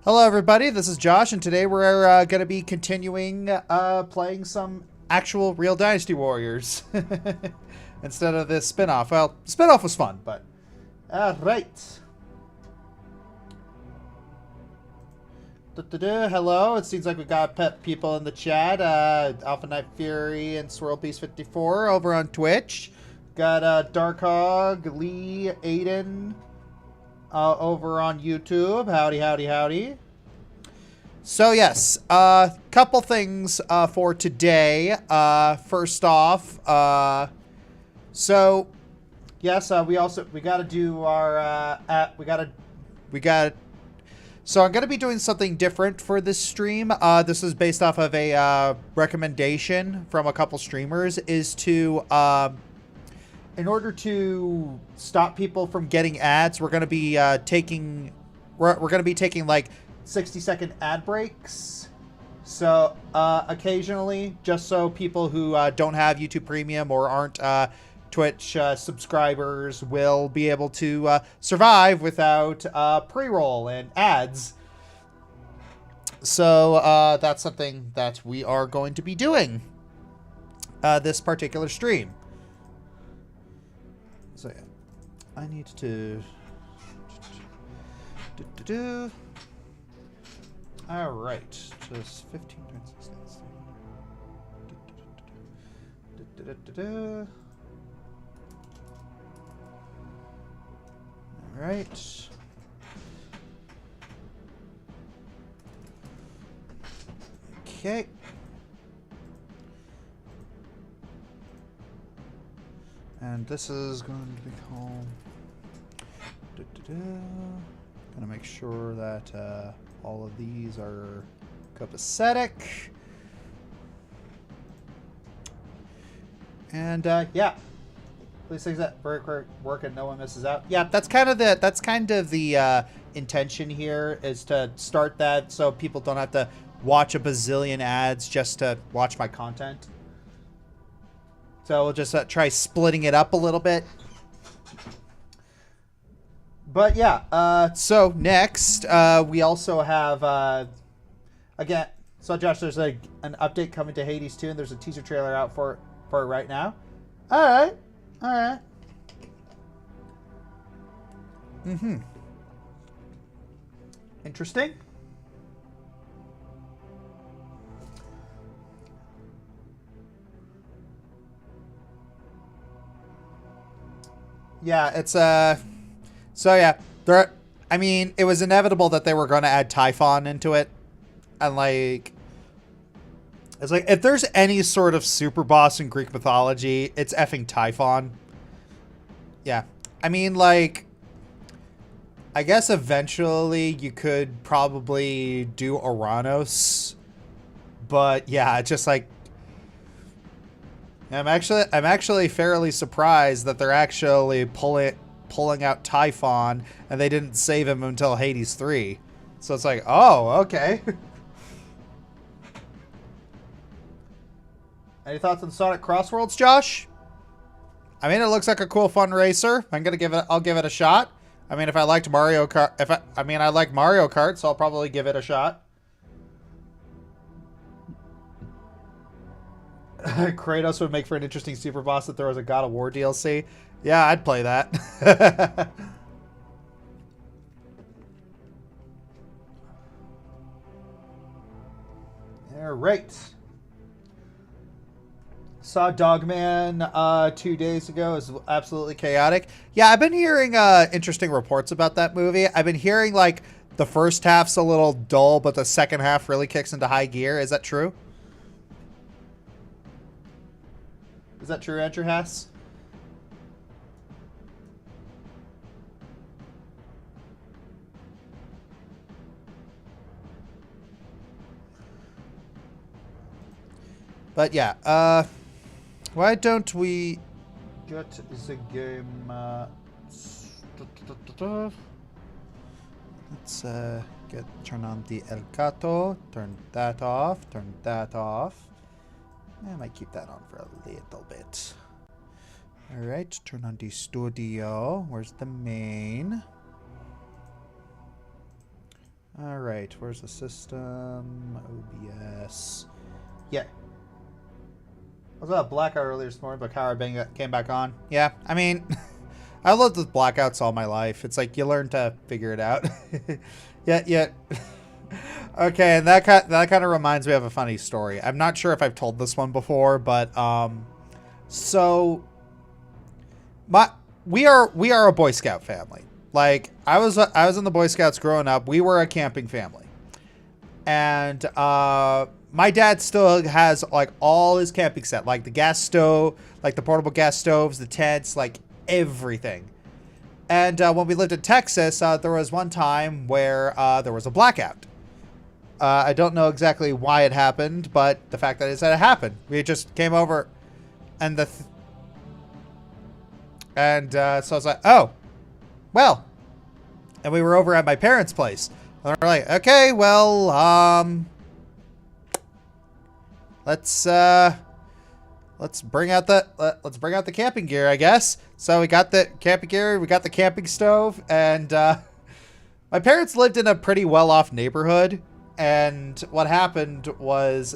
Hello everybody, this is Josh, and today we're going to be continuing playing some actual real Dynasty Warriors instead of this spin-off. Well, spin-off was fun, but... Alright. Hello, it seems like we've got people in the chat. Alpha Knight Fury and SwirlPeace54 over on Twitch. Got Dark Hog, Lee, Aiden... over on YouTube. Howdy, howdy, howdy. So yes, couple things for today. First off, so yes, we got to do our So I'm gonna be doing something different for this stream. This is based off of a recommendation from a couple streamers. Is to in order to stop people from getting ads, we're gonna be taking like 60-second ad breaks. So occasionally, just so people who don't have YouTube Premium or aren't Twitch subscribers will be able to survive without pre-roll and ads. So that's something that we are going to be doing this particular stream. So yeah, I need to all right, just 15 minutes. All right. Okay. And this is going to be called... Gonna make sure that all of these are copacetic. And yeah, please say that work and no one misses out. Yeah, that's kind of the intention here, is to start that so people don't have to watch a bazillion ads just to watch my content. So we'll just try splitting it up a little bit. But yeah, so next, we also have, again, so Josh, there's an update coming to Hades 2, and there's a teaser trailer out for it right now. Alright, alright. Mm-hmm. Interesting. Yeah, it's so yeah, I mean, it was inevitable that they were going to add Typhon into it, and like, it's like, if there's any sort of super boss in Greek mythology, it's effing Typhon. Yeah, I mean, like, I guess eventually you could probably do Oranos, but yeah, it's just like, I'm actually fairly surprised that they're actually pulling out Typhon, and they didn't save him until Hades 3. So it's like, oh, okay. Any thoughts on Sonic Crossworlds, Josh? I mean, it looks like a cool, fun racer. I'll give it a shot. I mean, if I liked Mario Kart, I like Mario Kart, so I'll probably give it a shot. Kratos would make for an interesting super boss if there was a God of War DLC. Yeah, I'd play that. All right. Saw Dogman 2 days ago. It was absolutely chaotic. Yeah, I've been hearing interesting reports about that movie. I've been hearing like the first half's a little dull, but the second half really kicks into high gear. Is that true? Is that true, Andrew Haas? But yeah, why don't we get the game? Let's turn on the Elgato, turn that off, turn that off. I might keep that on for a little bit. Alright, turn on the studio. Where's the main? All right, where's the system? OBS. Yeah. I was at a blackout earlier this morning, but power came back on. Yeah, I mean, I lived with blackouts all my life. It's like you learn to figure it out. Yeah. Okay, and that kind of reminds me of a funny story. I'm not sure if I've told this one before, but so we are a Boy Scout family. Like I was in the Boy Scouts growing up. We were a camping family, and my dad still has like all his camping set, like the gas stove, like the portable gas stoves, the tents, like everything. And when we lived in Texas, there was one time where there was a blackout. I don't know exactly why it happened, but the fact that it happened, we just came over, and so I was like, oh, well, and we were over at my parents' place. And we're like, okay, well, let's bring out the camping gear, I guess. So we got the camping gear, we got the camping stove, and my parents lived in a pretty well-off neighborhood. And what happened was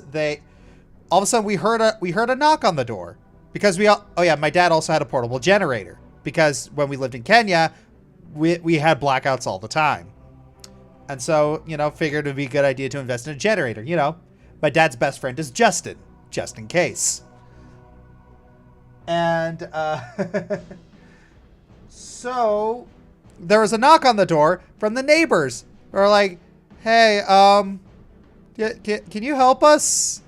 all of a sudden we heard a knock on the door because my dad also had a portable generator because when we lived in Kenya, we had blackouts all the time. And so, figured it would be a good idea to invest in a generator. My dad's best friend is Justin, just in case. And so there was a knock on the door from the neighbors. We're like, hey, can you help us?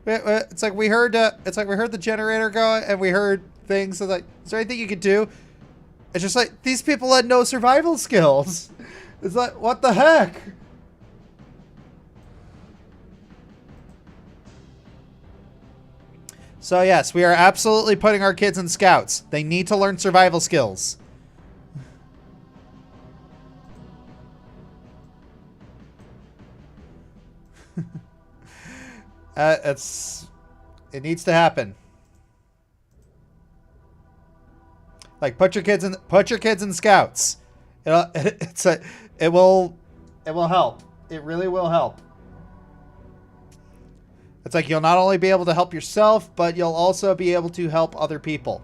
It's like we heard the generator go, and we heard things. So like, is there anything you could do? It's just like these people had no survival skills. It's like, what the heck? So yes, we are absolutely putting our kids in scouts. They need to learn survival skills. It needs to happen. Like put your kids in scouts. It will help. It really will help. It's like you'll not only be able to help yourself, but you'll also be able to help other people.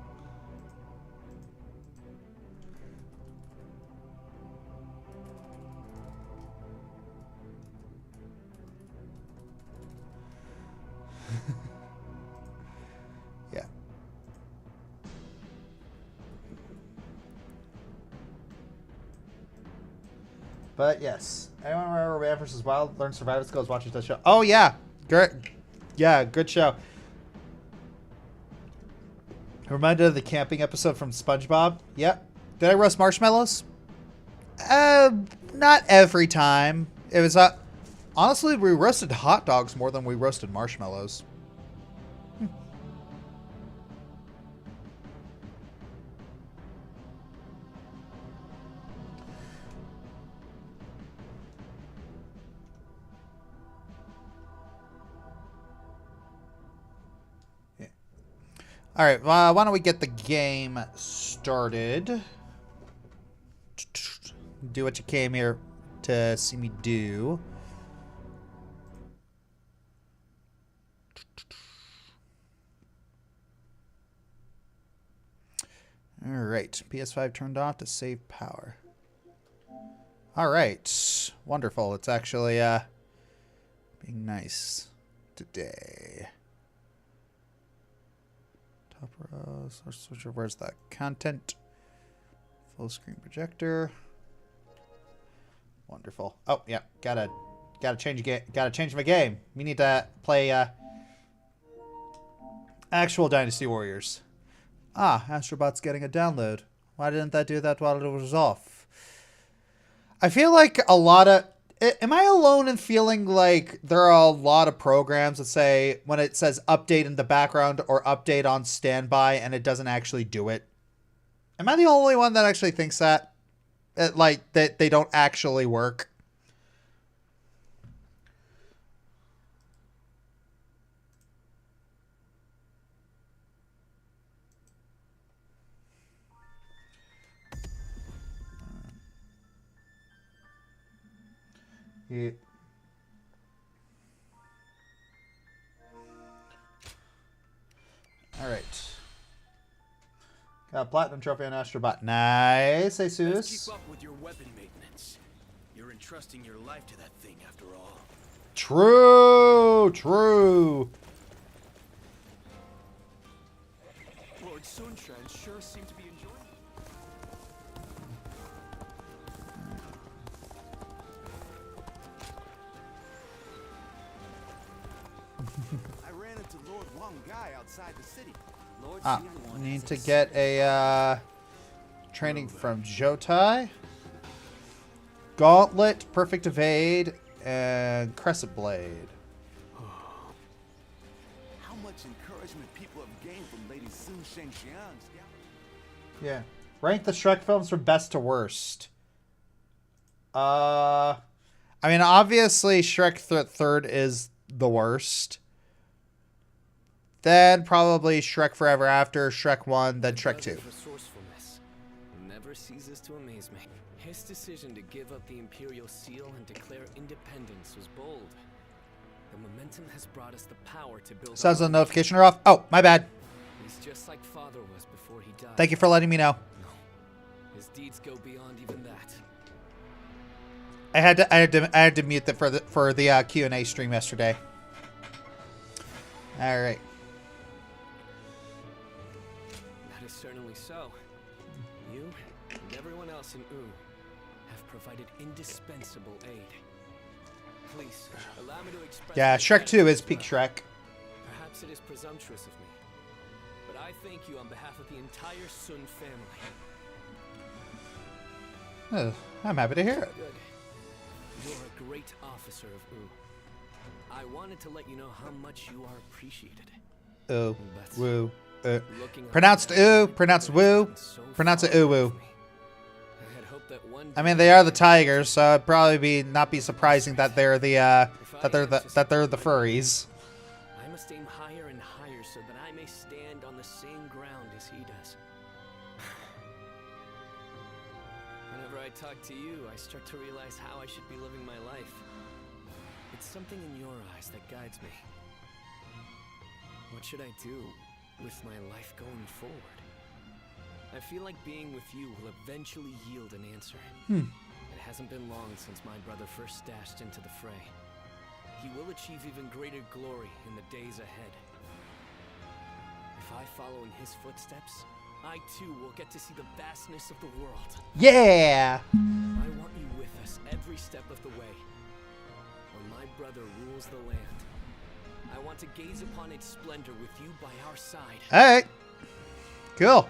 Yeah. But yes, anyone remember Man vs. Wild? Learn survival skills watching this show. Oh yeah, great. Yeah, good show. Reminded of the camping episode from SpongeBob. Yep. Did I roast marshmallows? Not every time. It was honestly, we roasted hot dogs more than we roasted marshmallows. All right, why don't we get the game started? Do what you came here to see me do. All right, PS5 turned off to save power. All right, wonderful. It's actually being nice today. Top row, source switcher. Where's the content? Full screen projector. Wonderful. Oh yeah, gotta change my game. We need to play actual Dynasty Warriors. Ah, Astrobot's getting a download. Why didn't that do that while it was off? I feel like a lot of... Am I alone in feeling like there are a lot of programs that say when it says update in the background or update on standby and it doesn't actually do it? Am I the only one that actually thinks that? Like, that they don't actually work? Yeah. All right. Got a platinum trophy on Astrobot. Nice, Let's Jesus. keep up with your weapon maintenance. You're entrusting your life to that thing after all. True, true. Lord Sunshine sure seemed to be enjoying it. I ran into Lord Wang Guy outside the city. Lord Need to get a training from Jotai. Gauntlet, Perfect Evade, and Crescent Blade. How much encouragement people have gained from Lady Sun Shengxiang's. Yeah. Rank the Shrek films from best to worst. I mean, obviously, Shrek third is the worst. Then probably Shrek Forever After, Shrek 1, then Shrek 2. Resourcefulness never ceases to amaze me. His decision to give up the Imperial Seal and declare independence was bold. The momentum has brought us the power to build. Sounds the notification are off. Oh, my bad. He's just like Father was before he died. Thank you for letting me know. No, his deeds go beyond even that. I had to mute that for the Q&A stream yesterday. All right. That is certainly so. You and everyone else in Wu have provided indispensable aid. Please, allow me to express... Yeah, Shrek 2 is peak Shrek. Perhaps it is presumptuous of me, but I thank you on behalf of the entire Sun family. I'm happy to hear it. Good. You're a great officer of Wu. I wanted to let you know how much you are appreciated. Ooh, But woo. looking up Pronounced at ooh, that, pronounced you woo, have been so pronounce it far ooh away woo. from me. I had hoped that one I mean, day they are the tigers, so it'd probably not be surprising that they're the that they're the furries. I must aim higher and higher so that I may stand on the same ground as he does. Whenever I talk to you, I start to realize how I should be living my life. It's something in your eyes that guides me. What should I do with my life going forward? I feel like being with you will eventually yield an answer. It hasn't been long since my brother first dashed into the fray. He will achieve even greater glory in the days ahead. If I follow in his footsteps, I too will get to see the vastness of the world. Yeah. I want you with us every step of the way. When my brother rules the land, I want to gaze upon its splendor with you by our side. All right. Cool.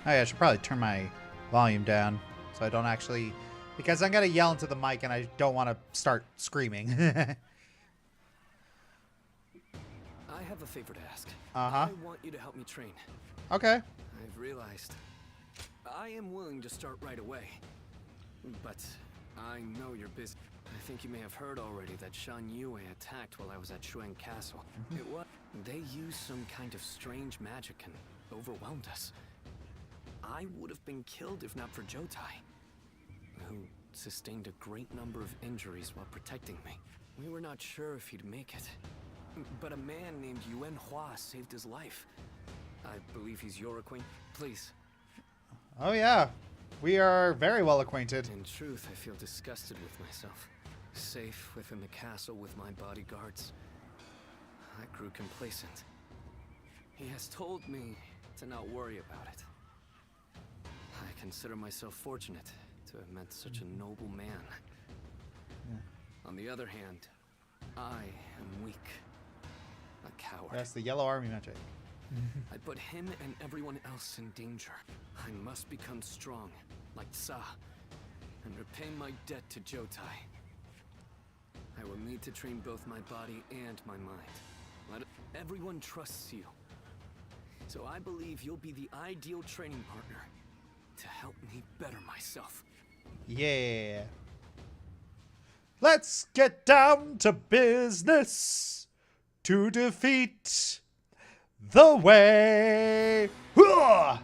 Oh, yeah, I should probably turn my volume down so I don't actually, because I'm gonna yell into the mic and I don't want to start screaming. I have a favor to ask. Uh-huh. I want you to help me train. Okay. I've realized I am willing to start right away, but I know you're busy. I think you may have heard already that Shan Yue attacked while I was at Shuang Castle. It was they used some kind of strange magic and overwhelmed us. I would have been killed if not for Jotai, who sustained a great number of injuries while protecting me. We were not sure if he'd make it, but a man named Yuan Hua saved his life. I believe he's your acquaintance. Please. Oh, yeah. We are very well acquainted. In truth, I feel disgusted with myself. Safe within the castle with my bodyguards, I grew complacent. He has told me to not worry about it. I consider myself fortunate to have met such a noble man. Yeah. On the other hand, I am weak. A coward. That's the Yellow Army magic. I put him and everyone else in danger. I must become strong, like Sa, and repay my debt to Jotai. I will need to train both my body and my mind. Everyone trusts you. So I believe you'll be the ideal training partner to help me better myself. Yeah. Let's get down to business to defeat the way. Hooah!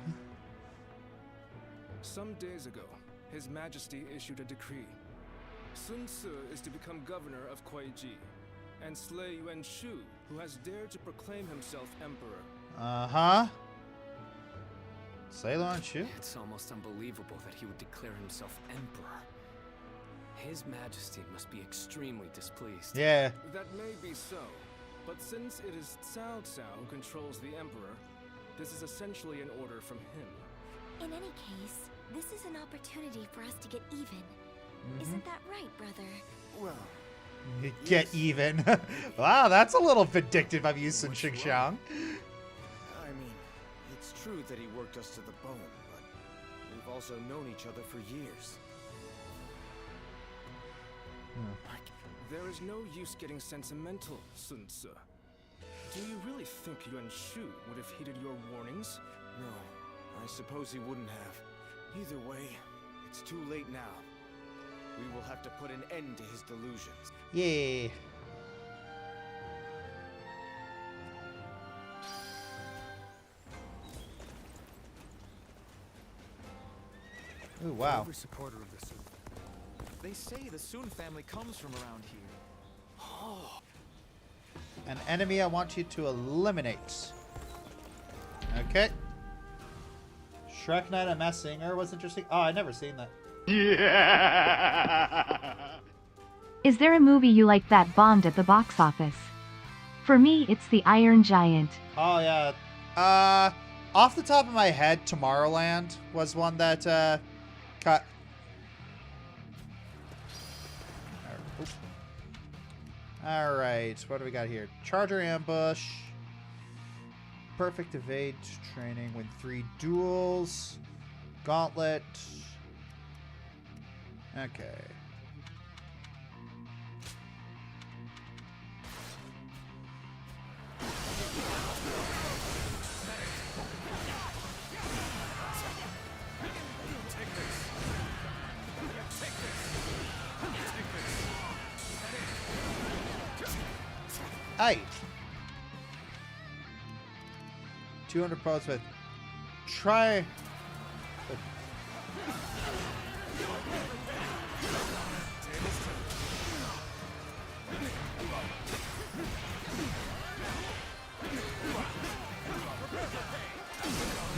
Some days ago, His Majesty issued a decree. Sun Ce is to become governor of Kuai-ji, and slay Yuan Shu, who has dared to proclaim himself emperor. Uh-huh. Say Yuan Shu? It's almost unbelievable that he would declare himself emperor. His Majesty must be extremely displeased. Yeah. That may be so, but since it is Cao Cao who controls the emperor, this is essentially an order from him. In any case, this is an opportunity for us to get even. Isn't that right, brother? Well, Get even. Wow, that's a little vindictive of you, Sun Xingxiang. I mean, it's true that he worked us to the bone, but we've also known each other for years. There is no use getting sentimental, Sun Ce. Do you really think Yuan Shu would have heeded your warnings? No, I suppose he wouldn't have. Either way, it's too late now. We will have to put an end to his delusions. Yeah. Ooh, wow. Every supporter of the Sun. They say the Sun family comes from around here. An enemy I want you to eliminate. Okay. Shrek Knight and Mass Singer was interesting. Oh, I never seen that. Is there a movie you like that bombed at the box office? For me, it's The Iron Giant. Oh, yeah. Off the top of my head, Tomorrowland was one that, cut. Alright, what do we got here? Charger ambush. Perfect evade training. Win 3 duels. Gauntlet. Okay. Aye. 200 posts with try.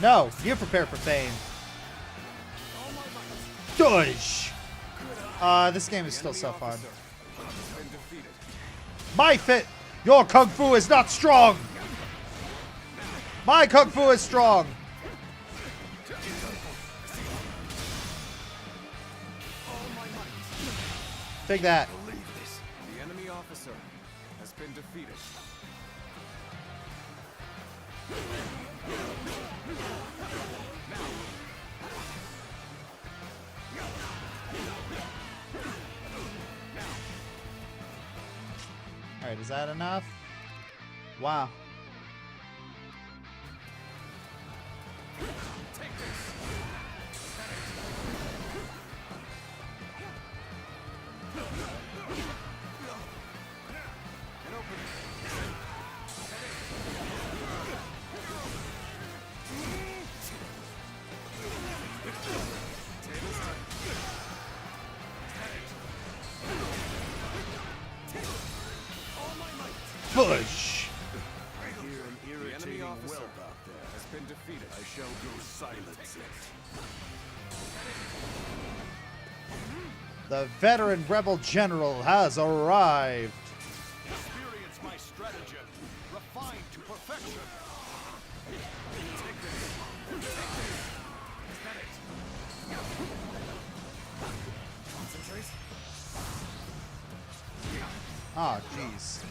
No, you prepare for fame. Dodge. This game is still so fun. My fit. Your kung fu is not strong. My kung fu is strong. Take that. The enemy officer has been defeated. All right, is that enough? Wow. Push. The enemy officer has been defeated. I shall go silence it. The veteran rebel general has arrived. Experience my stratagem, refined to perfection. Concentrate. Oh, jeez.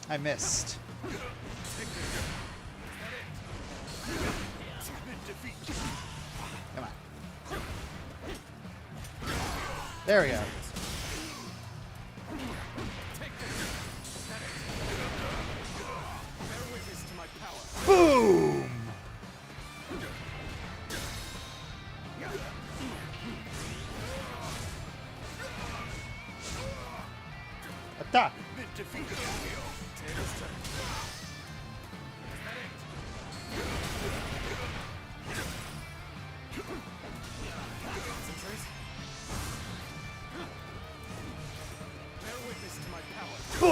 I missed. Come on. There we go. Boom! Attack!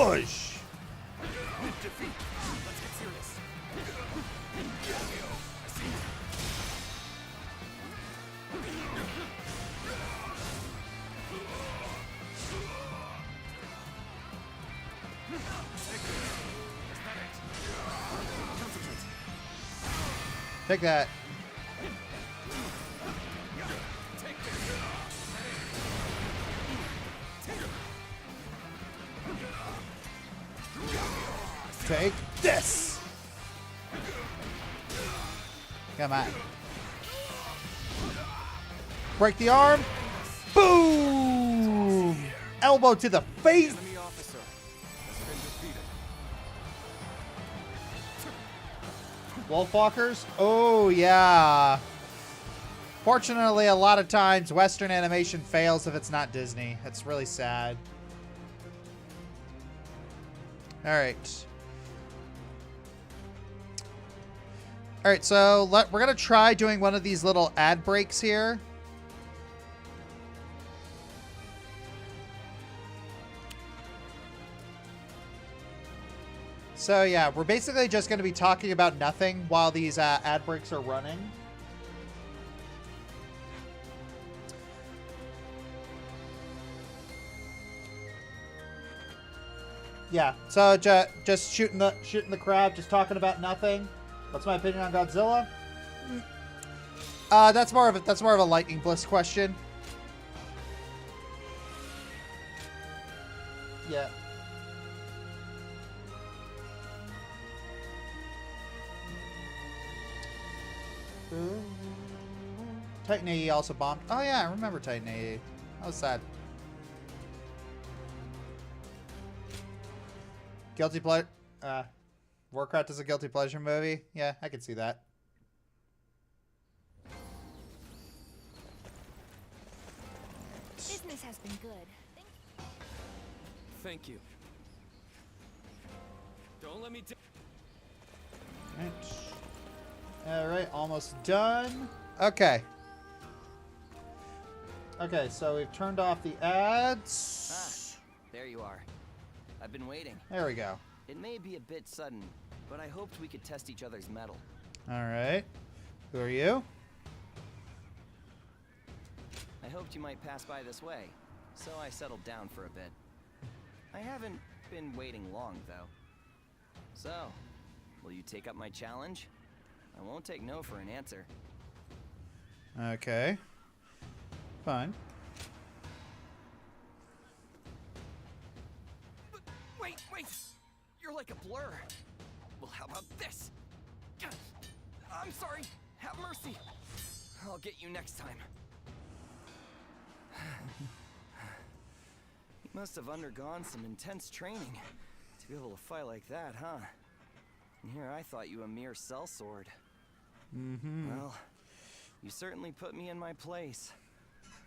Push! Defeat. Let's get serious. Take that. Take this. Come on. Break the arm. Boom! Elbow to the face. Enemy officer has been defeated. Wolfwalkers? Oh, yeah. Fortunately, a lot of times, Western animation fails if it's not Disney. It's really sad. Alright. Alright, so we're going to try doing one of these little ad breaks here. So yeah, we're basically just going to be talking about nothing while these ad breaks are running. Yeah, so just shooting the crowd, just talking about nothing. What's my opinion on Godzilla? That's more of a Lightning Bliss question. Yeah. Titan AE also bombed. Oh yeah, I remember Titan AE. That was sad. Guilty pleasure. Warcraft is a guilty pleasure movie. Yeah, I could see that. Business has been good. Thank you. Don't let me Alright, almost done. Okay. Okay, so we've turned off the ads. There you are. I've been waiting. There we go. It may be a bit sudden, but I hoped we could test each other's mettle. Alright. Who are you? I hoped you might pass by this way, so I settled down for a bit. I haven't been waiting long, though. So, will you take up my challenge? I won't take no for an answer. Okay. Fine. Wait! You're like a blur. Well, how about this? I'm sorry. Have mercy. I'll get you next time. You must have undergone some intense training to be able to fight like that, huh? And here I thought you a mere sellsword. Well, you certainly put me in my place.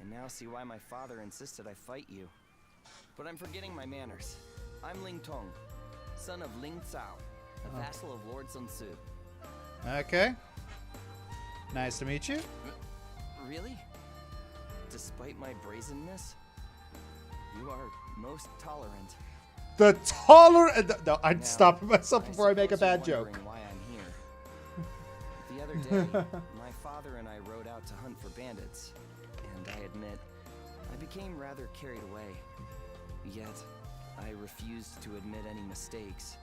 And now see why my father insisted I fight you. But I'm forgetting my manners. I'm Ling Tong, son of Ling Cao, a vassal of Lord Sun Tzu. Okay. Nice to meet you. Really? Despite my brazenness, you are most tolerant. The tolerant. No, I'd Now, stop myself before I make a suppose bad you're joke. wondering why I'm here. The other day, my father and I rode out to hunt for bandits, and I admit, I became rather carried away. Yet, I refused to admit any mistakes,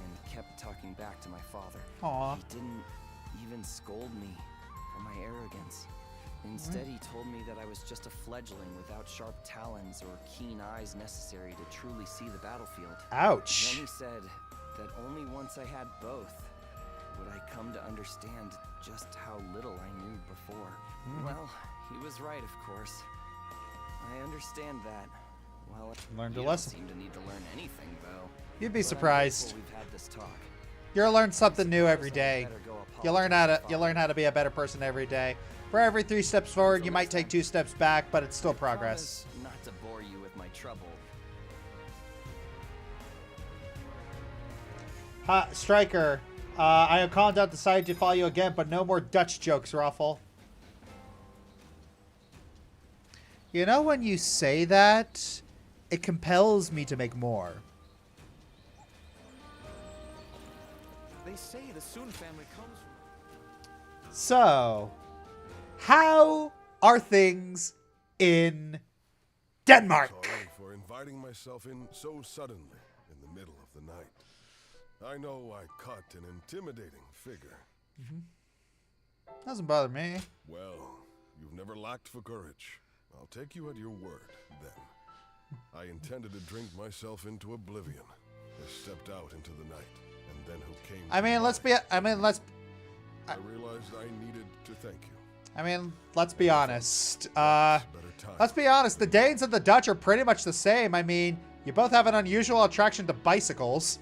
and kept talking back to my father. Aw. He didn't even scold me for my arrogance. Instead, he told me that I was just a fledgling without sharp talons or keen eyes necessary to truly see the battlefield. Ouch. Then he said that only once I had both would I come to understand just how little I knew before. Well, he was right, of course. I understand that. Well, Learned a you lesson. don't seem to need to learn anything, though. You'd be But I'm surprised. grateful we've had this talk. You'll learn something new Suppose every I'd day. better go You learn apologize how to be a better person every day. For every 3 steps forward, you might take 2 steps back, but it's still I progress. promise not to bore you with my trouble. Striker, I have calmed down, decided to follow you again, but no more Dutch jokes, Ruffle. You know, when you say that, it compels me to make more. They say the Soon family comes from... So, how are things in Denmark? Sorry for inviting myself in so suddenly in the middle of the night. I know I cut an intimidating figure. Doesn't bother me. Well, you've never lacked for courage. I'll take you at your word, then. I intended to drink myself into oblivion. I stepped out into the night, and then who came I mean, let's be. I realized I needed to thank you. Let's be honest. Better time. Let's be honest. The Danes and the Dutch are pretty much the same. I mean, you both have an unusual attraction to bicycles.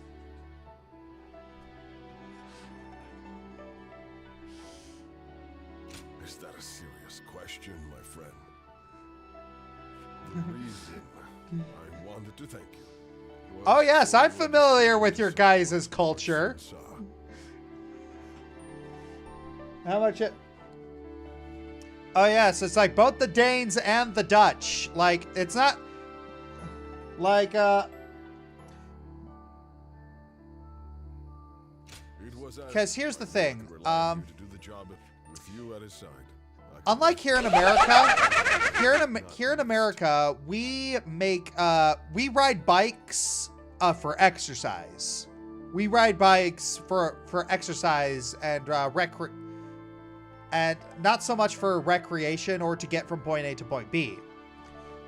Is that a serious question, my friend? The reason I wanted to thank you. Oh yes, I'm familiar with your guys' culture. How much it? Oh yes, it's like both the Danes and the Dutch. Like, it's not like because here's the thing. Unlike here in America, here in America, we ride bikes for exercise. We ride bikes for exercise and and not so much for recreation or to get from point A to point B.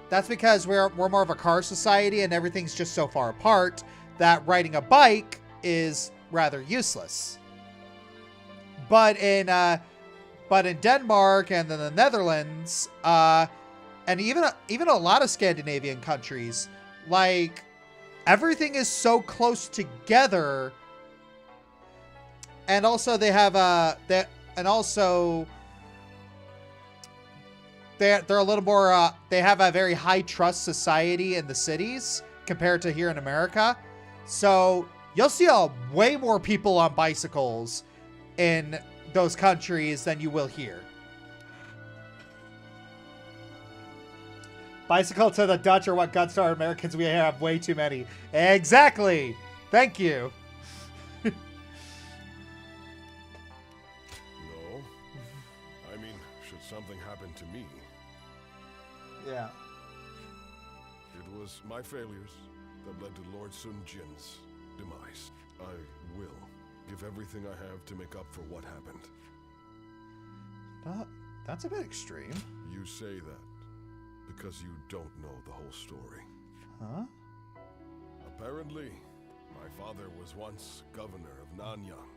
That's because we're more of a car society and everything's just so far apart that riding a bike is rather useless. But in Denmark and then the Netherlands, and even a lot of Scandinavian countries, like, everything is so close together, and also they have they're a little more they have a very high trust society in the cities compared to here in America. So you'll see way more people on bicycles in those countries than you will here. Bicycle to the Dutch are what guts to our Americans. We have way too many. Exactly. Thank you. No. I mean, should something happen to me, Yeah. it was my failures that led to Lord Sun Jin's demise. I will give everything I have to make up for what happened. That's a bit extreme. You say that because you don't know the whole story. Huh? Apparently, my father was once governor of Nanyang.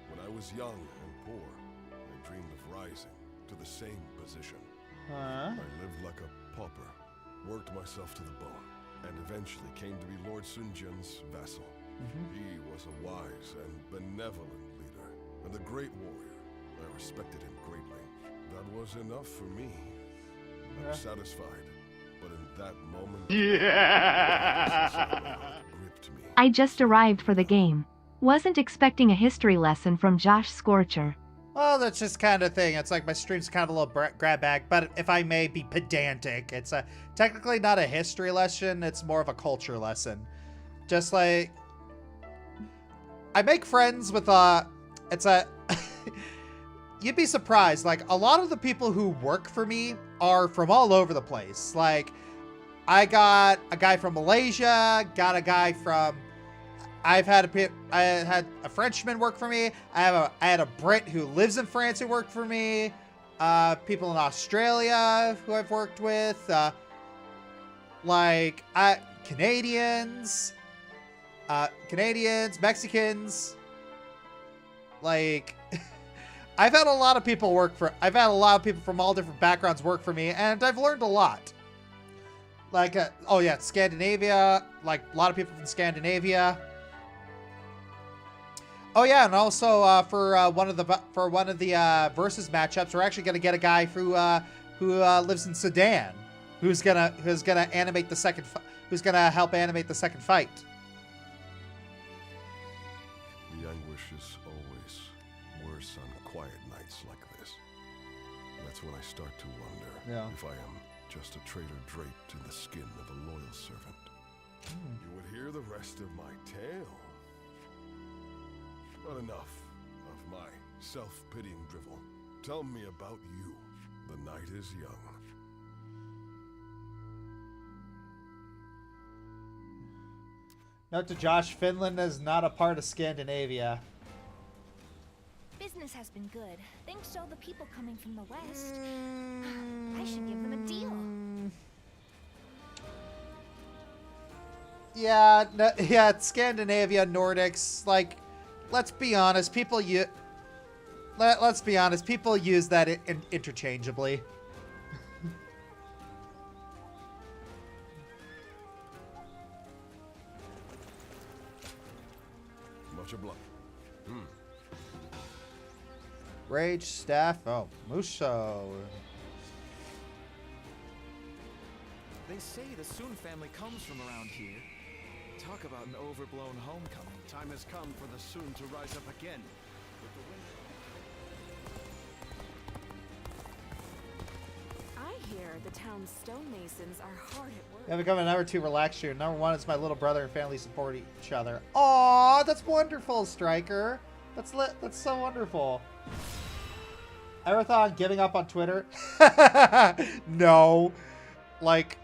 When I was young and poor, I dreamed of rising to the same position. Huh? I lived like a pauper, worked myself to the bone, and eventually came to be Lord Sun Jin's vassal. He was a wise and benevolent leader, and a great warrior. I respected him greatly. That was enough for me. I was satisfied, but in that moment, gripped me. I just arrived for the game. Wasn't expecting a history lesson from joshscorcher. Well, that's just kind of thing. It's like my stream's kind of a little grab bag, but if I may be pedantic, it's technically not a history lesson. It's more of a culture lesson. Just like, I make friends with you'd be surprised. Like, a lot of the people who work for me are from all over the place. Like, I got a guy from Malaysia, got a guy from, I had a Frenchman work for me. I had a Brit who lives in France who worked for me. People in Australia who I've worked with. Canadians, Mexicans. Like, I've had a lot of people from all different backgrounds work for me, and I've learned a lot. Like, Scandinavia, like, a lot of people from Scandinavia. Oh yeah, and also for one of the versus matchups, we're actually gonna get a guy who lives in Sudan, who's gonna animate the second, who's gonna help animate the second fight. The anguish is always worse on quiet nights like this. That's when I start to wonder if I am just a traitor draped in the skin of a loyal servant. You would hear the rest of my tale. But Enough of my self-pitying drivel. Tell me about you. The night is young. Note to Josh, Finland is not a part of Scandinavia. Business has been good, thanks to all the people coming from the west. I should give them a deal. Yeah, no, yeah, it's Scandinavia, Nordics. Like, let's be honest, people let's be honest, people use that interchangeably. Much obliged. Rage, staff, oh, Musho. They say the Soon family comes from around here. Talk about an overblown homecoming. Time has come for the Soon to rise up again. I hear the town's stonemasons are hard at work. Yeah, become a number 2 relaxed here. Number 1 is my little brother and family support each other. Aw, that's wonderful, Striker. That's so wonderful. Ever thought on giving up on Twitter? No. Like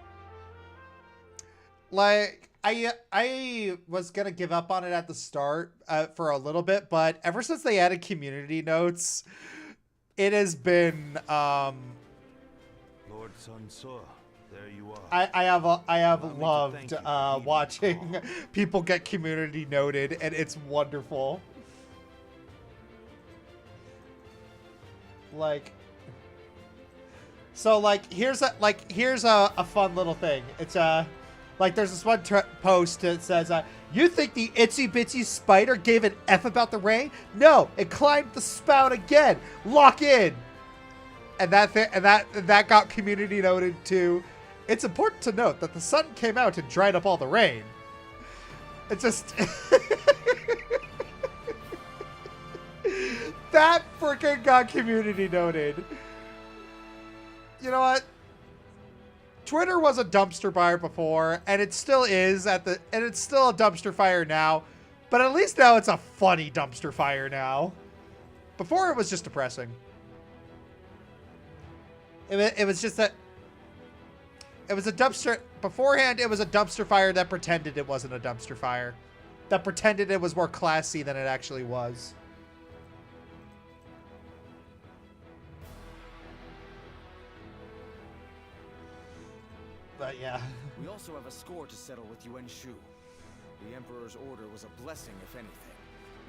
I was gonna give up on it at the start for a little bit, but ever since they added community notes, it has been Lord Sunsur, there you are. I have loved watching people get community noted, and it's wonderful. Like, so like here's a fun little thing. It's like there's this one post that says you think the itsy bitsy spider gave an F about the rain? No, it climbed the spout again. Lock in. And that got community noted too. It's important to note that the sun came out and dried up all the rain. It just that freaking got community noted. You know what? Twitter was a dumpster fire before, and it still is and it's still a dumpster fire now. But at least now it's a funny dumpster fire now. Before it was just depressing. It was just that it was a dumpster beforehand. It was a dumpster fire that pretended it wasn't a dumpster fire, that pretended it was more classy than it actually was. But yeah. We also have a score to settle with Yuan Shu. The Emperor's order was a blessing, if anything.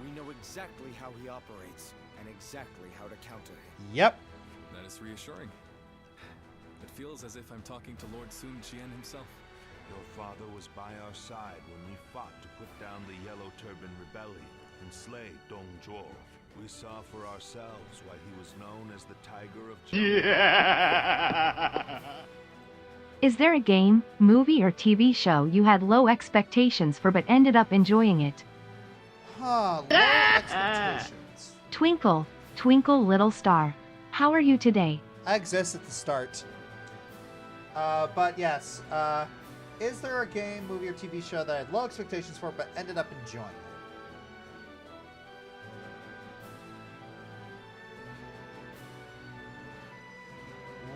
We know exactly how he operates and exactly how to counter him. Yep. That is reassuring. It feels as if I'm talking to Lord Sun Jian himself. Your father was by our side when we fought to put down the Yellow Turban Rebellion and slay Dong Zhuo. We saw for ourselves why he was known as the Tiger of China. Yeah. Is there a game, movie, or TV show you had low expectations for but ended up enjoying it? Huh, low expectations. Twinkle, twinkle little star. How are you today? I exist at the start. But yes, is there a game, movie, or TV show that I had low expectations for but ended up enjoying?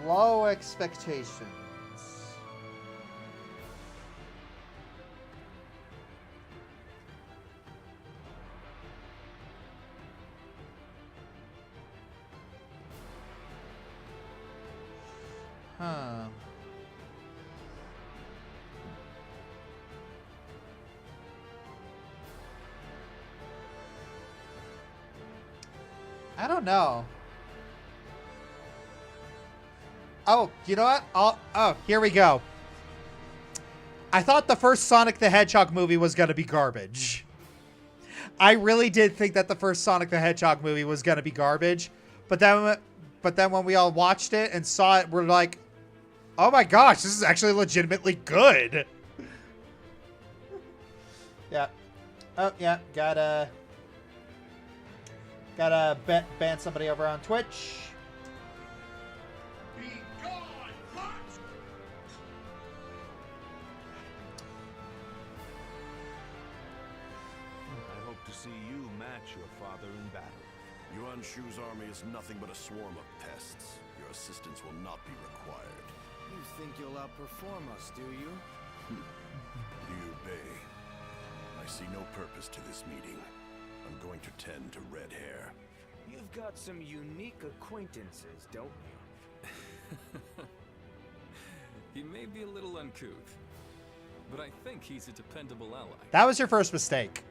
Low expectations. Huh. I don't know. Oh, you know what? Oh, here we go. I thought the first Sonic the Hedgehog movie was going to be garbage. I really did think that the first Sonic the Hedgehog movie was going to be garbage. But then when we all watched it and saw it, we're like, oh my gosh, this is actually legitimately good. Yeah. Oh, yeah. Gotta ban somebody over on Twitch. Be gone, I hope to see you match your father in battle. Yuan Shu's army is nothing but a swarm of pests. Your assistance will not be required. You think you'll outperform us, do you? Liu Bei. I see no purpose to this meeting. I'm going to tend to red hair. You've got some unique acquaintances, don't you? He may be a little uncouth, but I think he's a dependable ally. That was your first mistake.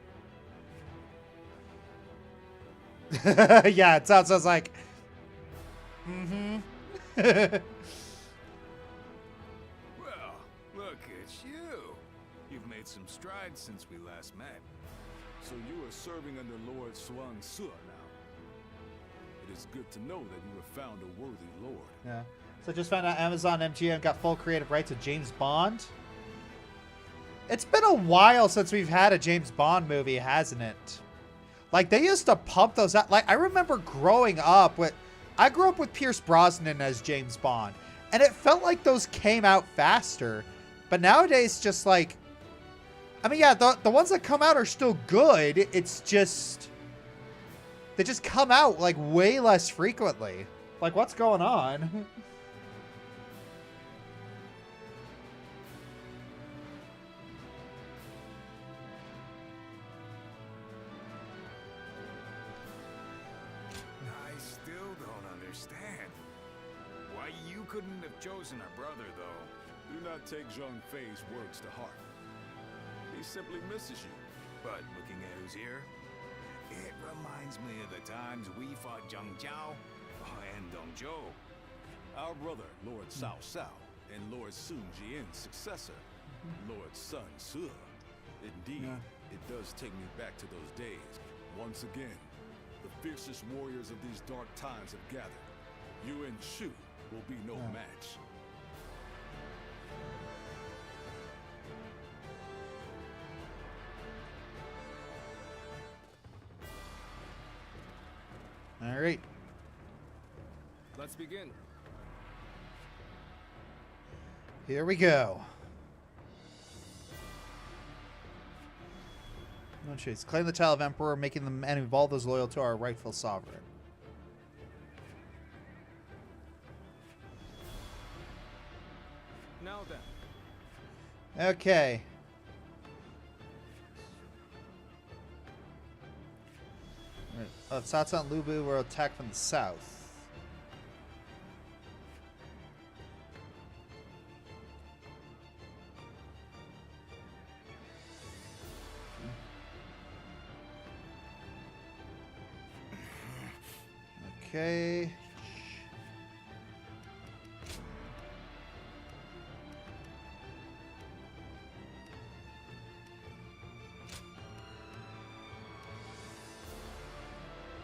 Yeah, it sounds like... Mm-hmm. Well, look at you. You've made some strides since we last met. So you are serving under Lord Suan Su now. It is good to know that you have found a worthy lord. Yeah. So just found out Amazon MGM got full creative rights to James Bond. It's been a while since we've had a James Bond movie, hasn't it? Like, they used to pump those out. Like, I remember growing up with... I grew up with Pierce Brosnan as James Bond. And it felt like those came out faster. But nowadays, just like... I mean, yeah, the ones that come out are still good. It's just... They just come out, like, way less frequently. Like, what's going on? Couldn't have chosen a brother, though. Do not take Zhang Fei's words to heart. He simply misses you. But looking at who's here, it reminds me of the times we fought Zhang Jiao and Dong Zhou. Our brother, Lord Cao Cao, and Lord Sun Jian's successor, Lord Sun Ce. Indeed, it does take me back to those days. Once again, the fiercest warriors of these dark times have gathered. Yuan Shu will be no match. All right. Let's begin. Here we go. No chase. Claim the title of Emperor, making them and involve those loyal to our rightful sovereign. Now then. Okay. Satsa and Lubu were attacked from the south. Okay.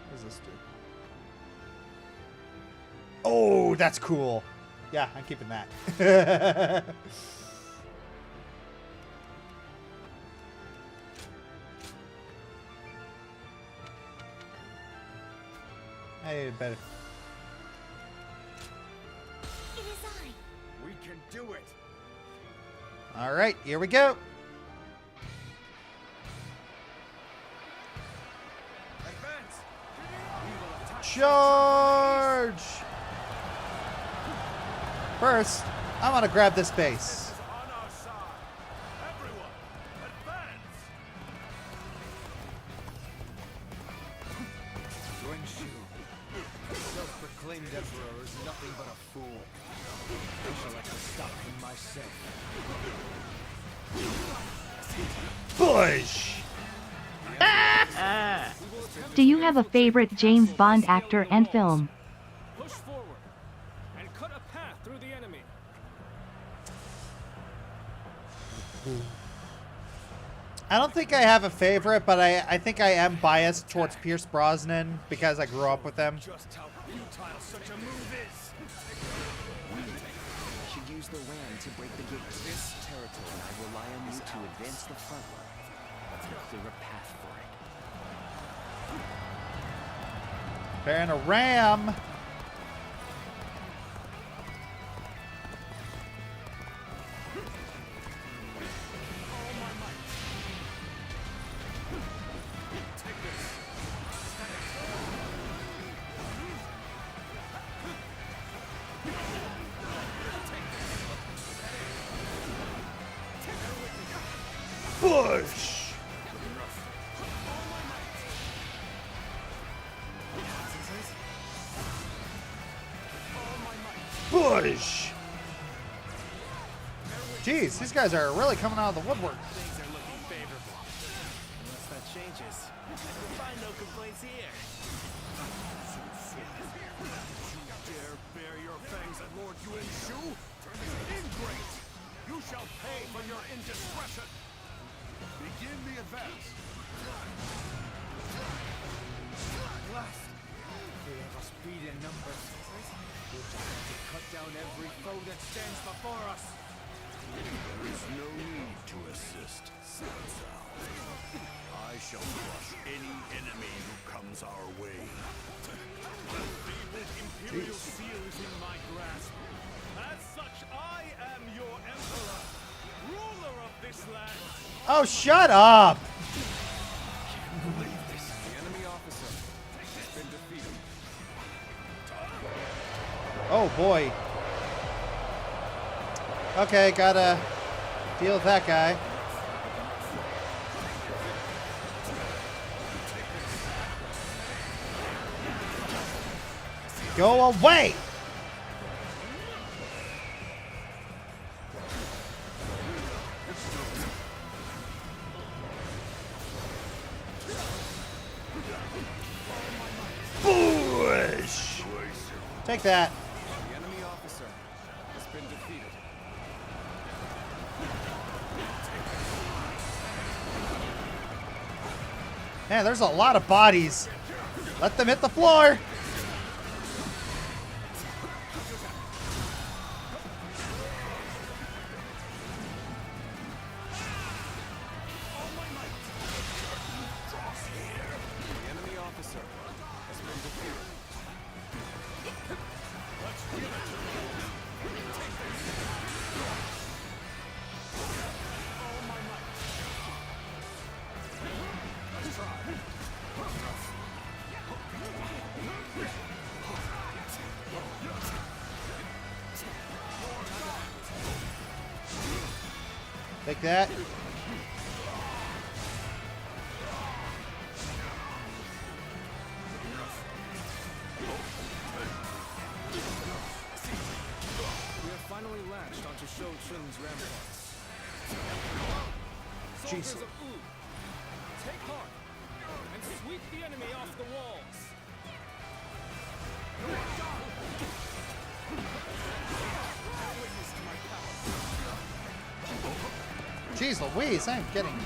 What does this do? Oh, that's cool. Yeah, I'm keeping that. I did better. It is I. We can do it. All right, here we go. Advance. Charge! First, I'm gonna grab this base. On our side. Everyone, advance! Yuan Shu, the self-proclaimed emperor, is nothing but a fool. I shall have to stop him myself. Push! Do you have a favorite James Bond actor and film? Push forward and cut a path through the enemy. I don't think I have a favorite, but I think I am biased towards Pierce Brosnan because I grew up with him. Just how futile such a move is. We should use the ram to break the gate. This territory, I rely on you to advance the front line and clear a path for it. Preparing a ram. Push! Push! Jeez, these guys are really coming out of the woodwork. Things are looking favorable. Unless that changes, you'll find no complaints here. You dare bare your fangs at Lord Yuan Shu? Ingrate! You shall pay for your indiscretion! Begin the advance! Blast! They have us beat in numbers. We'll just have to cut down every foe that stands before us. There is no need to assist, Sansa. I shall crush any enemy who comes our way. The fabled Imperial seal is in my grasp. As such, I am your emperor, ruler of this land. Oh, shut up! Believe this. The enemy officer has been defeated. Oh, boy. Okay, gotta deal with that guy. Go away! Bush! Take that. The enemy officer has been defeated. Man, there's a lot of bodies. Let them hit the floor. The enemy officer has been defeated. Take that. We have finally latched onto Shou Chun's ramparts. Jeez. Soldiers of Wu, take heart and sweep the enemy off the walls. Jeez Louise, I'm getting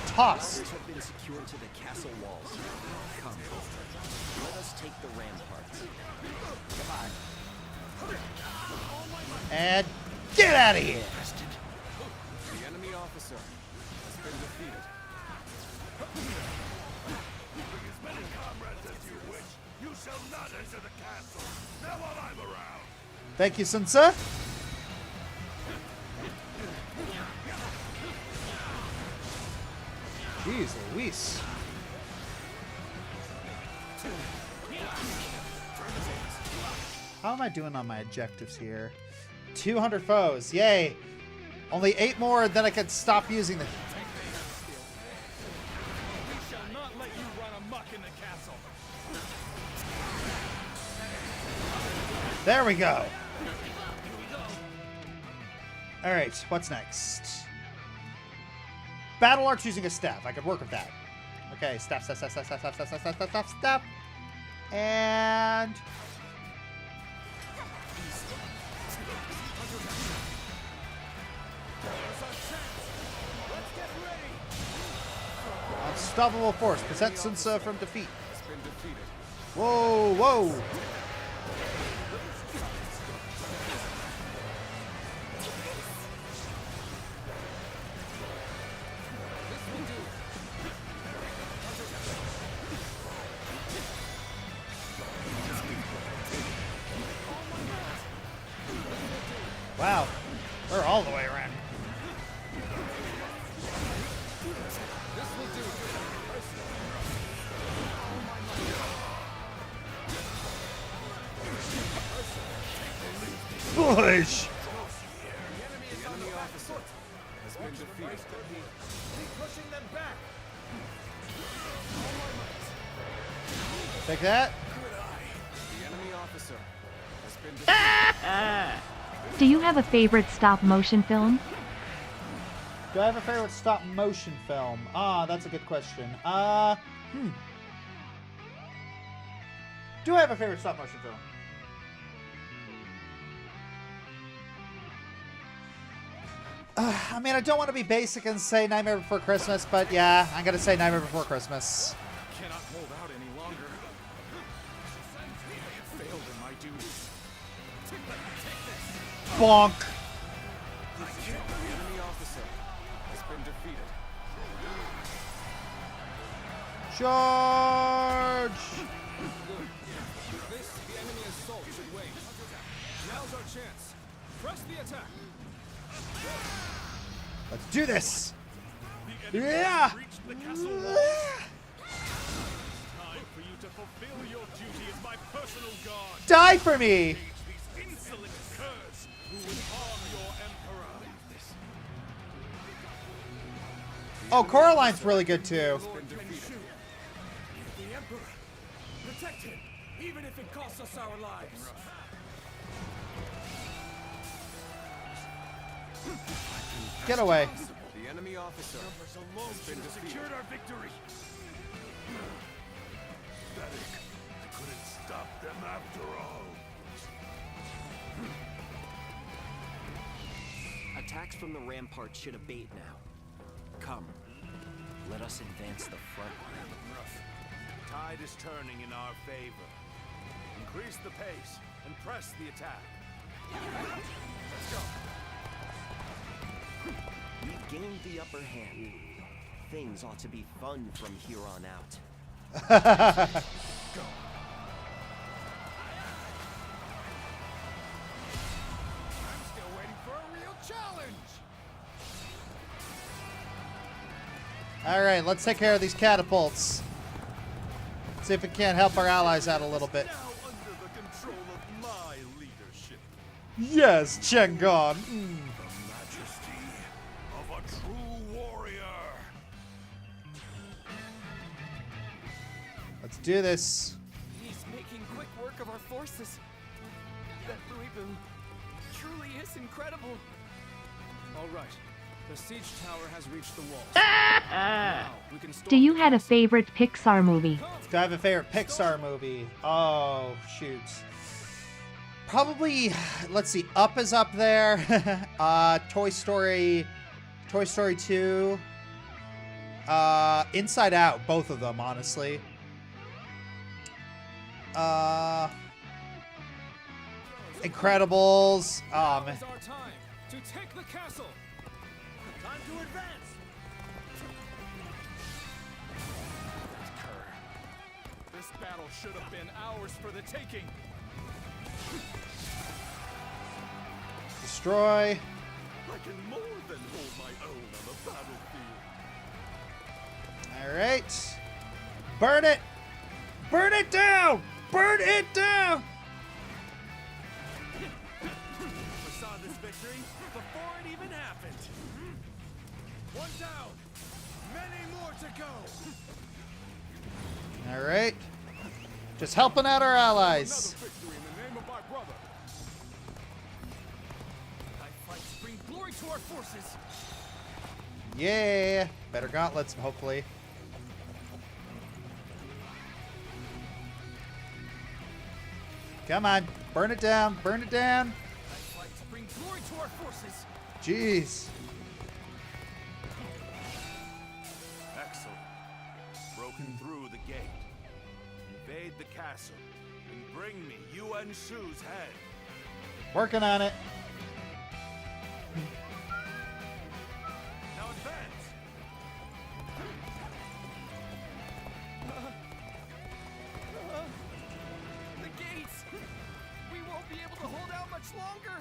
tossed. Have been secured to the castle walls. Come, let us take the ramparts. Goodbye. And get out of here. The enemy officer has been defeated. Bring as many comrades as you wish. You shall not enter the castle. Not while I'm around. Thank you, Sansa. Jeez Louise. How am I doing on my objectives here? 200 foes. Yay. Only 8 more, then I can stop using the... We shall not let you run amok in the castle. There we go. Alright, what's next? Battle arts using a staff. I could work with that. Okay, staff. And... Unstoppable force. Present Sansa from defeat. Whoa, whoa. Wow, we're all the way around. Push! The enemy officer has been defeated. Take that. The enemy officer has been Do you have a favorite stop-motion film? Do I have a favorite stop motion film? Ah, that's a good question. Do I have a favorite stop motion film? I mean, I don't want to be basic and say Nightmare Before Christmas, but yeah, I'm gonna say Nightmare Before Christmas. cannot hold out any longer. I have failed in my duties. Bonk. The enemy officer has been defeated. Charge! This, the enemy assault should wait. Now's our chance. Press the attack. Let's do this! Yeah! Reached the castle walls. Time for you to fulfill your duty as my personal guard. Die for me! Engage these insolent curs who would harm your emperor. Oh, Coraline's really good too. The Emperor. Protect him, even if it costs us our lives. Get away. The enemy officer has been defeated. Secured our victory. Pathetic. I couldn't stop them after all. Attacks from the ramparts should abate now. Come, let us advance the front line. Tide is turning in our favor. Increase the pace and press the attack. Let's go. We've gained the upper hand. Things ought to be fun from here on out. Go. I'm still waiting for a real challenge. Alright, let's take care of these catapults. See if we can't help our allies out a little bit. Now under the control of my leadership. Yes, Chengon. The majesty of a true warrior. Let's do this. He's making quick work of our forces. That Louisville truly is incredible. All right. The siege tower has reached the walls. Now, we can storm Do you the had a castle. favorite Pixar movie? Do I have a favorite Pixar movie? Oh, shoot. Probably, let's see, Up is up there. Toy Story 2. Inside Out, both of them, honestly. Incredibles. Oh, Now man. is our time to take the castle. Time to advance. This battle should have been ours for the taking. Destroy. I can more than hold my own on the battlefield. Alright. Burn it! Burn it down! Burn it down! We saw this victory before it even happened. One down. Many more to go. Alright. Just helping out our allies. Another victory in the name of my brother. I fight to bring glory to our forces. Yeah. Better gauntlets, hopefully. Come on. Burn it down. Burn it down. I fight to bring glory to our forces. Jeez. Excellent. Broken through the gate. Invade the castle and bring me Yuan Shu's head. Working on it. Now advance. The gates! We won't be able to hold out much longer!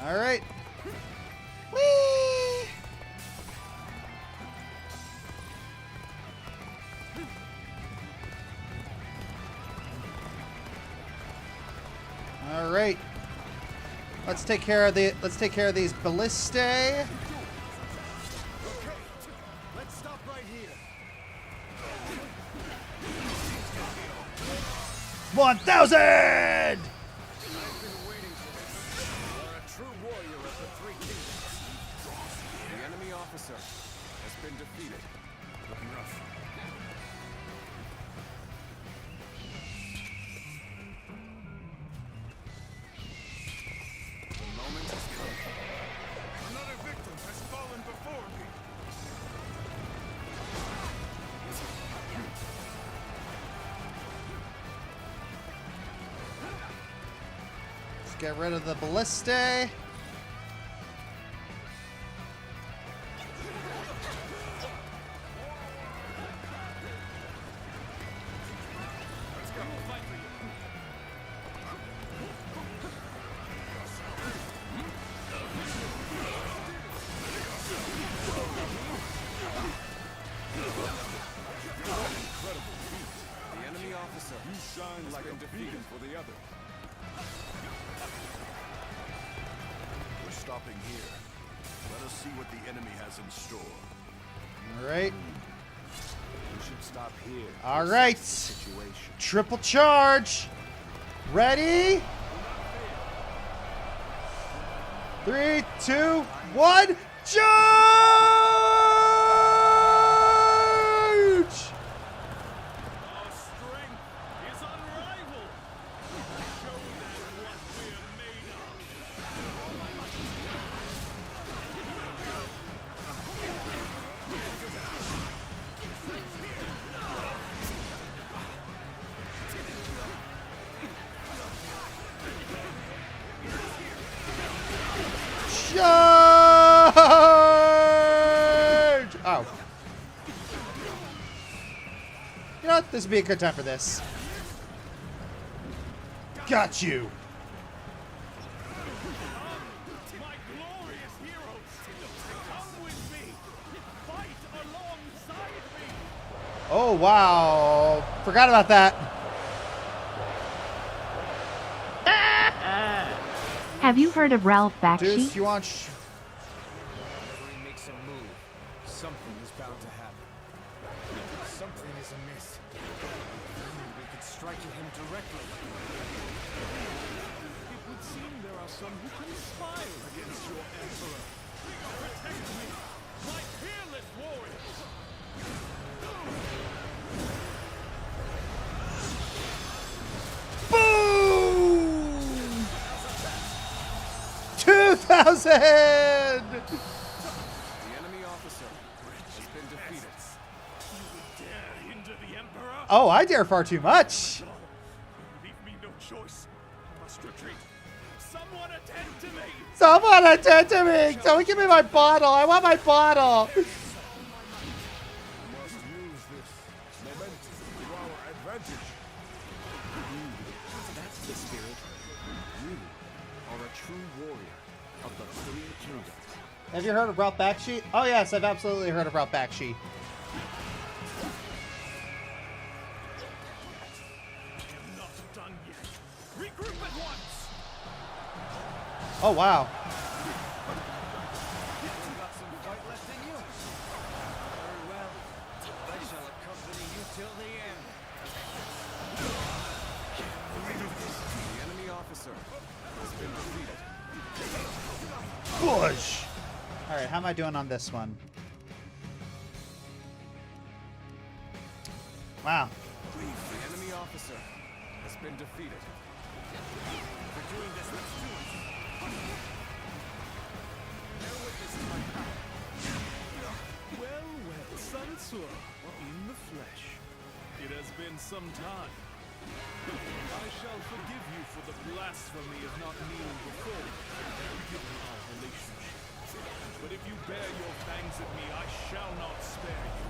Alright. Whee! Alright. Let's take care of these ballistae. Okay. Let's stop right here. 1,000! I've been waiting for this. You are a true warrior of the Three Kingdoms. The enemy officer has been defeated. Looking rough. The moment has come. Another victim has fallen before me. Let's get rid of the ballista. The enemy officer Shine like a beacon for the other. We're stopping here. Let us see what the enemy has in store. All right. We should stop here. All right. Triple charge. Ready? 3, 2, 1. Charge! Our strength is unrivaled. Show them what we're made of. Charge! Oh. You know what? This would be a good time for this. Got you. My glorious heroes, come with me. Fight alongside me. Oh, wow. Forgot about that. Have you heard of Ralph Bakshi? Deuce, you want... Whenever he makes a move, something is bound to happen. Something is amiss. We could strike at him directly. It would seem there are some who conspire against your emperor. Protect me, my fearless warriors. Boom! 2,000! The enemy officer has been defeated. You would dare hinder the emperor? Oh, I dare far too much. Leave me no choice. I must retreat. Someone attend to me. Someone attend to me. Someone give me my bottle. I want my bottle. We must use this momentum to our advantage. That's the spirit. You are a true warrior of the Three Kingdoms. Have you heard of Ralph Bakshi? Oh, yes, I've absolutely heard of Ralph Bakshi. I am not done yet. Regroup at once. Oh, wow. You've got some fight left in you. Very well. I shall accompany you till the end. The enemy officer has been defeated. Push. All right, how am I doing on this one? Wow. The enemy officer has been defeated. For doing this, let's do it. Bear witness to my power. Well, well, Sansua, in the flesh. It has been some time. I shall forgive you for the blasphemy of not kneeling before, given our relationship. But if you bear your fangs at me, I shall not spare you.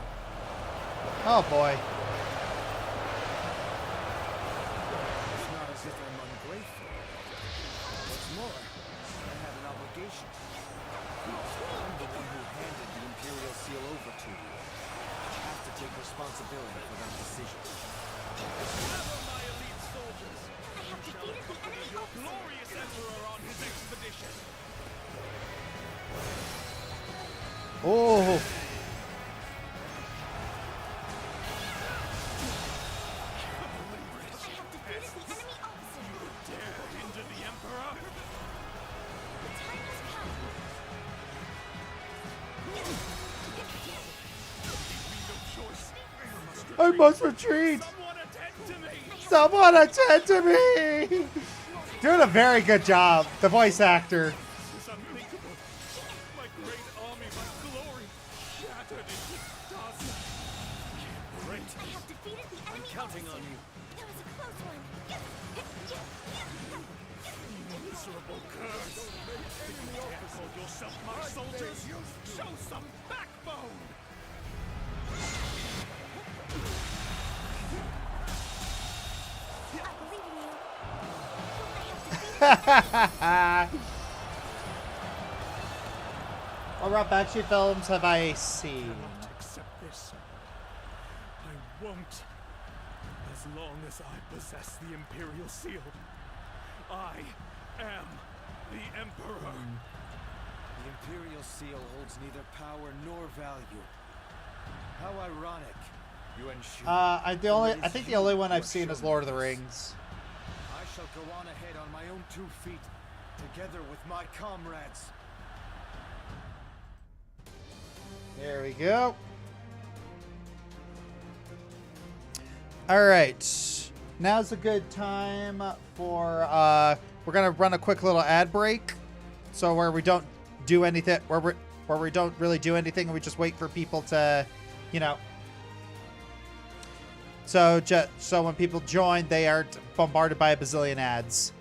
Oh, boy. It's not as if I'm ungrateful. What's more, I have an obligation. I'm the one who handed the Imperial Seal over to you. I have to take responsibility for that decision. Gather my elite soldiers. I have defeated the enemy Your officer. glorious emperor on his expedition. Oh. must retreat. Someone attend to me. Doing a very good job, the voice actor. This is unthinkable. My great army, my glory, shattered into dust. Great. I have defeated the I'm enemy counting officer. on you. That was a close one. Miserable curse. Did you dare call yourself my soldiers? Show some backbone. I believe in you. I have defeated What Bakshi films have I seen? Cannot accept this. I won't. As long as I possess the Imperial Seal, I am the Emperor. The Imperial Seal holds neither power nor value. How ironic. Yuan Shu. I think the only one I've seen is Lord of the Rings. I shall go on ahead on my own 2 feet, together with my comrades. There we go. All right. Now's a good time for we're gonna run a quick little ad break. So where we don't do anything, where we don't really do anything, and we just wait for people to, you know. So when people join, they aren't bombarded by a bazillion ads.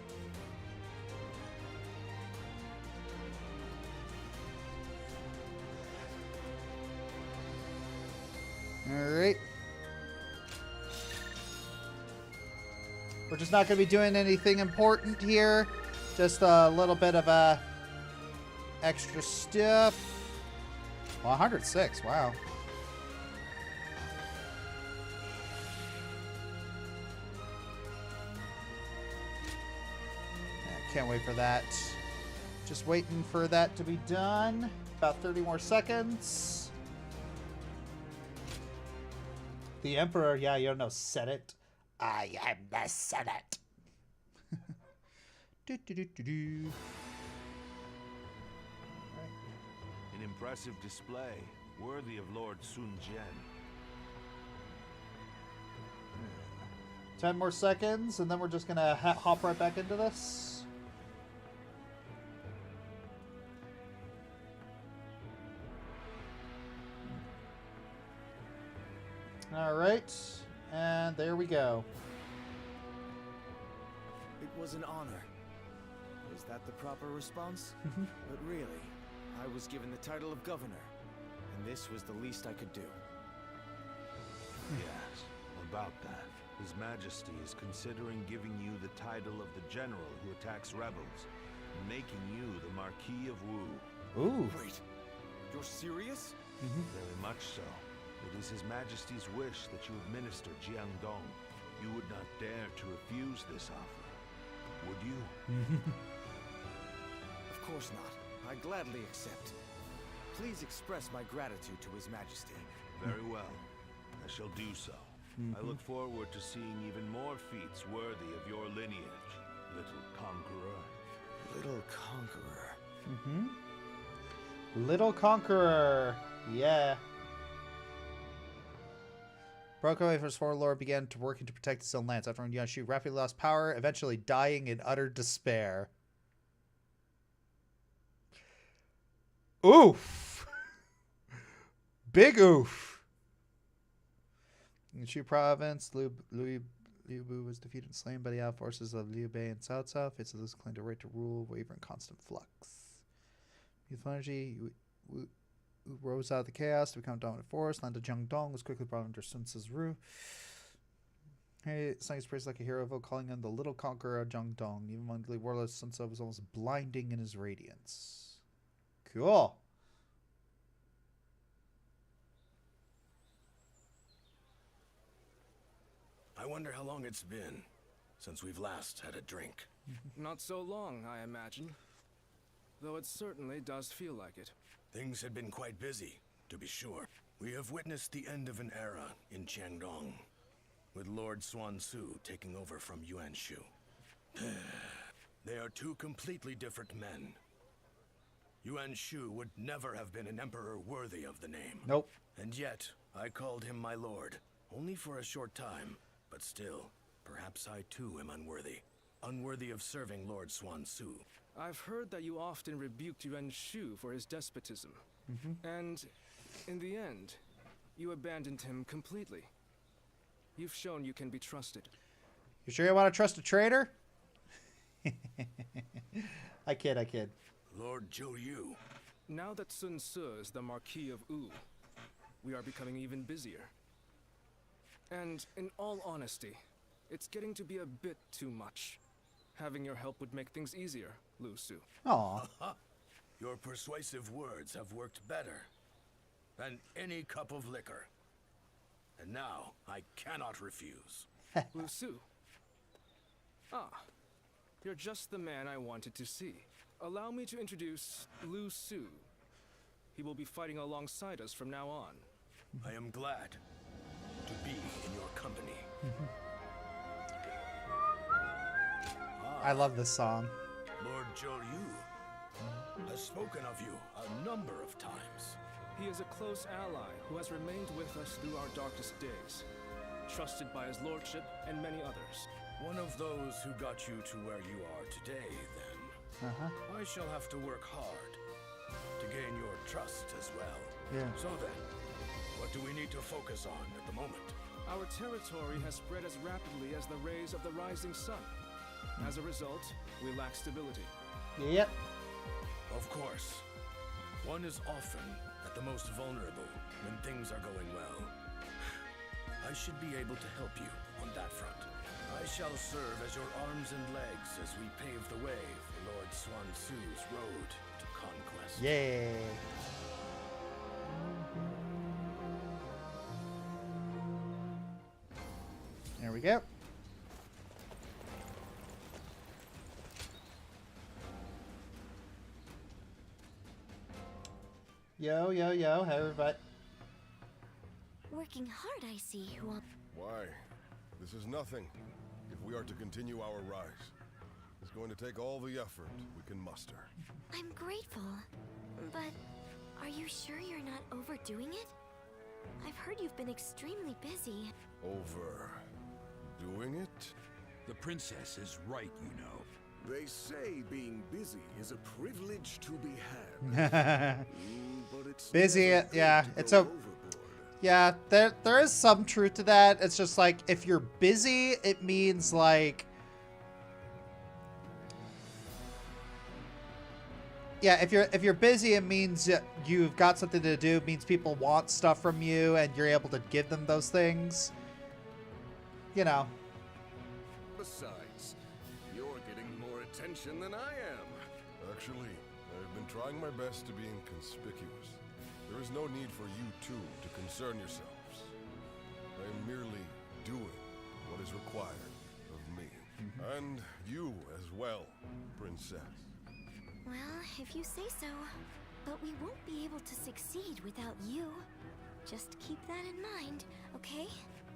All right. We're just not going to be doing anything important here. Just a little bit of extra stuff. Well, 106. Wow. Can't wait for that. Just waiting for that to be done. About 30 more seconds. The Emperor, yeah, you don't know, Senate. I am the Senate. Do, do, do, do, do. An impressive display, worthy of Lord Sun Jian. 10 more seconds, and then we're just gonna hop right back into this. All right, and there we go. It was an honor. Was that the proper response? But really, I was given the title of governor, and this was the least I could do. Yes, about that. His Majesty is considering giving you the title of the general who attacks rebels, and making you the Marquis of Wu. Ooh. Wait, you're serious? Very much so. It is His Majesty's wish that you administer Jiangdong. You would not dare to refuse this offer, would you? Of course not. I gladly accept. Please express my gratitude to His Majesty. Very well. I shall do so. I look forward to seeing even more feats worthy of your lineage, little conqueror. Little conqueror. Little Conqueror. Yeah. Broke away from his former lord, began to working to protect his own lands. After Yuan Shu rapidly lost power, eventually dying in utter despair. Oof. Big oof. In Shu province, Liu Bu was defeated and slain by the allied forces of Liu Bei and Cao Cao. Fates of this claimed a right to rule, waver in constant flux. Youthful energy rose out of the chaos to become a dominant force. Land of Jiangdong was quickly brought under Sun Tzu's rule. He sang his praise like a hero, calling him the little conqueror of Jiangdong. Even among the warlords, Sun Tzu was almost blinding in his radiance. Cool. I wonder how long it's been since we've last had a drink. Not so long, I imagine. Though it certainly does feel like it. Things had been quite busy, to be sure. We have witnessed the end of an era in Jiangdong, with Lord Xuan Su taking over from Yuan Shu. They are two completely different men. Yuan Shu would never have been an emperor worthy of the name. Nope. And yet, I called him my lord, Only for a short time, but still, perhaps I too am unworthy. Unworthy of serving Lord Swansue. I've heard that you often rebuked Yuan Shu for his despotism. And in the end, you abandoned him completely. You've shown you can be trusted. You sure you want to trust a traitor? I kid. Lord Zhou Yu. Now that Sun Ce is the Marquis of Wu, we are becoming even busier. And in all honesty, it's getting to be a bit too much. Having your help would make things easier, Lu Su. Aw. Your persuasive words have worked better than any cup of liquor. And now, I cannot refuse. Lu Su. Ah, you're just the man I wanted to see. Allow me to introduce Lu Su. He will be fighting alongside us from now on. I am glad to be in your company. I love this song. Lord Zhou Yu has spoken of you a number of times. He is a close ally who has remained with us through our darkest days, trusted by his lordship and many others. One of those who got you to where you are today, then. I shall have to work hard to gain your trust as well. Yeah. So then, what do we need to focus on at the moment? Our territory has spread as rapidly as the rays of the rising sun. As a result, we lack stability. Yep. Of course. One is often at the most vulnerable when things are going well. I should be able to help you on that front. I shall serve as your arms and legs as we pave the way for Lord Swansue's road to conquest. Yay. There we go. Yo, how everybody? Working hard, I see. Why? This is nothing. If we are to continue our rise, it's going to take all the effort we can muster. I'm grateful, but are you sure you're not overdoing it? I've heard you've been extremely busy. Overdoing it? The princess is right, you know. They say being busy is a privilege to be had. But it's busy, yeah, it's a... Yeah, there is some truth to that. It's just like, if you're busy, it means like... Yeah, if you're busy, it means you've got something to do. It means people want stuff from you, and you're able to give them those things. You know. Besides, you're getting more attention than I am. Actually, I've been trying my best to be inconspicuous. There is no need for you two to concern yourselves. I am merely doing what is required of me. And you as well, princess. Well, if you say so. But we won't be able to succeed without you. Just keep that in mind, okay?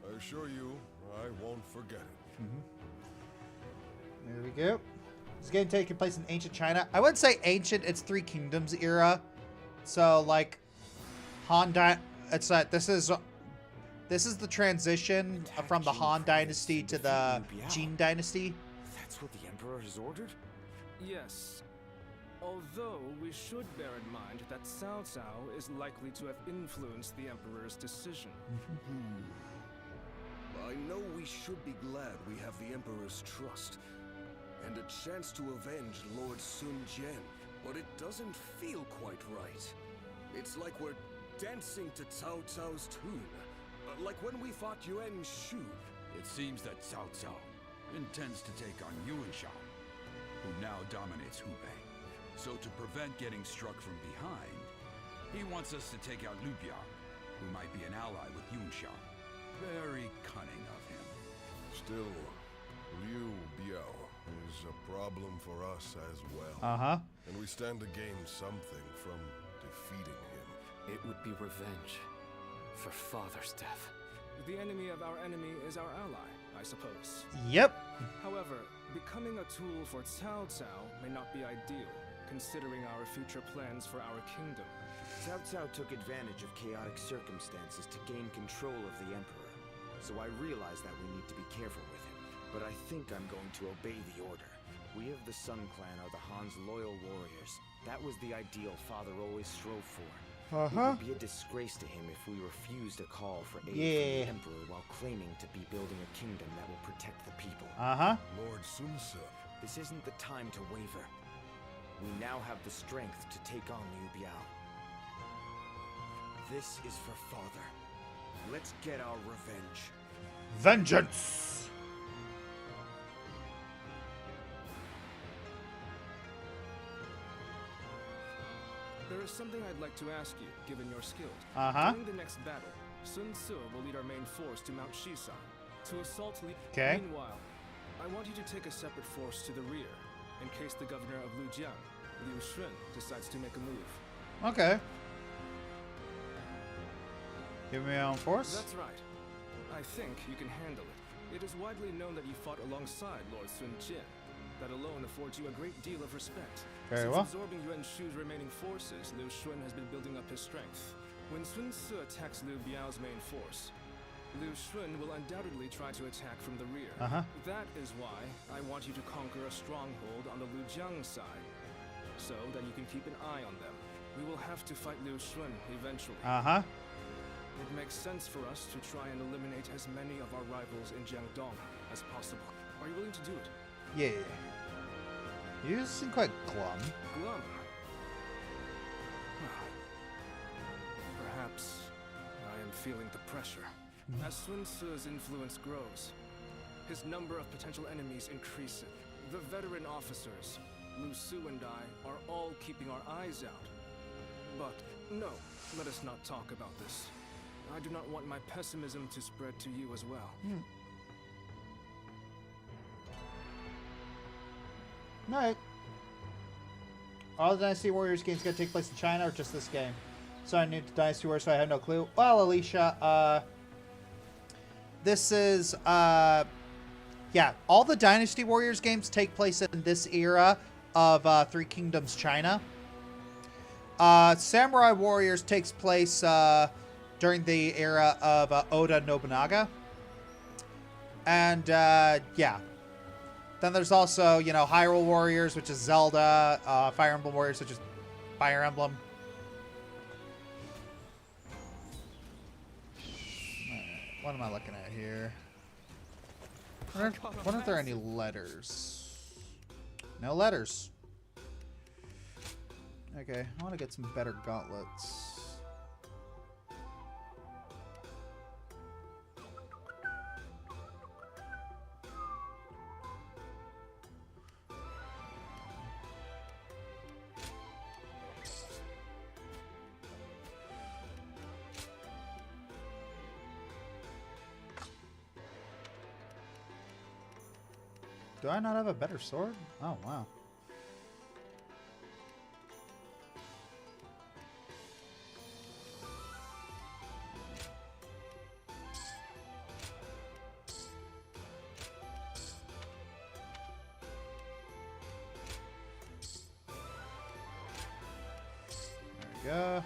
I assure you, I won't forget it. There we go. This game taking place in ancient China. I wouldn't say ancient, it's Three Kingdoms era. So, like, Han it's this is the transition from the Han Dynasty to the Qin Dynasty. That's what the Emperor has ordered? Yes. Although we should bear in mind that Cao Cao is likely to have influenced the Emperor's decision. I know we should be glad we have the Emperor's trust and a chance to avenge Lord Sun Jian, but it doesn't feel quite right. It's like we're dancing to Cao Cao's tune, like when we fought Yuan Shu. It seems that Cao Cao intends to take on Yuan Shao, who now dominates Hubei. So to prevent getting struck from behind, he wants us to take out Liu Biao, who might be an ally with Yuan Shao. Very cunning of him. Still, Liu Biao is a problem for us as well. And we stand to gain something from defeating him. It would be revenge for father's death. The enemy of our enemy is our ally, I suppose. Yep. However, becoming a tool for Cao Cao may not be ideal, considering our future plans for our kingdom. Cao Cao took advantage of chaotic circumstances to gain control of the Emperor. so I realize that we need to be careful with him. But I think I'm going to obey the order. We of the Sun Clan are the Han's loyal warriors. That was the ideal Father always strove for. It would be a disgrace to him if we refused a call for aid from the Emperor while claiming to be building a kingdom that will protect the people. Lord Sun Ce. This isn't the time to waver. We now have the strength to take on Liu Biao. This is for Father. Let's get our revenge. Vengeance! There is something I'd like to ask you, given your skills. During the next battle, Sun Ce will lead our main force to Mount Shisai to assault Li. Meanwhile, I want you to take a separate force to the rear, in case the governor of Lujiang, Liu Shun, decides to make a move. Okay. Give me my own force? That's right. I think you can handle it. It is widely known that you fought alongside Lord Sun Jian. That alone affords you a great deal of respect. Very Since well. absorbing Yuan Shu's remaining forces, Liu Shun has been building up his strength. When Sun Ce attacks Liu Biao's main force, Liu Shun will undoubtedly try to attack from the rear. That is why I want you to conquer a stronghold on the Lujiang side, so that you can keep an eye on them. We will have to fight Liu Shun eventually. It makes sense for us to try and eliminate as many of our rivals in Jiangdong as possible. Are you willing to do it? Yeah. You seem quite glum. Glum? Perhaps I am feeling the pressure. As Sun Ce's influence grows, his number of potential enemies increases. The veteran officers, Lu Su and I, are all keeping our eyes out. But no, let us not talk about this. I do not want my pessimism to spread to you as well. Alright. All the Dynasty Warriors games gonna take place in China or just this game? So I'm new to Dynasty Warriors, so I have no clue. Well, Alicia, this is, yeah, all the Dynasty Warriors games take place in this era of Three Kingdoms China. Samurai Warriors takes place during the era of Oda Nobunaga. And, yeah. Then there's also, you know, Hyrule Warriors, which is Zelda, Fire Emblem Warriors, which is Fire Emblem. What am I looking at here? Wonder if there are any letters. No letters. Okay, I want to get some better gauntlets. Do I not have a better sword? Oh, wow. There we go.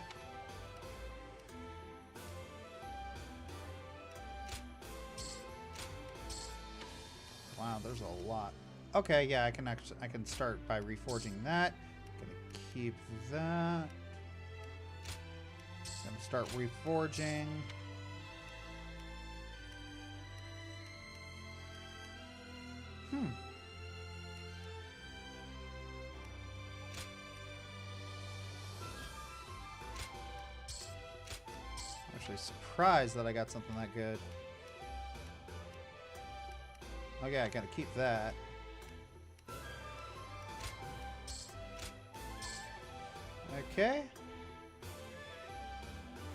Wow, there's a lot. Okay, yeah, I can start by reforging that. Gonna keep that. Gonna start reforging. Actually surprised that I got something that good. Okay, I gotta keep that. Okay.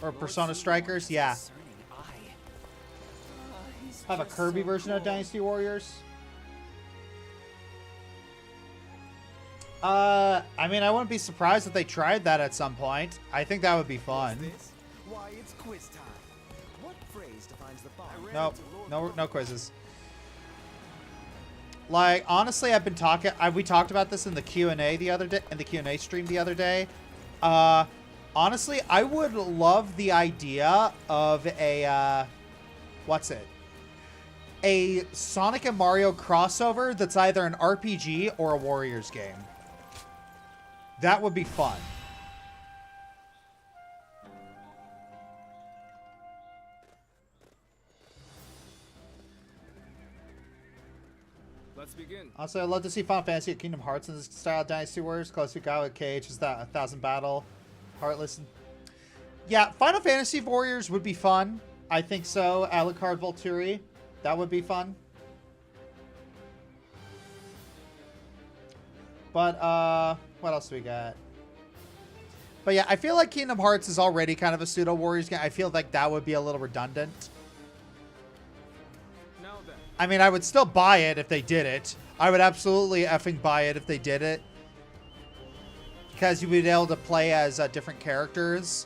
Or Persona Strikers, yeah. Have a Kirby version of Dynasty Warriors. I mean, I wouldn't be surprised if they tried that at some point. I think that would be fun. Why, it's quiz time. What phrase defines the bomb? Nope, no quizzes. Like, honestly, I've been talking. We talked about this in the Q&A the other day, in the Q&A stream the other day. Honestly, I would love the idea of a, what's it? a Sonic and Mario crossover that's either an RPG or a Warriors game. That would be fun. Let's begin. Also, I'd love to see Final Fantasy or Kingdom Hearts in this style of Dynasty Warriors. Close to God with KH is that 1,000 battle. Heartless. Yeah, Final Fantasy Warriors would be fun. I think so. Alucard Volturi. That would be fun. But, what else do we got? But yeah, I feel like Kingdom Hearts is already kind of a pseudo Warriors game. I feel like that would be a little redundant. Now then. I mean, I would still buy it if they did it. I would absolutely effing buy it if they did it. Because you would be able to play as different characters.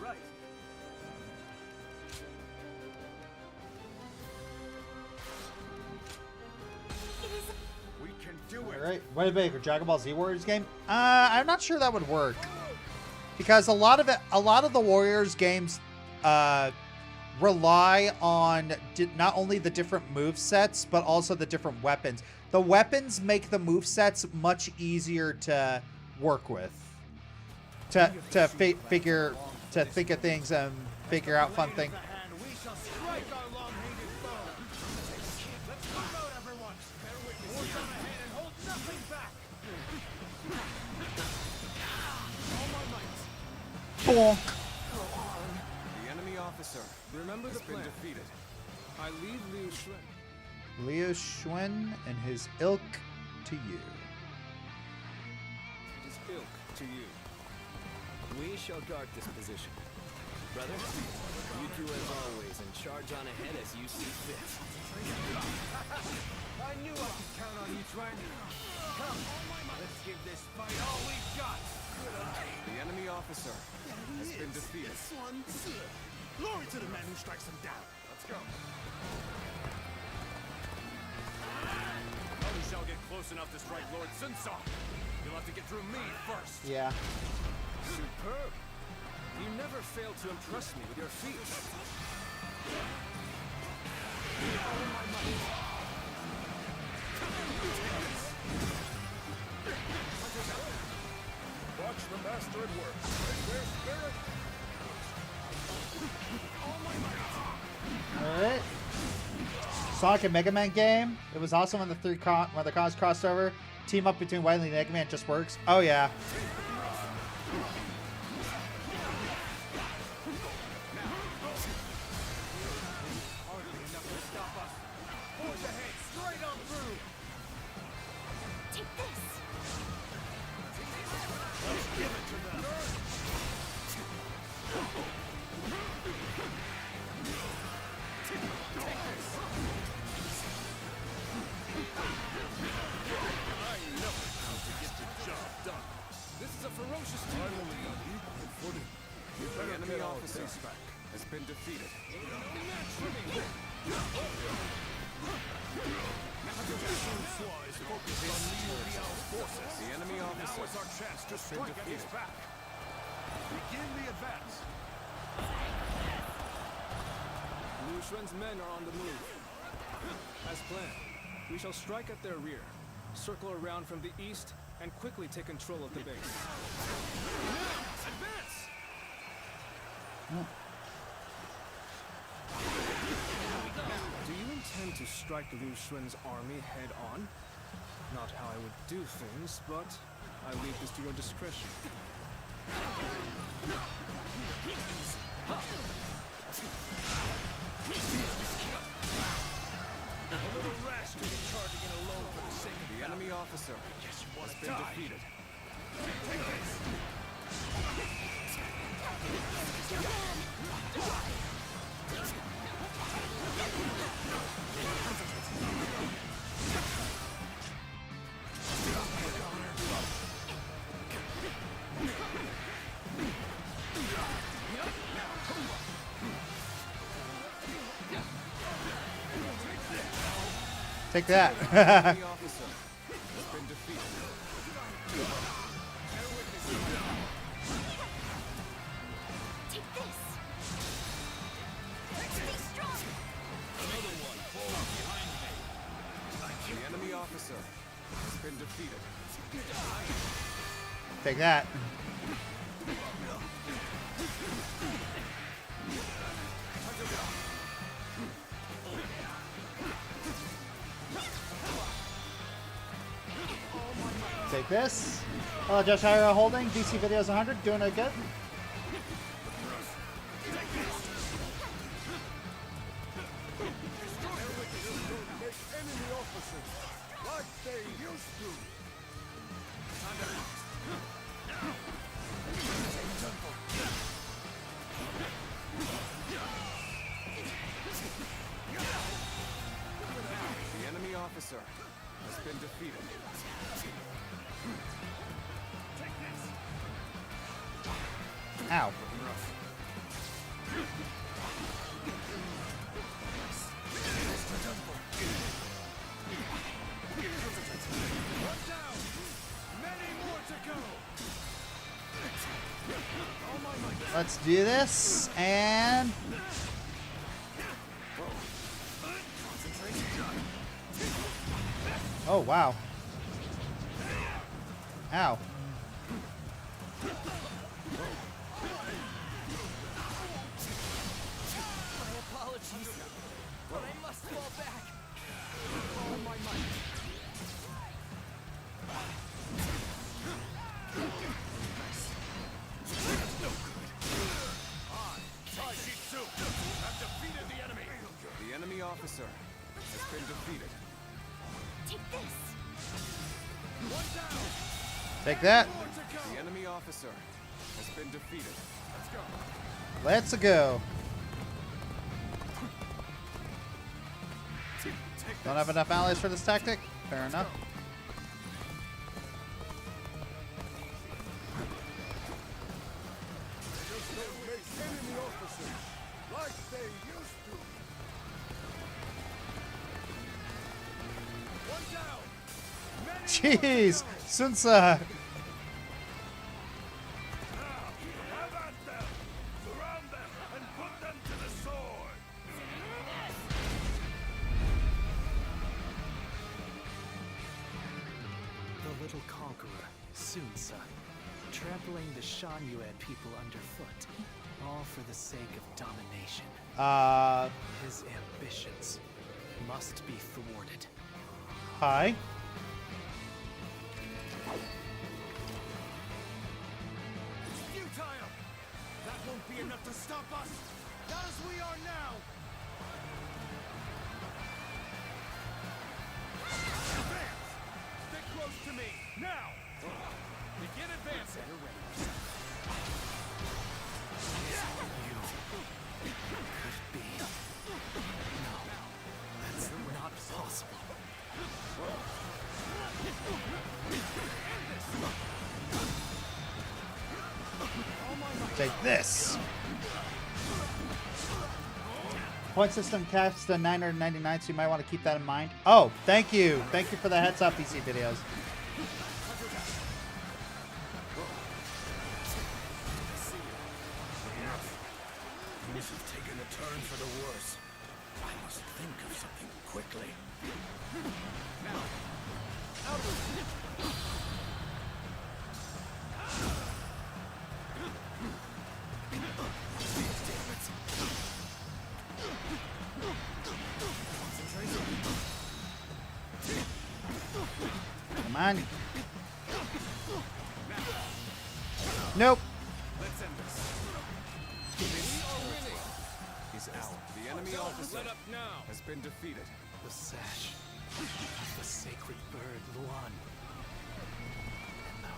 Right. We can do it. All right, what about a Dragon Ball Z Warriors game? I'm not sure that would work because a lot of the Warriors games rely on not only the different move sets but also the different weapons. The weapons make the move sets much easier to work with, to think of things and figure out fun things. Bonk. The enemy officer. Remember the plan. Defeated. I leave Liu Xuan. Liu Xuan and his ilk to you. His ilk to you. We shall guard this position. Brother, you do as always and charge on ahead as you see fit. I knew I could count on you, Trent. Come, let's give this fight all we've got. The enemy officer has been defeated. Glory to the man who strikes him down. Let's go. None shall get close enough to strike Lord Sun Tzu. You'll have to get through me first. Yeah. Superb. You never fail to impress me with your feats. Watch the master at work. Their spirit. Alright. Sonic and Mega Man game. It was awesome when the when the cons crossed over. Team up between Wily and Mega Man just works. Oh yeah. The enemy officer has been defeated. The enemy officer Now is our chance to strike at his back. Begin the advance. Liu Xuan's men are on the move. As planned, we shall strike at their rear, circle around from the east, and quickly take control of the base. Advance! Do you intend to strike Liu Xuan's army head-on? Not how I would do things, but I leave this to your discretion. A little rash to be charging in alone for the sake of The enemy officer has been defeated. Take that. The officer been defeated. Take this. Stay strong. Another one falls behind me. The enemy officer has been defeated. Take that. Take this. Hello, Josh. How are you holding? DC Videos 100. Doing it good? Enemy officers, like they used to. The enemy officer has been defeated. Ow. Let's do this, and oh wow. Ow. My apologies, but I must fall back. All my might. The enemy officer has been defeated. Take this. One down. Take that. The enemy officer has been defeated. Let's go. Let's go. Don't have enough allies for this tactic? Fair enough. Enemy officers, like they used to. One down. Jeez, since Have at them. Surround them and put them to the sword. The little conqueror, Sunsa, trampling the Shan Yuan people underfoot, all for the sake of domination. His ambitions must be thwarted. Hi. Futile! That won't be enough to stop us! Not as we are now! Advance! Stick close to me, now! Begin advancing! That's not possible. Take this. Point system caps to 999, so you might want to keep that in mind. Oh, thank you. Thank you for the heads up, DC Videos. Things have taken a turn for the worse. I must think of something quickly. Now! Out of it! Come on. Nope. Let's end this. We are winning. He's out. The enemy officer has been defeated. The sash of the sacred bird, Luan.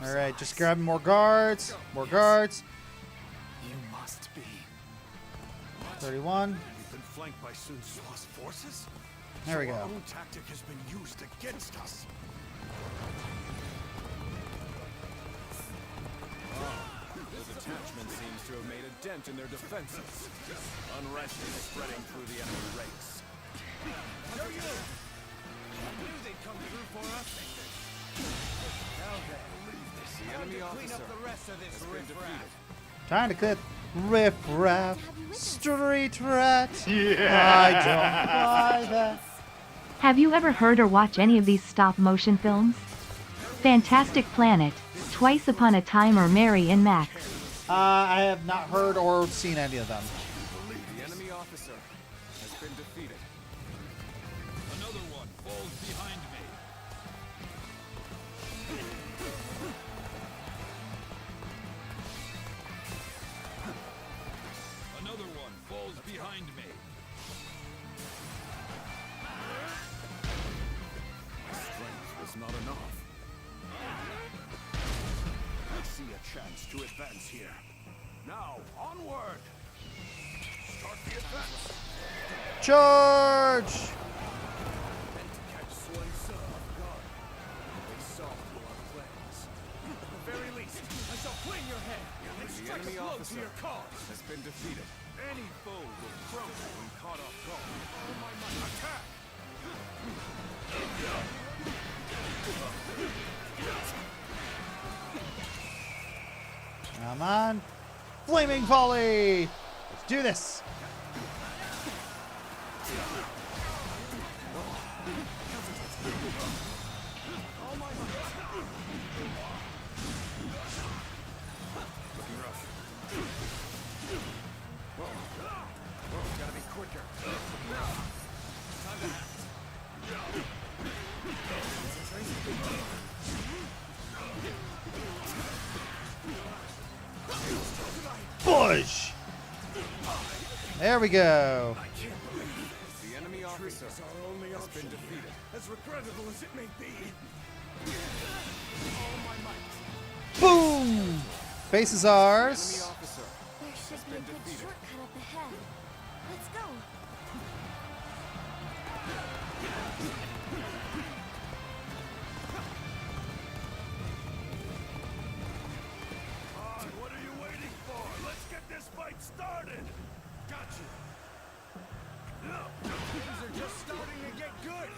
All right, just grab more guards. More guards. You must be. 31. We've been flanked by Sun Tzu's forces? There we So go. Our own tactic has been used against us. The detachment seems to have made a dent in their defenses. Unrest is spreading through the enemy ranks. I knew they'd come through for us. enemy officer has been defeated. Trying to clip riff-raff, street rat. I don't buy that. Have you ever heard or watched any of these stop-motion films? Fantastic Planet, Twice Upon a Time, or Mary and Max? I have not heard or seen any of them. The enemy officer has been defeated. Another one falls behind me. Another one falls behind me. Strength was not enough. I see a chance to advance here. Now, onward! Start the advance! Charge! Catch Swan Tzu off guard. They saw through our plans. At the very least, I shall fling your head and The strike a enemy blow to officer your cause. has been defeated. Any foe will crumble when caught off guard. Oh my might, attack! Come on. Flaming volley! Let's do this. Looking rough. Whoa. Gotta be quicker. Time to act. Push! There we go. The enemy officer has been defeated. As regrettable as it may be. Boom! Base is Enemy ours. officer There should be a good shortcut up ahead. Let's go. What are you waiting for? Let's get this fight started! Gotcha! Things are just starting to get good.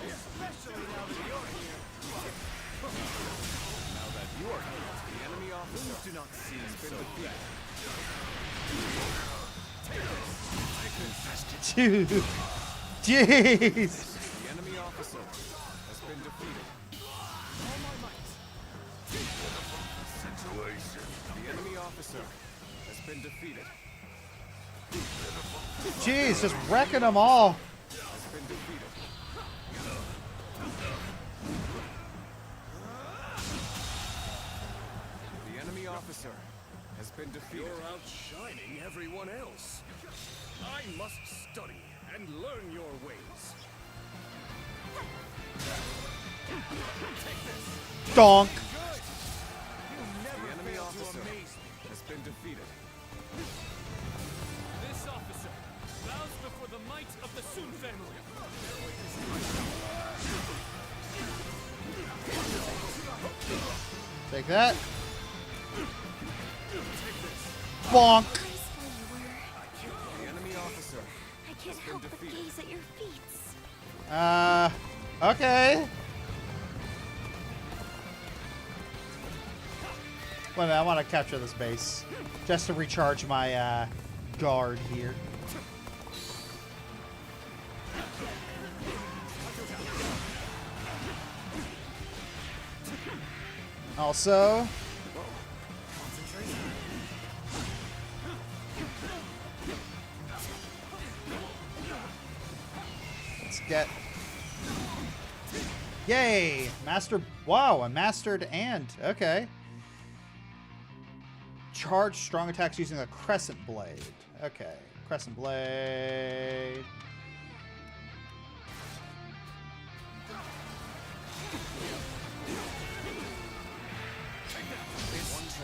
Especially now that you're here. Now that you are here, the enemy officer do not seem has been defeated. Dude. Jeez. The enemy officer has been defeated. The enemy officer has been defeated. Jeez, just wrecking them all. Has been defeated. The enemy officer has been defeated. You're outshining everyone else. I must study and learn your ways. Donk. The enemy officer has been defeated. This officer bows before the might of the Sun family. Take that. Bonk. The enemy officer I can't help but gaze at your feet. Okay. Wait a minute, I want to capture this base. Just to recharge my, guard here. Also... let's get... Yay! Master... Wow, a mastered and... Okay. Charge strong attacks using a crescent blade. Okay. Crescent blade...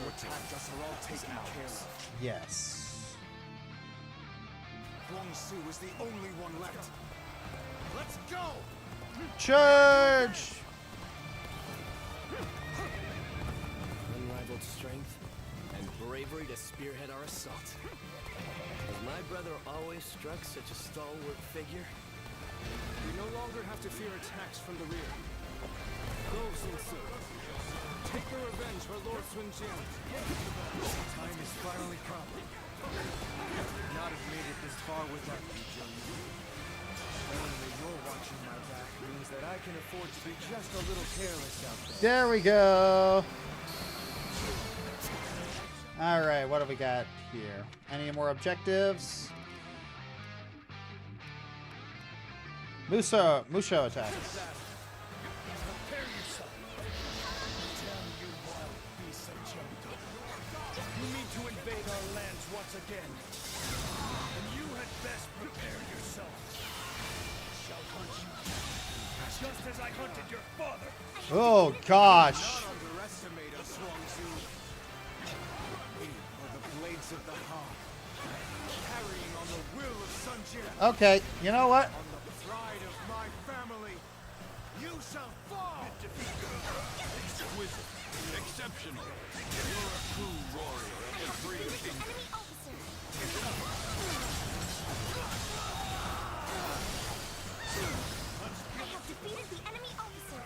Attacked us are all taken care of. Yes. Huang Su is the only one left. Let's go! Charge! Unrivaled strength and bravery to spearhead our assault. Has my brother always struck such a stalwart figure? We no longer have to fear attacks from the rear. Go, Sun Tzu. Take your revenge challenge for Lord Sun Jian. Time has finally come. Not have made it this far without you, Johnny. Knowing that you're watching my back means that I can afford to be just a little careless out there. There we go. All right, what do we got here? Any more objectives? Musho attacks. Prepare yourself. Damn you, wild beasts of Jungle. You mean to invade our lands once again. And you had best prepare yourself. Shall hunt you. Just as I hunted your father. Oh, gosh. Not underestimate us, Shuangzu. We are the blades of the Han. Carrying on the will of Sun Jian. Okay, you know what? On the pride of my family, you shall fall! Exquisite. Exceptional. You're a true warrior of the three kingdoms. I have defeated the enemy officer.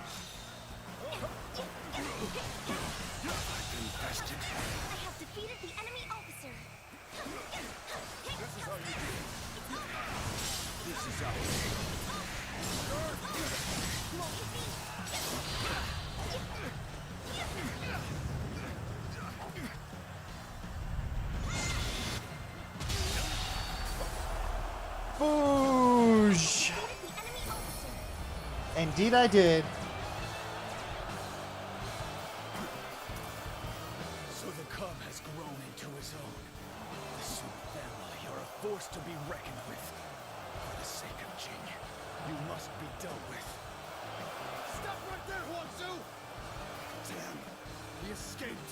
Infested. I have defeated the enemy officer. This is how you do it. This is our Boosh. Indeed I did. So the cub has grown into his own. The Sun family are a force to be reckoned with. For the sake of Jing, you must be dealt with. Stop right there, Huangzu! Damn, he escaped.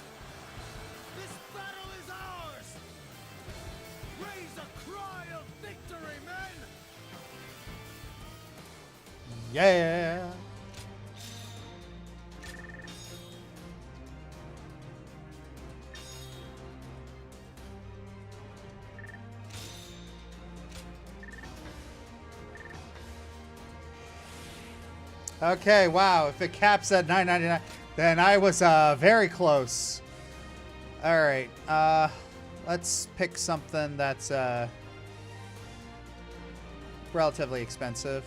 This battle is ours! Raise a cry of victory, men! Yeah. Okay, wow. If it caps at $9.99, then I was very close. All right. Let's pick something that's relatively expensive.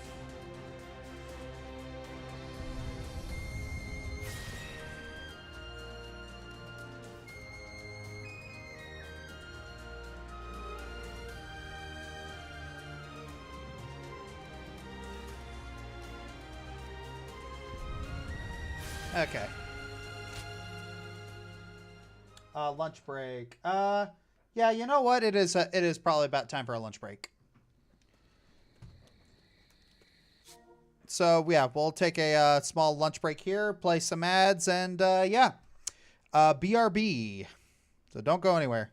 Okay. Lunch break. Yeah, you know what? It is probably about time for a lunch break. So, yeah, we'll take a small lunch break here, play some ads, and yeah. BRB. So don't go anywhere.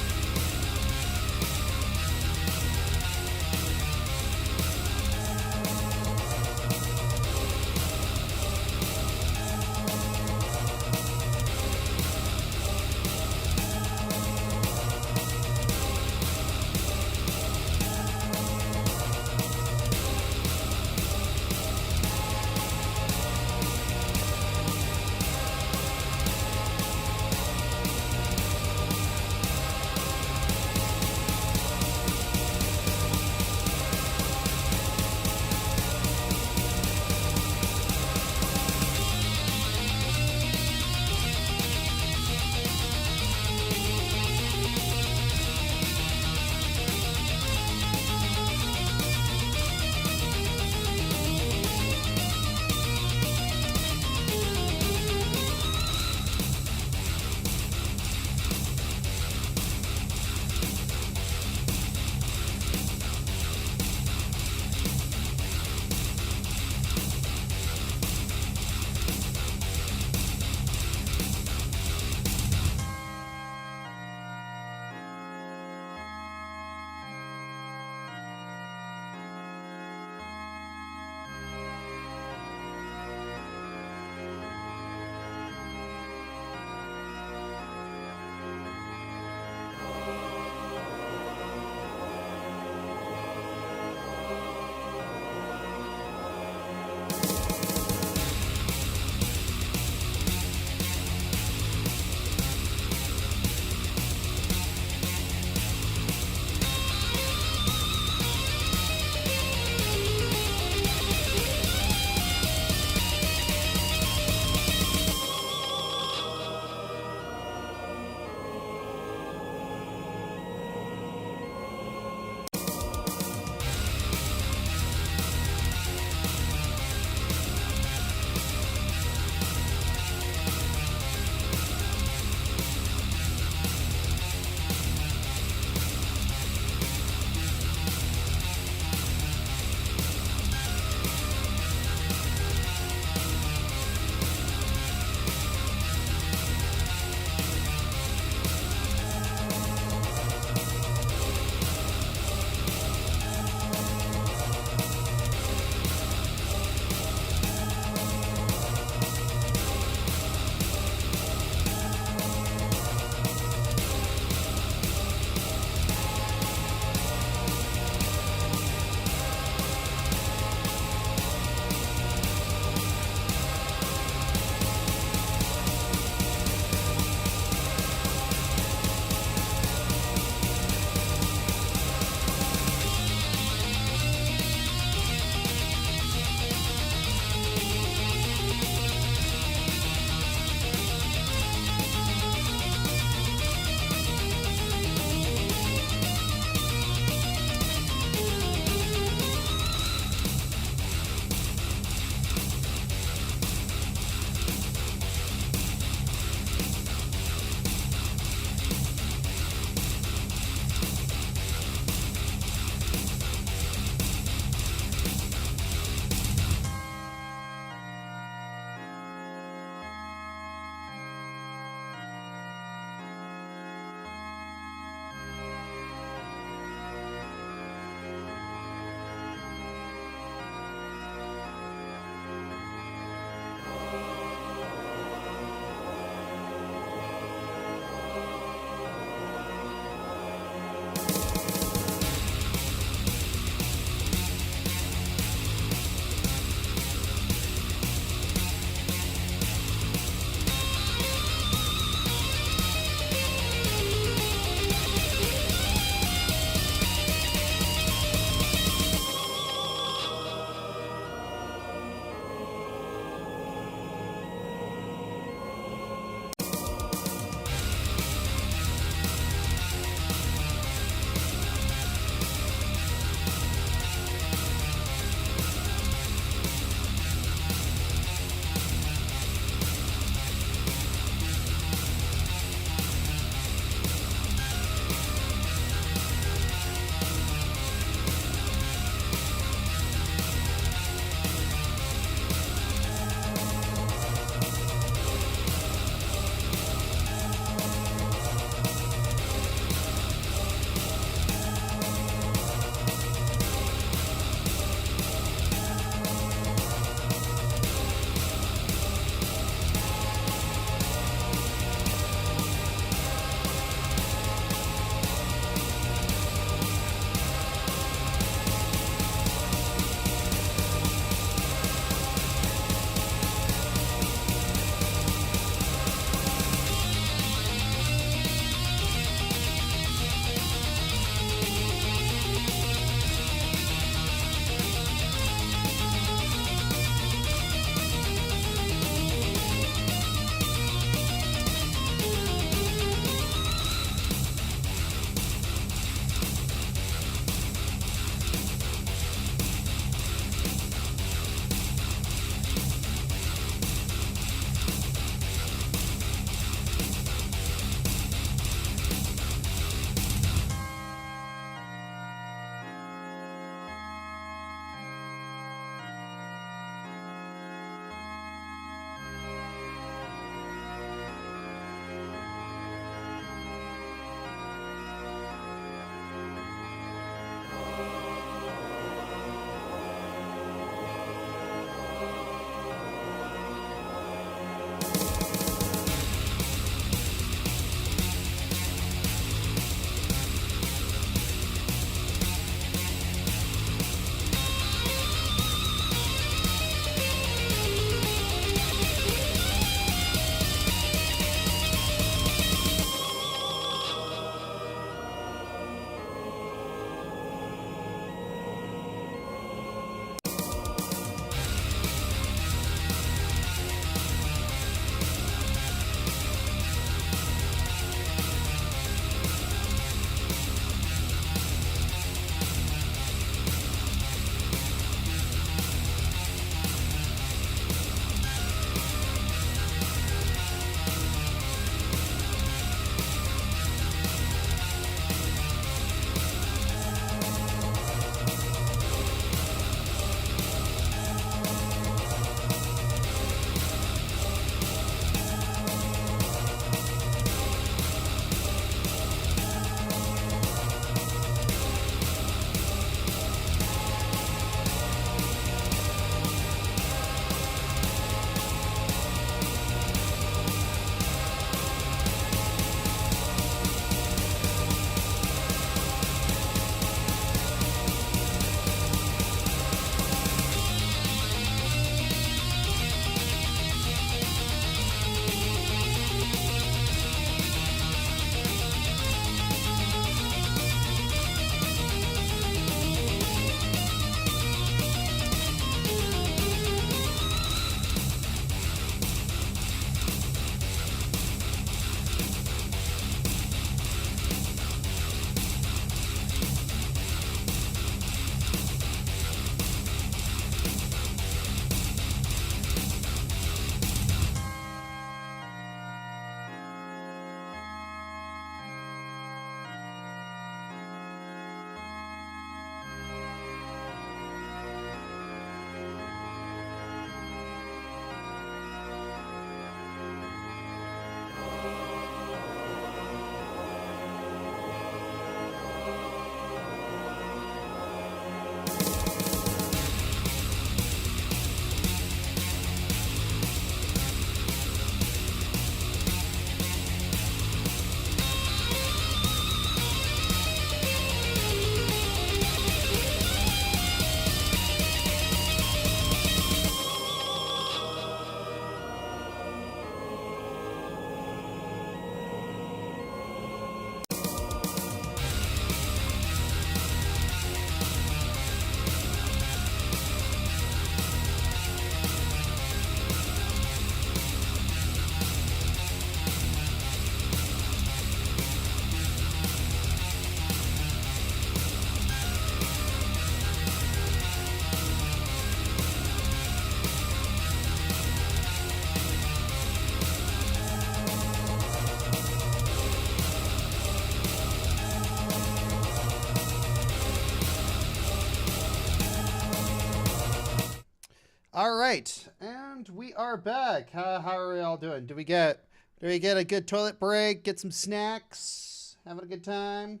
All right, and we are back. How are we all doing? Did we get a good toilet break? Get some snacks? Having a good time?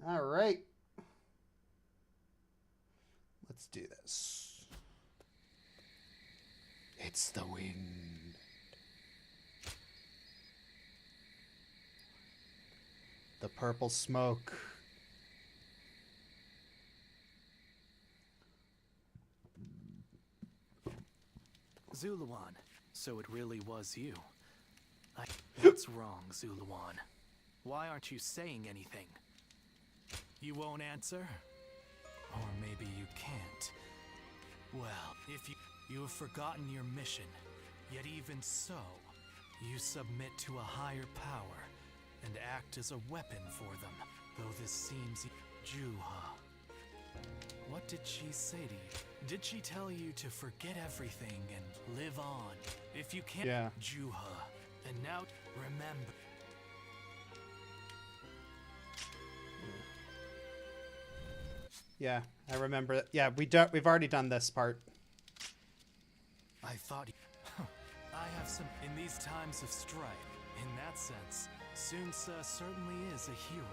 All right. Let's do this. It's the wind. The purple smoke. Zuluan, so it really was you. What's wrong, Zuluan? Why aren't you saying anything? You won't answer? Or maybe you can't. Well, if you have forgotten your mission, yet even so, you submit to a higher power and act as a weapon for them, though this seems... Juha. What did she say to you? Did she tell you to forget everything and live on? If you can't... Yeah. Juha. And now, remember... Yeah, I remember that. Yeah, we've already done this part. I thought... I have some... In these times of strife, in that sense, Sunsa certainly is a hero.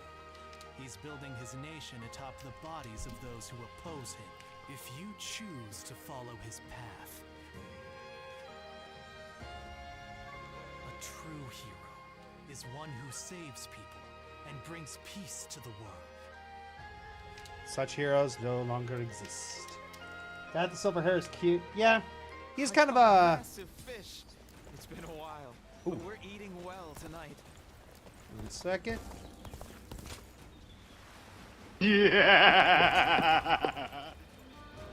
He's building his nation atop the bodies of those who oppose him. If you choose to follow his path, a true hero is one who saves people and brings peace to the world. Such heroes no longer exist. That the silver hair is cute. Yeah, he's kind of a... Massive fish. It's been a while, but we're eating well tonight. 1 second.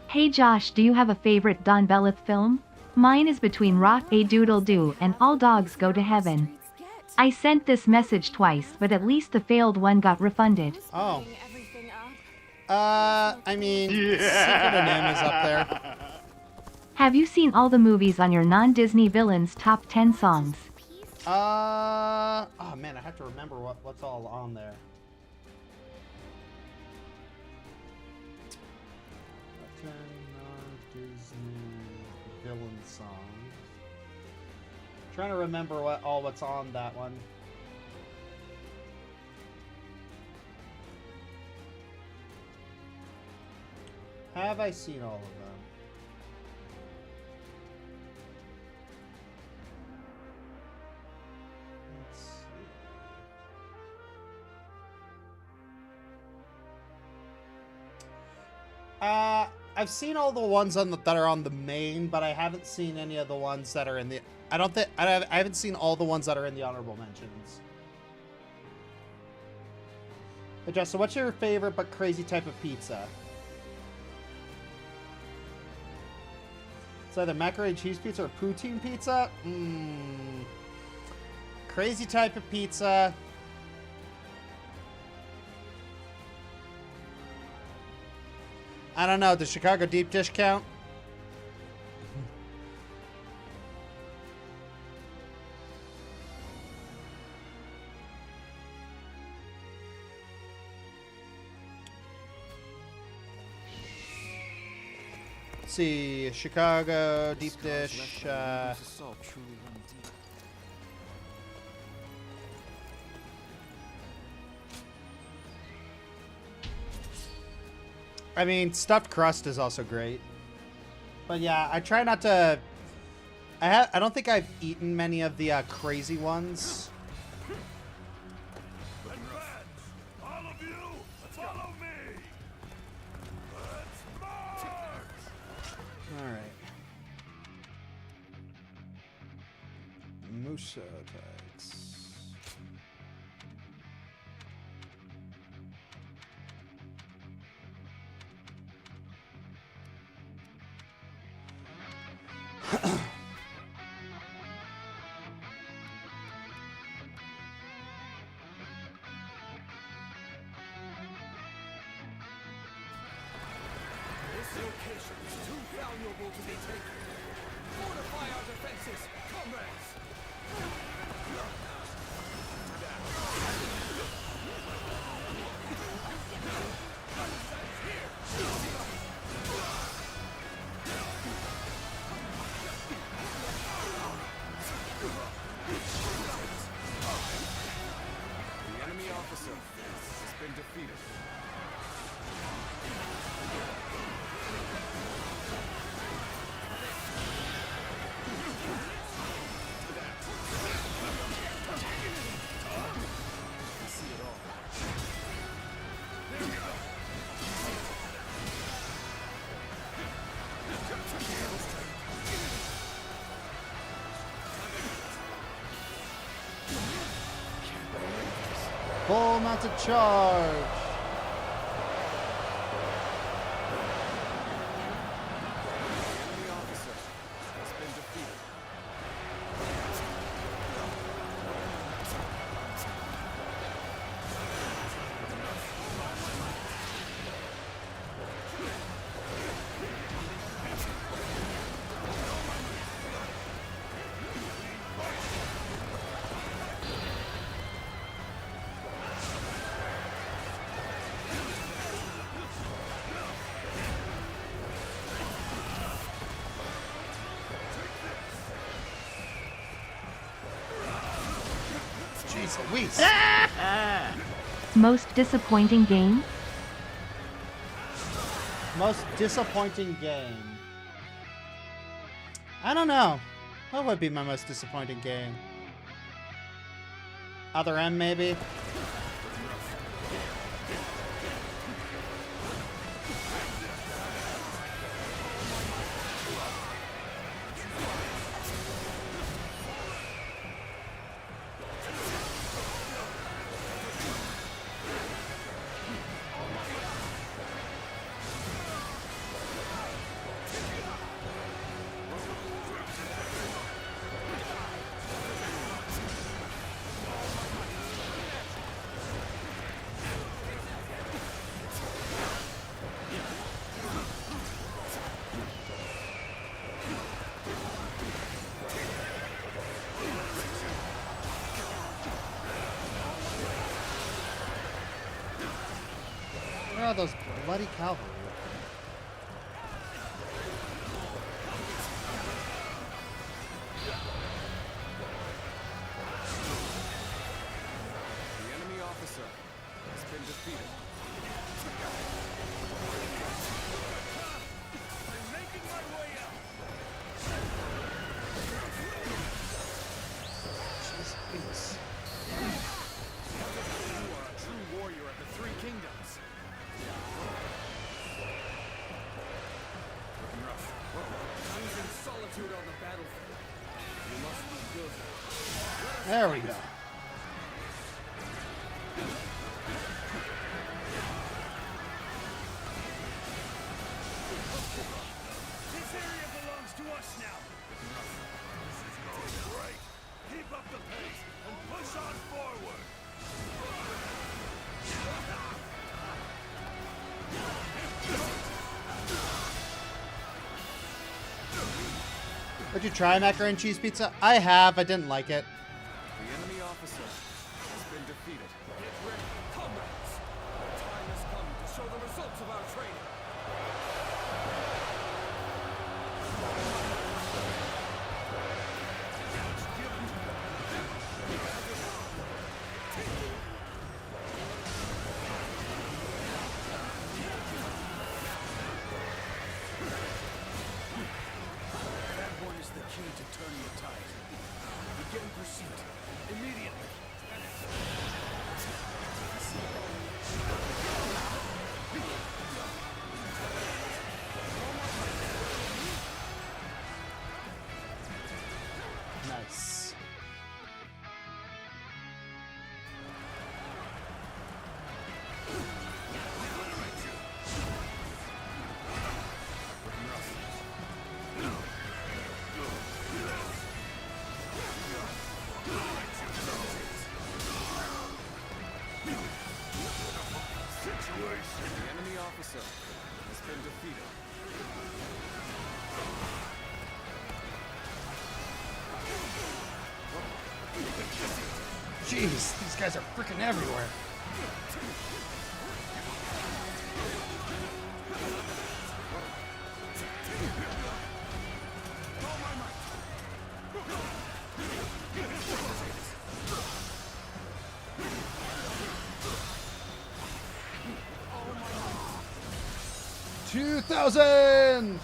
Hey Josh, do you have a favorite Don Bluth film? Mine is between Rock a Doodle Doo and All Dogs Go to Heaven. I sent this message twice, but at least the failed one got refunded. Oh. I mean, Secret of Nim is up there. Have you seen all the movies on your non-Disney villains top 10 songs? Oh man, I have to remember what's all on there. Non-Disney villain songs. Trying to remember what's on that one. Have I seen all of them? Let's see. I've seen all the ones that are on the main, but I haven't seen any of the ones that are in the... I haven't seen all the ones that are in the honorable mentions. Hey, Justin, what's your favorite but crazy type of pizza? It's either macaroni and cheese pizza or poutine pizza. Crazy type of pizza. I don't know. Does Chicago deep dish count? Let's see, Chicago deep dish. I mean, stuffed crust is also great. But yeah, I try not to... I don't think I've eaten many of the crazy ones. All of you, follow me. Let's march. All right. Musa tags. This location is too valuable to be taken. Fortify our defenses, comrades! Full mounted charge. Jeez Louise. Most disappointing game? Most disappointing game. I don't know. What would be my most disappointing game? Other M, maybe? Where are those bloody cavalry? The enemy officer has been defeated. I'm making my way out. Jeez, please. You are a true warrior of the Three Kingdoms. Choosing solitude on the battlefield. You must be good. There we go. This area belongs to us now. This is going great. Keep up the pace and push on forward. Would you try macaroni and cheese pizza? I have. I didn't like it. The enemy officer has been defeated. Get ready, comrades. The time has come to show the results of our training. That one is the key to turning the tide. Begin pursuit immediately. Nice. The enemy officer has been defeated. Jeez, these guys are freaking everywhere. $2,000!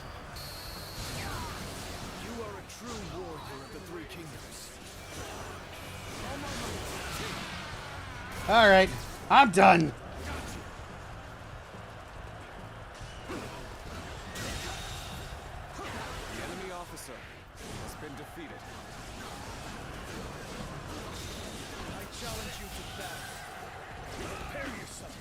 You are a true warrior of the Three Kingdoms. All right, I'm done. The enemy officer has been defeated. I challenge you to battle. Prepare yourself.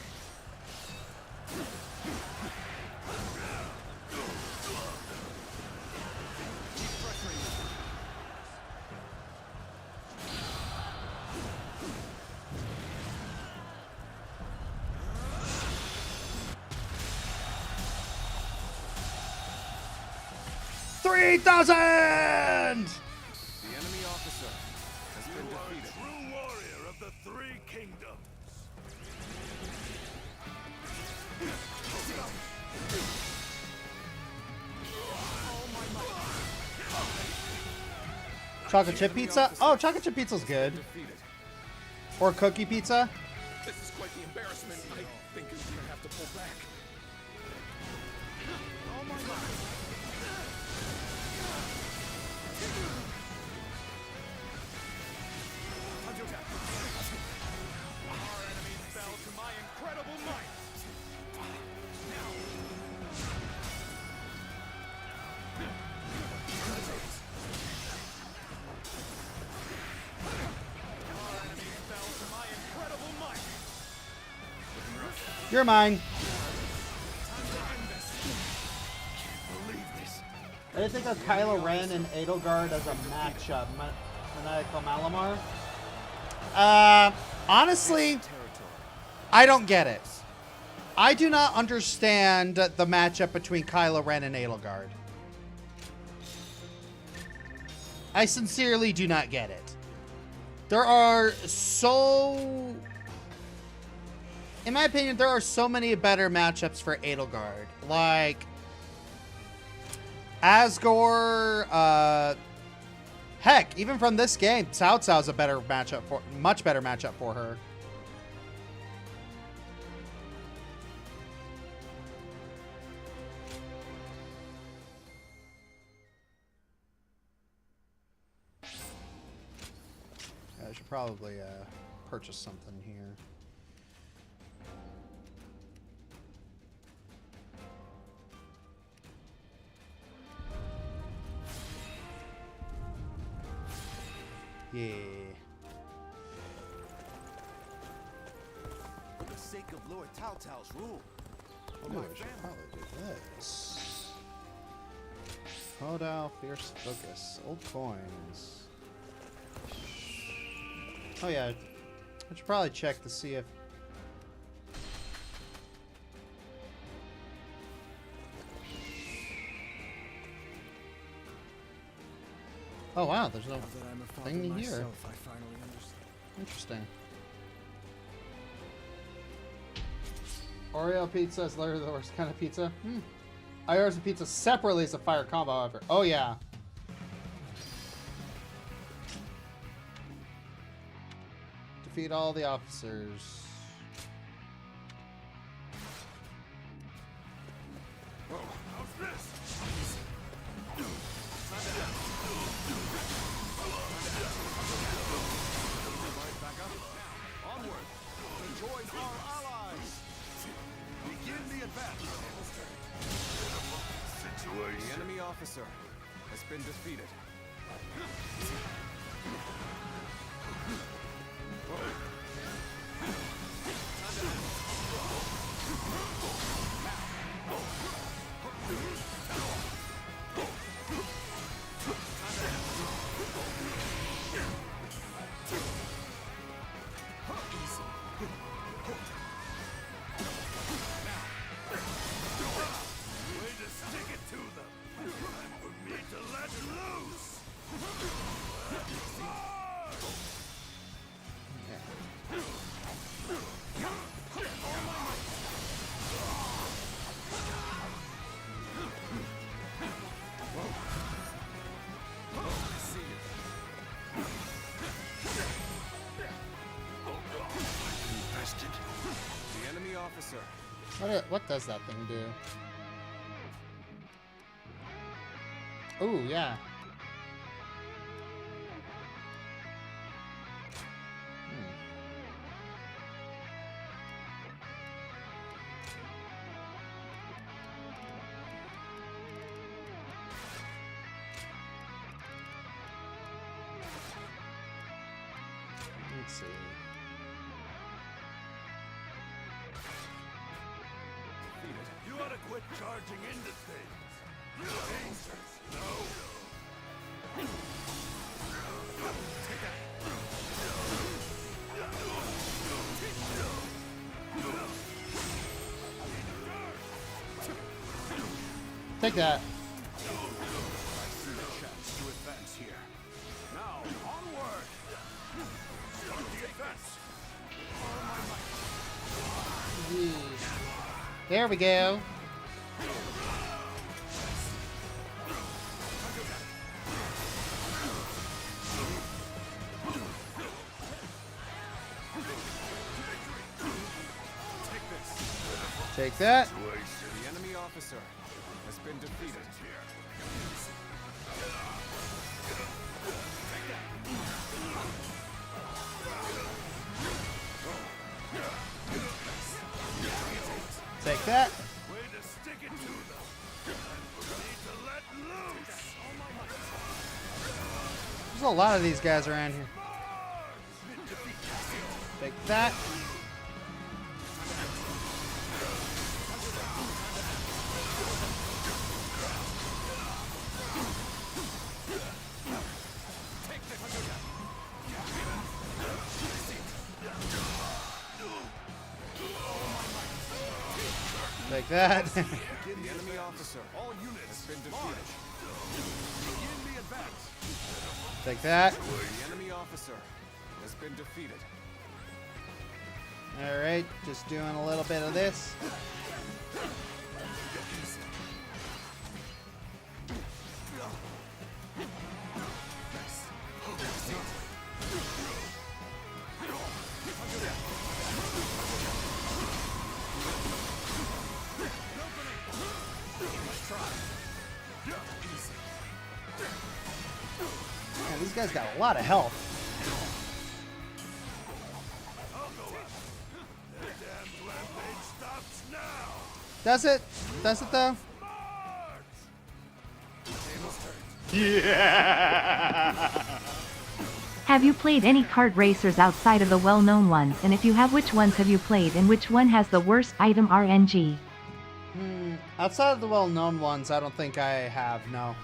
3,000! The enemy officer has been defeated. True warrior of the Three Kingdoms. Chocolate chip pizza? Oh, chocolate chip pizza's good. Or cookie pizza? This is quite the embarrassment. I think you're gonna have to pull back. Oh my God. Our enemies fell to my incredible might. You're mine. I didn't think of Kylo Ren and Edelgard as a matchup. Maniacal Malamar. Honestly, I don't get it. I do not understand the matchup between Kylo Ren and Edelgard. I sincerely do not get it. There are so... In my opinion, there are so many better matchups for Edelgard. Like... Asgore, heck, even from this game, Cao Cao's a better matchup for, much better matchup for her. I should probably purchase something here. Yeah. For the sake of Lord Cao Cao's rule. Oh, I should probably do this. Hodao, Fierce Focus, old coins. Oh yeah, I should probably check to see if... Oh wow, there's no thing here. Interesting. Oreo pizza is literally the worst kind of pizza. I ordered pizza separately as a fire combo, however. Oh yeah. Defeat all the officers. Whoa, how's this? Onward! Rejoin our allies! Begin the advance! The enemy officer has been defeated. What does that thing do? Ooh, yeah. Let's see. gotta quit charging into things. Answers, no. Take that. I see a chance to advance here. Now, onward! Start the advance! There we go. Take that. The enemy officer has been defeated. Take that. Way to stick it to them. Need to let loose. There's a lot of these guys around here. Take that. Take that. The enemy officer, all units, has been defeated. Begin the advance. Take that. The enemy officer has been defeated. Alright, just doing a little bit of this. Man, these guys got a lot of health. Does it? Does it though? Yeah. Have you played any kart racers outside of the well-known ones, and if you have, which ones have you played and which one has the worst item RNG? Outside of the well-known ones, I don't think I have, no.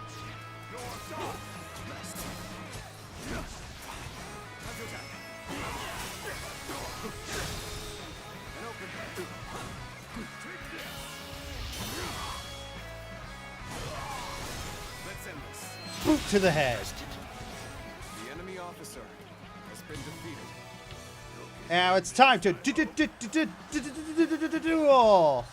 Boot to the head. The enemy officer has been defeated. Now it's time to duel.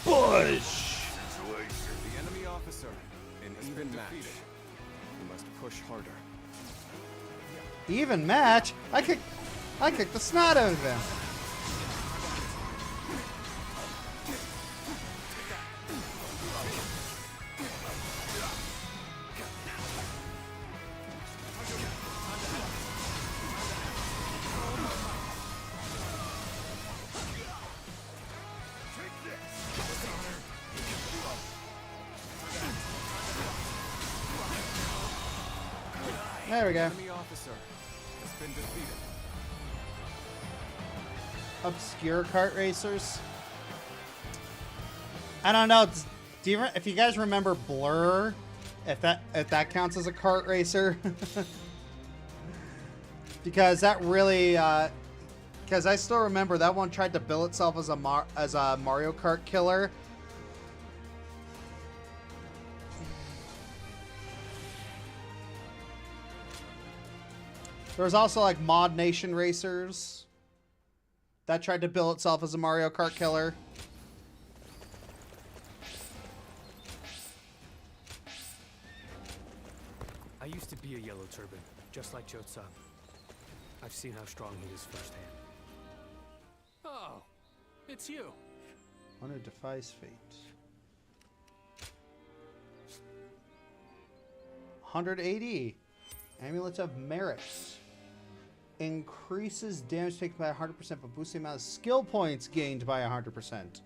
Push. The enemy officer in even match. You must push harder. Even match? I kicked the snot out of them. There we go. The enemy officer has been defeated. Obscure kart racers. I don't know. Do you if you guys remember Blur? If that counts as a kart racer, because that really because I still remember that one tried to bill itself as a Mario Kart killer. There was also like Mod Nation Racers that tried to bill itself as a Mario Kart killer. I used to be a yellow turban, just like Jotsan. I've seen how strong he is firsthand. Oh, it's you. One who defies fate. 180. Amulet of Merit. Increases damage taken by 100%, but boosts the amount of skill points gained by 100%.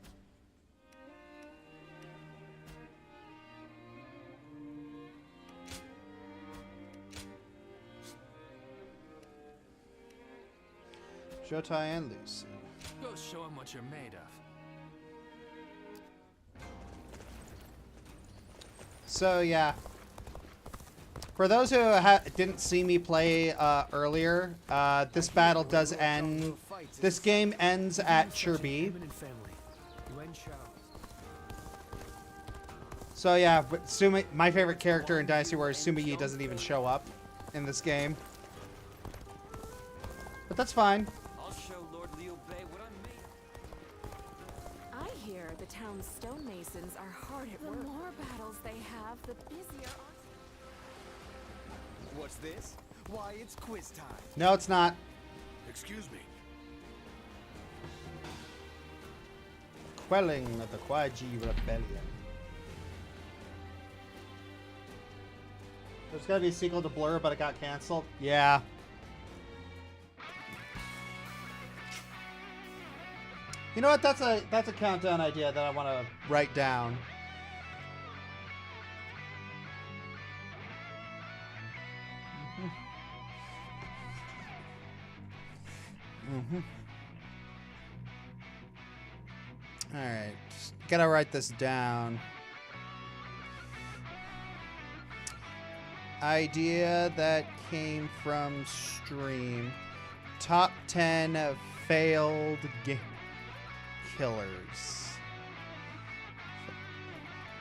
Jota and Lucy. Go show him what you're made of. So yeah, for those who didn't see me play earlier, this battle does end. This game ends at Cherby. So yeah, but my favorite character in Dynasty Warriors, Sumayi, doesn't even show up in this game. But that's fine. I'll show Lord Liu Bei what I'm made. I hear the town's stonemasons are hard at work. The more battles they have, the busier our... What's this? Why, it's quiz time. No, it's not. Excuse me. Quelling of the Kwaji Rebellion. There's gotta be a sequel to Blur, but it got canceled. Yeah. You know what? That's a countdown idea that I want to write down. All right, just gotta write this down. Idea that came from stream. Top 10 failed killers.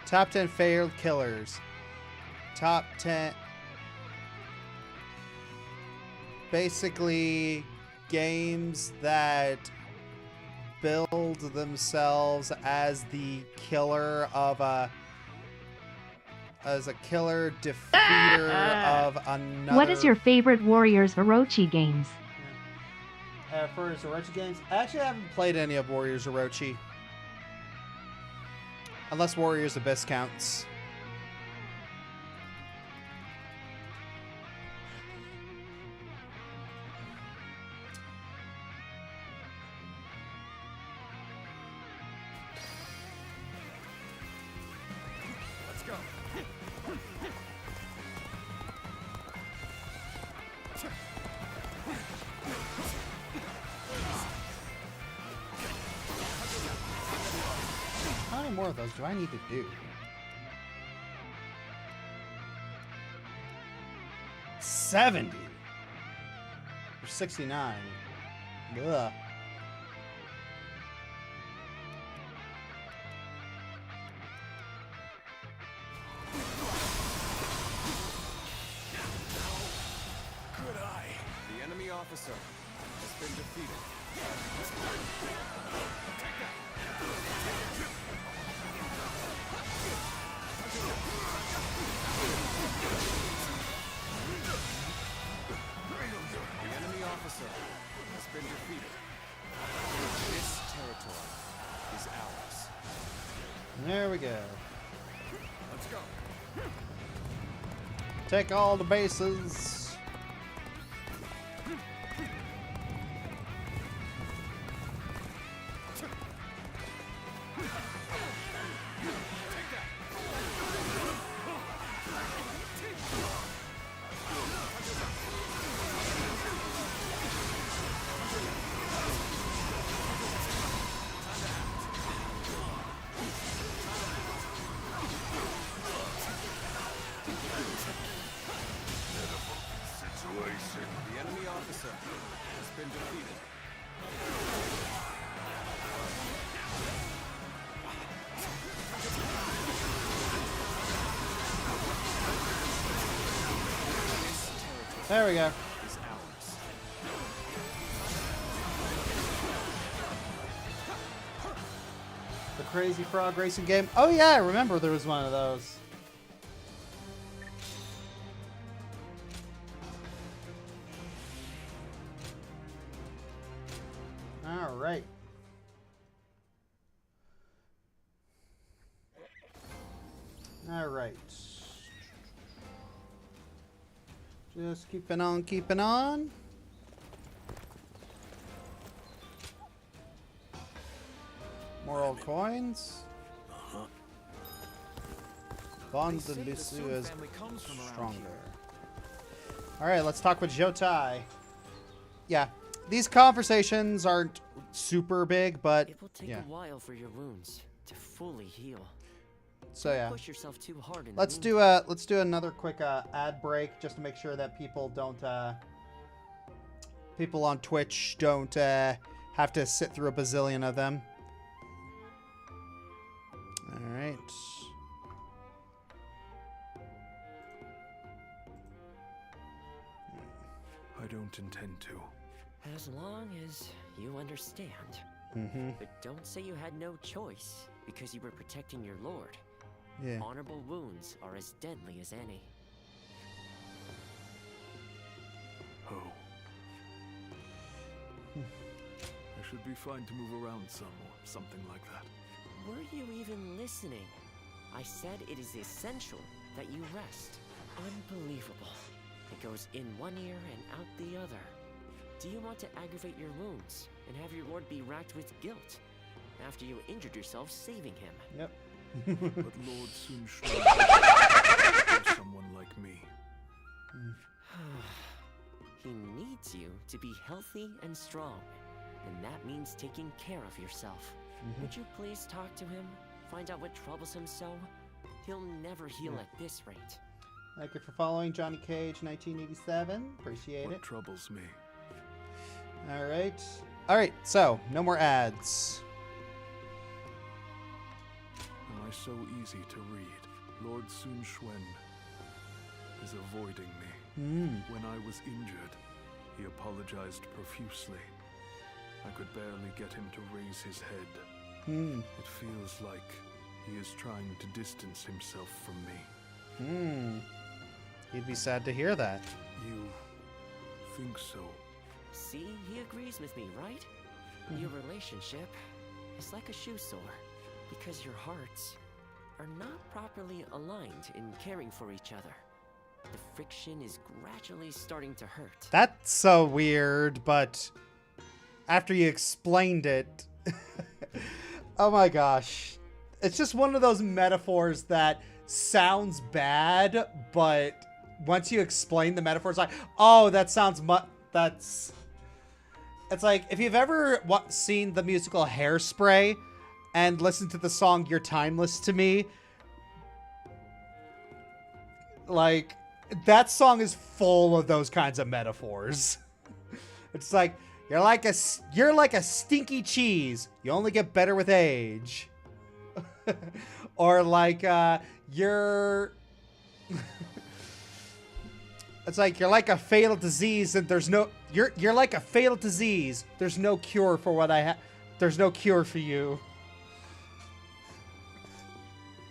Top 10 failed killers. Top 10. Basically, games that build themselves as the killer of a. As a killer defeater of another. What is your favorite Warriors Orochi games? For his Orochi games, I actually haven't played any of Warriors Orochi. Unless Warriors Abyss counts. Let's go. How many more of those do I need to do? 70 or 69. Ugh. Good eye. The enemy officer has been defeated. The enemy officer has been defeated. This territory is ours. There we go. Let's go. Take all the bases. The enemy officer has been defeated. There we go. Is ours. The Crazy Frog Racing game. Oh yeah, I remember there was one of those. All right. All right. Just keeping on, keeping on. More old coins. Bond the Lusu is stronger. All right, let's talk with Jotai. Yeah, these conversations aren't super big, but it will take yeah. a while for your wounds to fully heal. So yeah, push yourself too hard in the let's do another quick ad break just to make sure that people don't people on Twitch don't have to sit through a bazillion of them. All right. I don't intend to. As long as you understand. Mm-hmm. But don't say you had no choice because you were protecting your lord. Yeah. Honorable wounds are as deadly as any. Oh. I should be fine to move around some or something like that. Were you even listening? I said it is essential that you rest. Unbelievable. It goes in one ear and out the other. Do you want to aggravate your wounds and have your lord be racked with guilt after you injured yourself saving him? Yep. But Lord Sun for someone like me. He needs you to be healthy and strong, and that means taking care of yourself. Would you please talk to him? Find out what troubles him so? He'll never heal at this rate. Thank you for following Johnny Cage 1987. Appreciate it. What troubles me? All right. All right. So no more ads. Am I so easy to read? Lord Sun is avoiding me. When I was injured, he apologized profusely. I could barely get him to raise his head. It feels like he is trying to distance himself from me. You'd be sad to hear that. You think so? See, he agrees with me, right? Your relationship is like a shoe sore because your hearts are not properly aligned in caring for each other. The friction is gradually starting to hurt. That's so weird, but after you explained it, oh my gosh. It's just one of those metaphors that sounds bad, but once you explain the metaphor, it's like, oh, that sounds that's... It's like, if you've ever seen the musical Hairspray and listened to the song You're Timeless to Me, like, that song is full of those kinds of metaphors. It's like, you're like a stinky cheese. You only get better with age. Or like, you're... It's like, you're like a fatal disease and there's no... You're like a fatal disease. There's no cure for what I have. There's no cure for you.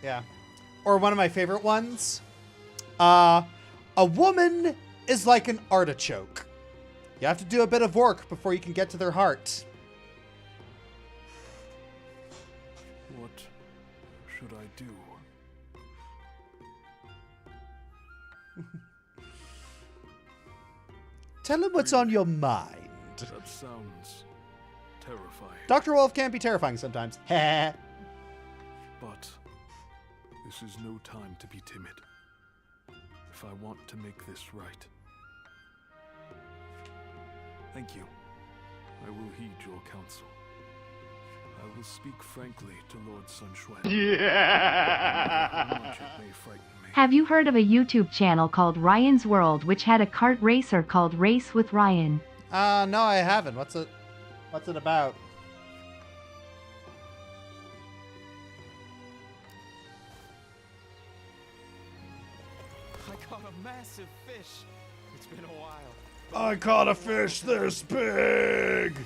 Yeah. Or one of my favorite ones. A woman is like an artichoke. You have to do a bit of work before you can get to their heart. What should I do? Tell him what's on your mind. That sounds terrifying. Dr. Wolf can be terrifying sometimes. Heh. But this is no time to be timid. If I want to make this right. Thank you. I will heed your counsel. I will speak frankly to Lord Sun. Yeah. How much it may frighten me. Have you heard of a YouTube channel called Ryan's World which had a kart racer called Race with Ryan? No, I haven't. What's it about? I caught a massive fish. It's been a while. I caught a fish this big.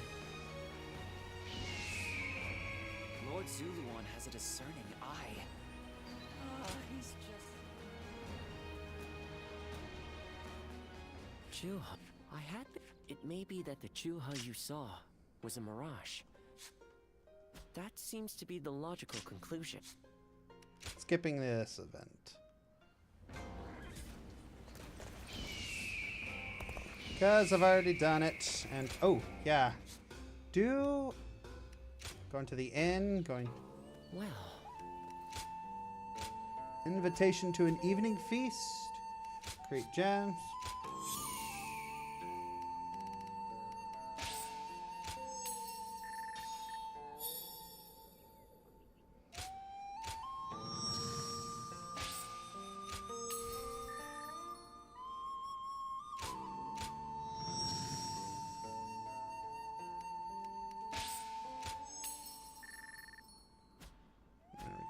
Lord Zuluan has a discerning eye. He's just... Chuha, it may be that the Chuha you saw was a mirage. That seems to be the logical conclusion. Skipping this event. Because I've already done it. And, oh, yeah. Going to the inn, Well. Invitation to an evening feast. Create gems.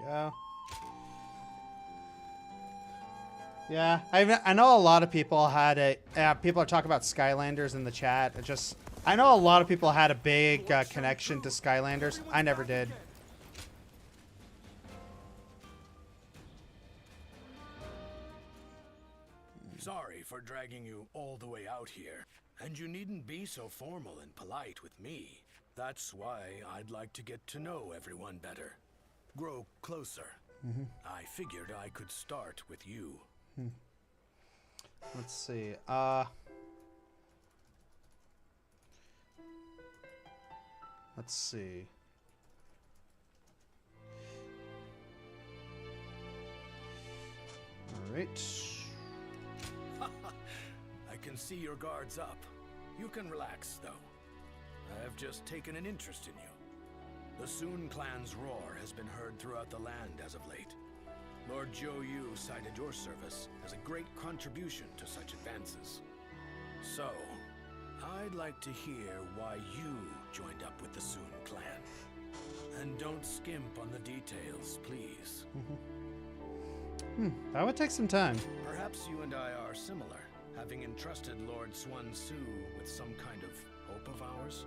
go. Yeah, I know a lot of people had a... people are talking about Skylanders in the chat. I know a lot of people had a big connection to Skylanders. I never did. Sorry for dragging you all the way out here. And you needn't be so formal and polite with me. That's why I'd like to get to know everyone better. Grow closer. I figured I could start with you. Let's see. Let's see. All right. I can see your guard's up. You can relax, though. I have just taken an interest in you. The Soon clan's roar has been heard throughout the land as of late. Lord Zhou Yu cited your service as a great contribution to such advances. So, I'd like to hear why you joined up with the Soon clan. And don't skimp on the details, please. That would take some time. Perhaps you and I are similar, having entrusted Lord Xuan Su with some kind of hope of ours.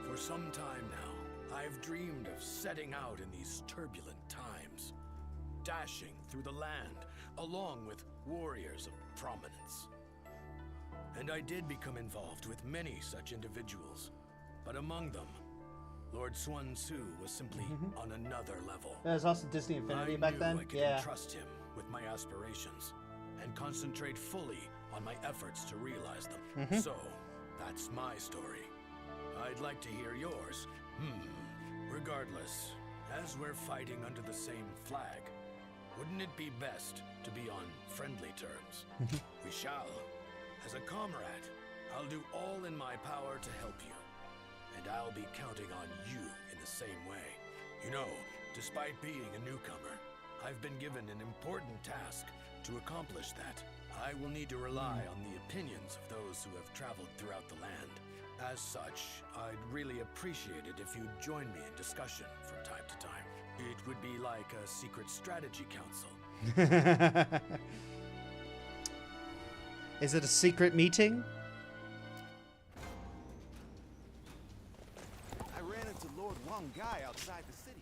For some time now, I've dreamed of setting out in these turbulent times, dashing through the land, along with warriors of prominence. And I did become involved with many such individuals, but among them, Lord Xuan Su was simply on another level. There's also Disney Infinity back then. I could entrust him with my aspirations and concentrate fully on my efforts to realize them. So, that's my story. I'd like to hear yours. Regardless, as we're fighting under the same flag, wouldn't it be best to be on friendly terms? We shall. As a comrade, I'll do all in my power to help you. And I'll be counting on you in the same way. You know, despite being a newcomer, I've been given an important task. To accomplish that, I will need to rely on the opinions of those who have traveled throughout the land. As such, I'd really appreciate it if you'd join me in discussion from time to time. It would be like a secret strategy council. Is it a secret meeting? I ran into Lord Wang Gai outside the city.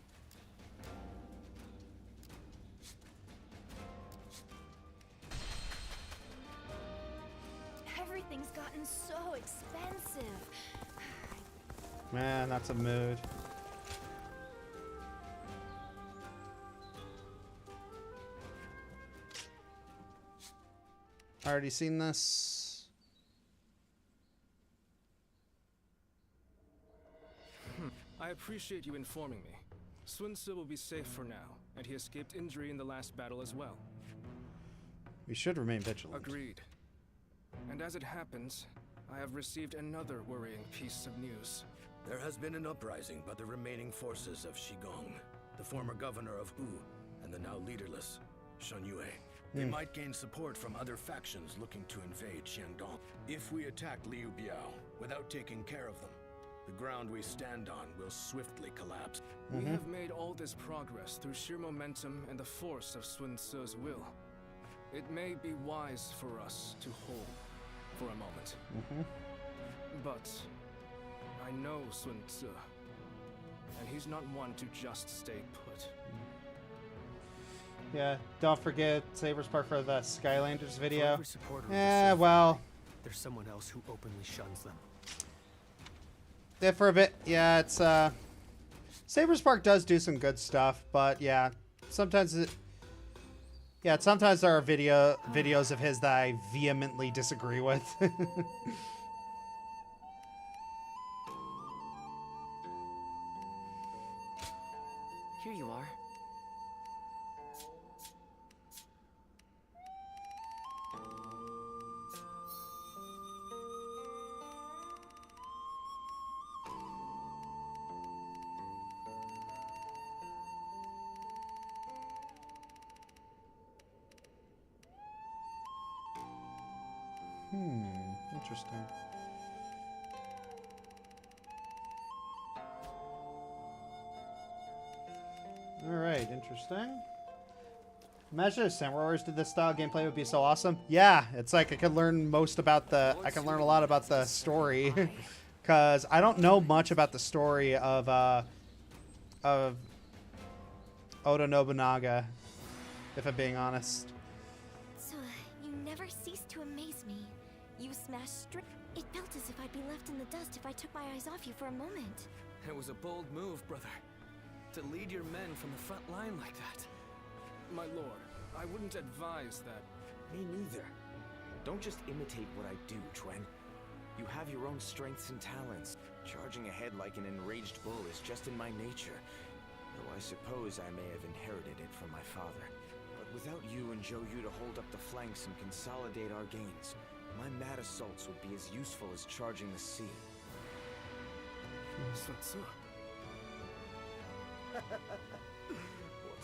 Everything's gotten so expensive. Man, that's a mood. Already seen this. I appreciate you informing me. Sun Tzu will be safe for now, and he escaped injury in the last battle as well. We should remain vigilant. Agreed. And as it happens, I have received another worrying piece of news. There has been an uprising by the remaining forces of Shigong, the former governor of Wu, and the now leaderless Shan Yue. They might gain support from other factions looking to invade Xiangdong. If we attack Liu Biao without taking care of them, the ground we stand on will swiftly collapse. We have made all this progress through sheer momentum and the force of Sun Tzu's will. It may be wise for us to hold for a moment. But I know Sun Tzu, and he's not one to just stay put. Yeah, don't forget Saber's part for the Skylanders video. For every supporter of the Yeah, Sith, well, there's someone else who openly shuns them. yeah, for a bit, yeah, it's Saber's Park does do some good stuff, but yeah, sometimes sometimes there are videos of his that I vehemently disagree with. Here you are. Interesting. Alright, interesting. Imagine if Samurai Warriors did this style gameplay would be so awesome. Yeah, it's like I could learn most about the... I can learn a lot about the story. Because I don't know much about the story of Oda Nobunaga, if I'm being honest. So, you never cease to amaze me. You smashed straight. It felt as if I'd be left in the dust if I took my eyes off you for a moment. It was a bold move, brother. To lead your men from the front line like that. My lord, I wouldn't advise that. Me neither. Don't just imitate what I do, Chuen. You have your own strengths and talents. Charging ahead like an enraged bull is just in my nature. Though I suppose I may have inherited it from my father. But without you and Zhou Yu to hold up the flanks and consolidate our gains, my mad assaults would be as useful as charging the sea. What's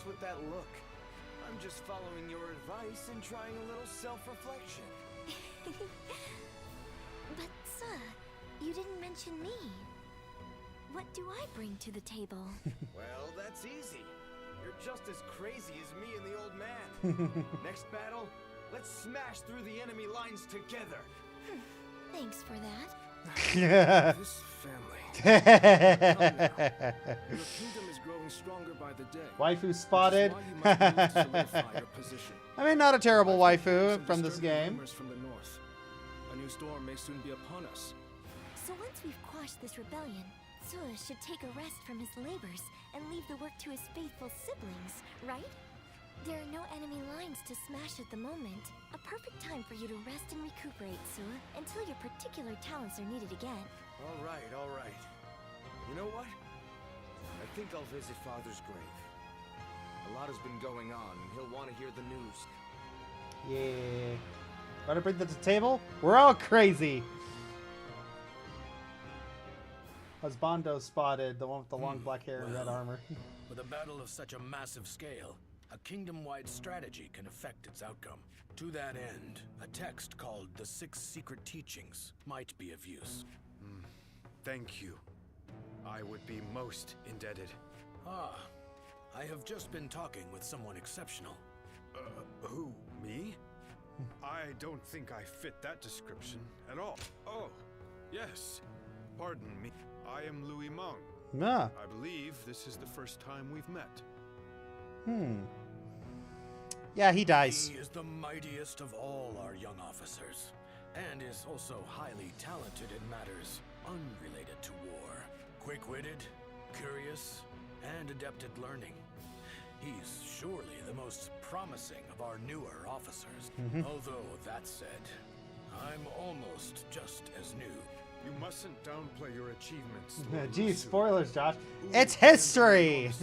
with that look? I'm just following your advice and trying a little self-reflection. But, sir, you didn't mention me. What do I bring to the table? Well, that's easy. You're just as crazy as me and the old man. Next battle, let's smash through the enemy lines together. Thanks for that. This family. Your kingdom is growing stronger by the day. Waifu spotted. Which is why you must solidify your position. I mean, not a terrible waifu from this game. From the north. A new storm may soon be upon us. So once we've quashed this rebellion, Sua should take a rest from his labors and leave the work to his faithful siblings, right? There are no enemy lines to smash at the moment. A perfect time for you to rest and recuperate, Sua, until your particular talents are needed again. All right, all right. You know what? I think I'll visit Father's grave. A lot has been going on, and he'll want to hear the news. Yeah. Want to bring that to the table? We're all crazy. Husbando spotted, the one with the long black hair and red armor. With a battle of such a massive scale, a kingdom-wide strategy can affect its outcome. To that end, a text called The 6 Secret Teachings might be of use. Thank you. I would be most indebted. Ah, I have just been talking with someone exceptional. Who? Me? I don't think I fit that description at all. Oh, yes. Pardon me. I am Louis Meng. Ah. I believe this is the first time we've met. Yeah, he dies. He is the mightiest of all our young officers, and is also highly talented in matters unrelated to war. Quick-witted, curious, and adept at learning. He's surely the most promising of our newer officers. Although, that said, I'm almost just as new. You mustn't downplay your achievements. Geez, spoilers, Josh. It's history! If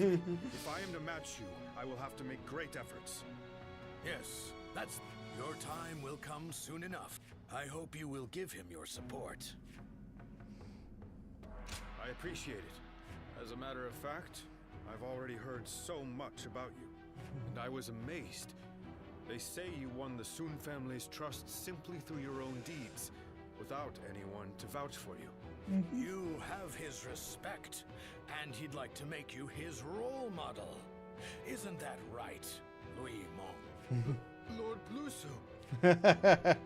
I am to match you, I will have to make great efforts. Yes, that's... Your time will come soon enough. I hope you will give him your support. I appreciate it. As a matter of fact, I've already heard so much about you, and I was amazed. They say you won the Sun family's trust simply through your own deeds, without anyone to vouch for you. You have his respect, and he'd like to make you his role model. Isn't that right, Louis Meng? Lord Blusu.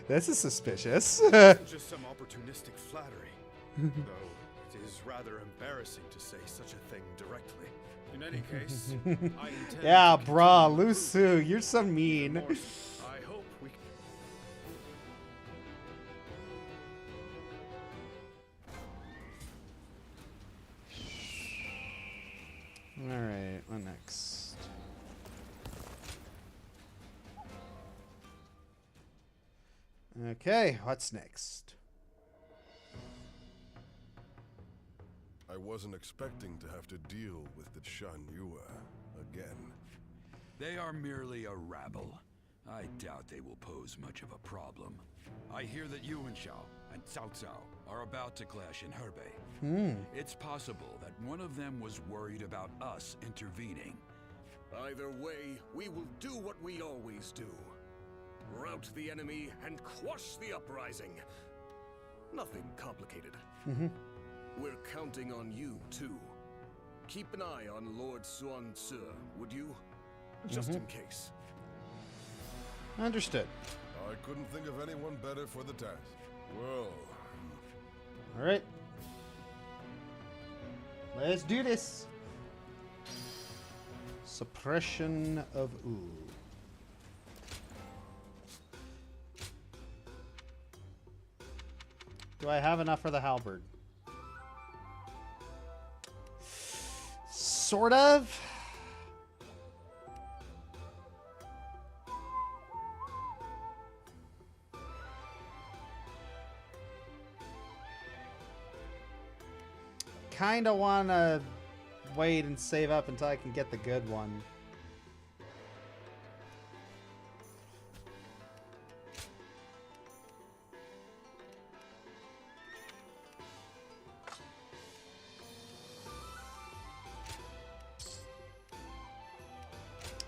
This is suspicious. Just some opportunistic flattery. Though it is rather embarrassing to say such a thing directly. In any case, I intend yeah, to brah, Lusu, you're so mean. I hope we Alright, what next? Okay, what's next? I wasn't expecting to have to deal with the Shan Yue again. They are merely a rabble. I doubt they will pose much of a problem. I hear that Yuan Shao and Cao Cao are about to clash in Hebei. It's possible that one of them was worried about us intervening. Either way, we will do what we always do. Rout the enemy and quash the uprising. Nothing complicated. We're counting on you, too. keep an eye on Lord Xuan Tzu, would you? Just in case. Understood. I couldn't think of anyone better for the task. Well... Alright. Let's do this. Suppression of ooh. Do I have enough for the halberd? Sort of. Kinda wanna wait and save up until I can get the good one.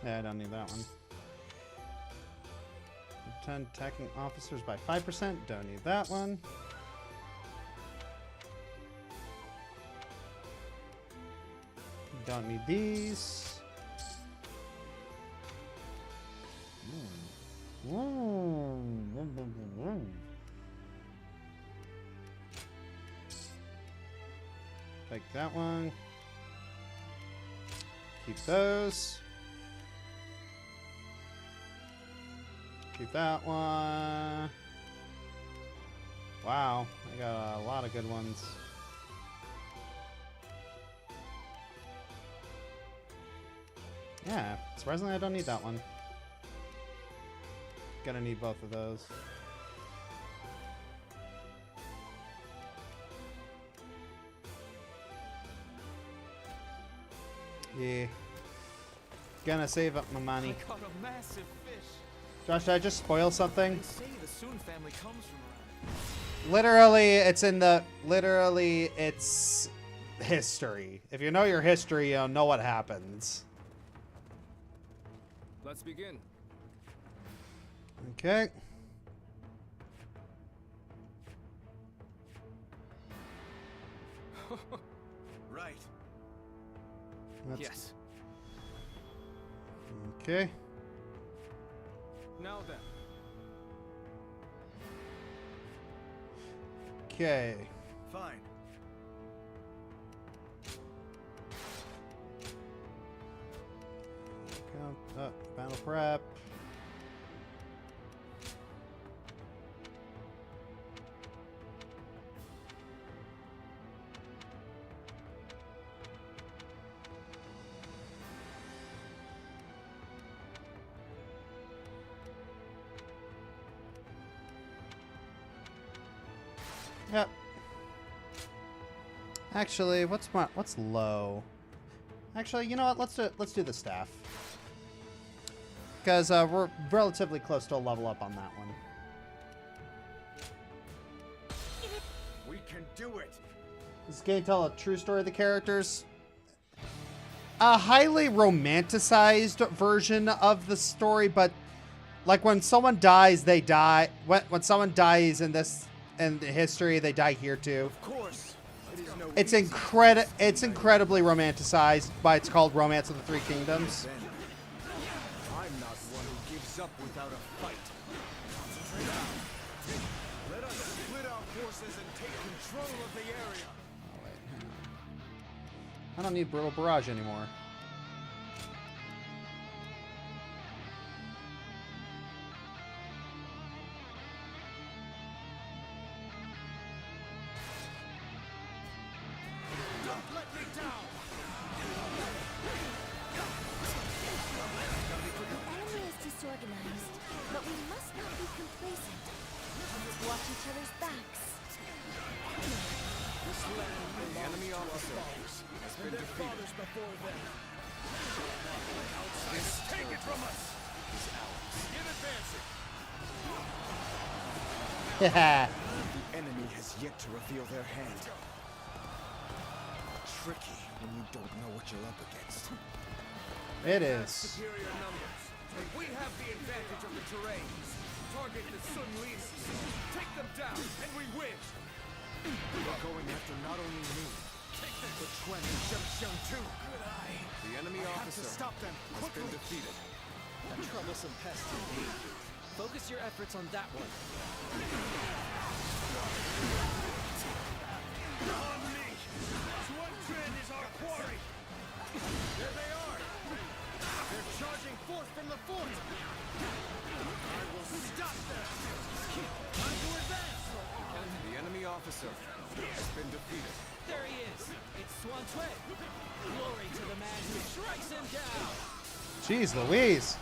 Yeah, I don't need that one. 10 attacking officers by 5%. Don't need that one. Don't need these. Take that one. Keep those. Keep that one. Wow, I got a lot of good ones. Yeah, surprisingly I don't need that one. Gonna need both of those. Yeah. Gonna save up my money. I caught a massive fish. Josh, did I just spoil something? They say the Sun family comes from around. Literally, it's history. If you know your history, you'll know what happens. Let's begin. Okay. Right. Yes. Okay. Now then. Okay. Fine. Count up. Battle prep. Yep. Actually, what's low? Actually, you know what? Let's do the staff. Because we're relatively close to a level up on that one. We can do it. Does this game tell a true story of the characters? A highly romanticized version of the story, but like when someone dies, they die. When someone dies in history, they die here too. Of course. It's incredibly romanticized, but it's called Romance of the Three Kingdoms. I'm not one who gives up without a fight. Let us split our forces and take control of the area. Oh, wait. I don't need Brutal Barrage anymore. The enemy has yet to reveal their hand. Tricky when you don't know what you're up against. It is. Superior numbers. We have the advantage of the terrain. Target the Sun leaders. Take them down, and we win. They're going after not only me, But Chuen and Sheng too. Good eye. The enemy officer stop them has been defeated. That troublesome pest indeed. Focus your efforts on that one. On me! Chuen is our quarry! There they are! They're charging forth from the fort! I will stop them! Time to advance! The enemy officer has been defeated. There he is. It's Swan Cue. Glory to the man who strikes him down. Jeez Louise.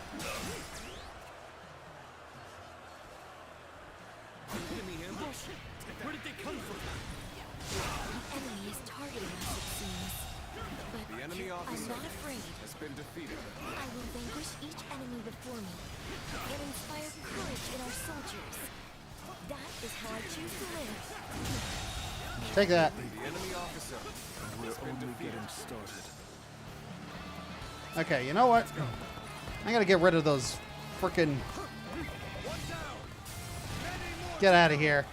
Enemy ambush? Where did they come from? The enemy is targeting us, it seems. But The enemy I'm officer not afraid. has been defeated. I will vanquish each enemy before me and inspire courage in our soldiers. That is how I choose to live. Take that. The enemy officer has been defeated. Started. Okay, you know what? I gotta get rid of those frickin'. Get out of here.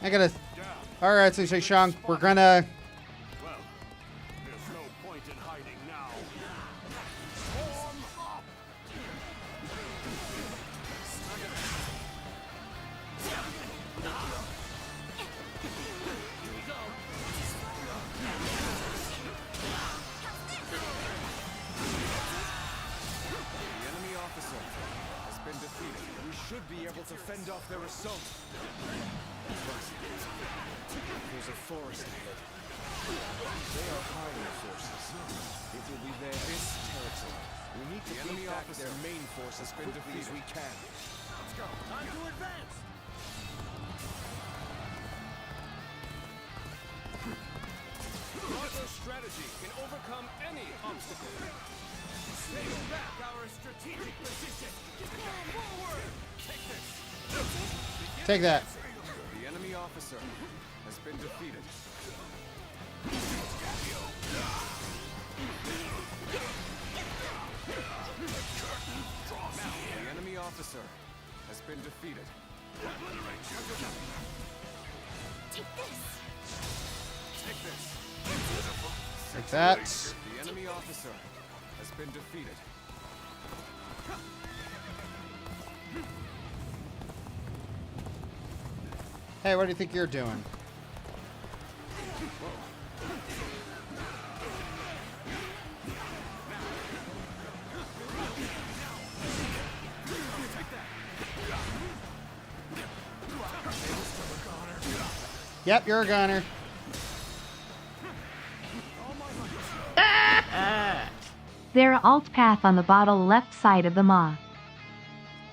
I gotta. Alright, so Shang, we're gonna. Well, there's no point in hiding now. The enemy officer has been defeated. We should be able to fend off their assault. There's a forest ahead. They are higher forces. It will be their territory. We need to beat back their main force as quickly as we can. Let's go. Time to advance! Rota's strategy can overcome any obstacle. Take back our strategic position. Forward! Take this. Take that. The enemy officer has been defeated. The enemy officer has been defeated. Take this. Take this. Take that. The enemy officer has been defeated. Hey, what do you think you're doing? Yep, you're a gunner. There alt path on the bottle left side of the maw.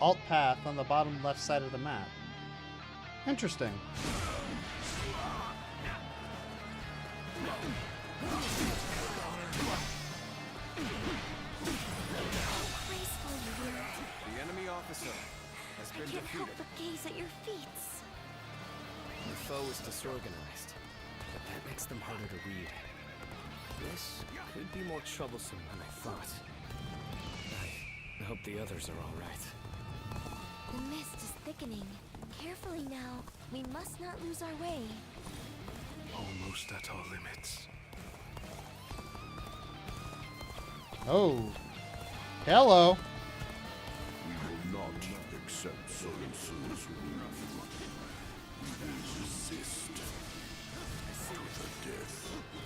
Alt path on the bottom left side of the map. Interesting. Graceful you are. The enemy officer has I been can't help defeated. but gaze at your feet. The foe is disorganized, but that makes them harder to read. This could be more troublesome than I thought. I hope the others are all right. The mist is thickening. Carefully now. We must not lose our way. Almost at our limits. Oh. Hello. We will not accept Sorensu's rule. We will resist to the death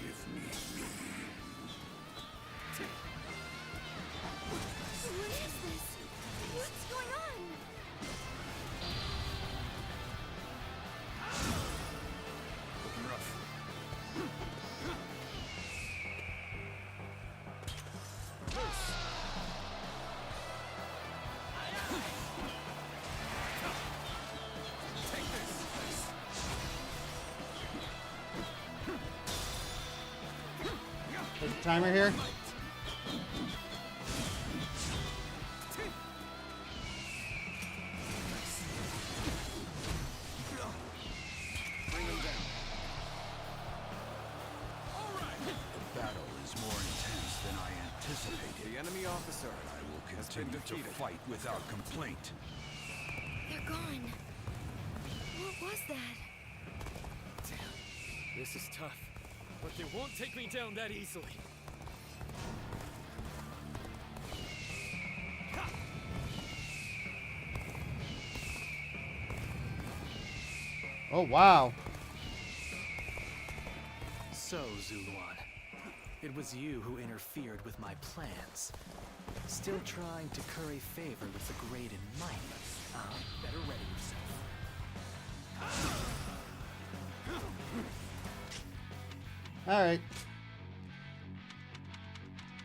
if need be. What is this? What's going on? There's a timer here. The battle is more intense than I anticipated. The enemy officer I will has been continue to defeated. fight without complaint. They're gone. What was that? This is tough, But they won't take me down that easily. Oh, wow. So, Zuluan, it was you who interfered with my plans. Still trying to curry favor with the great and mighty. Better ready yourself. Alright.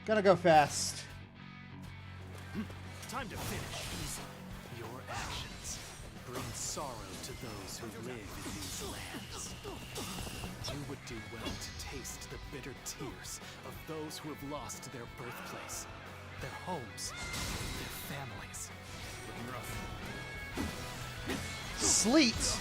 Gonna go fast. Time to finish. Easy. Your actions bring sorrow to those who live in these lands. You would do well to taste the bitter tears of those who have lost their birthplace, their homes, their families. Sleet!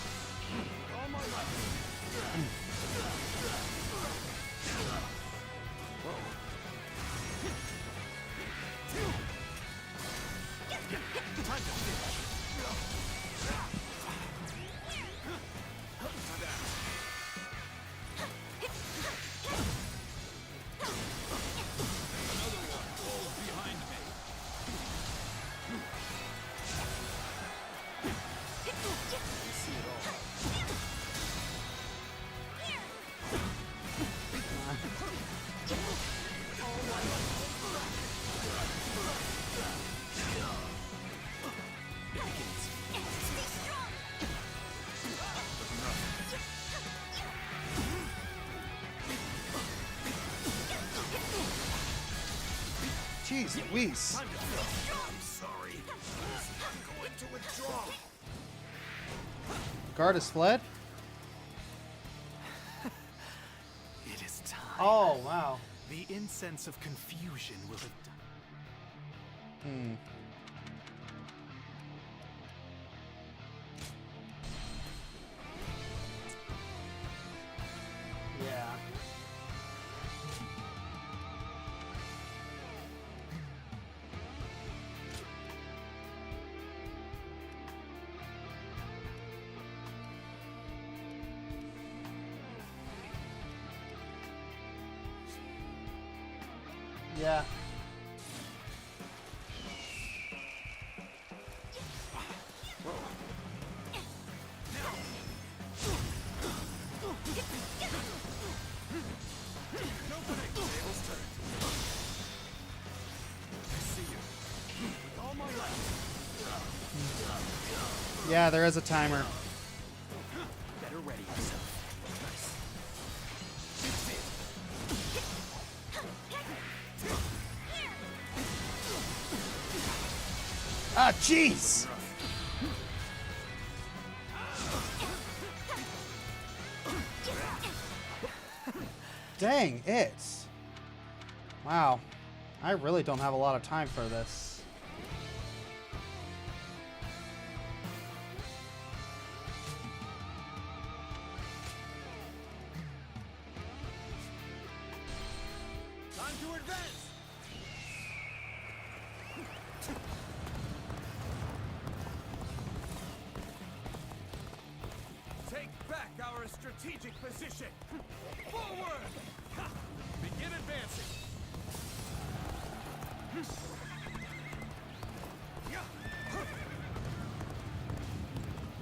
Jeez Louise. I'm sorry. I'm going to withdraw. The guard has fled? It is time. Oh, wow. The incense of confusion will have done. Yeah. Yeah. Yeah, there is a timer. Better ready yourself. Ah, jeez! Dang it! Wow. I really don't have a lot of time for this. Time to advance. Take back our strategic position. Forward. Begin advancing.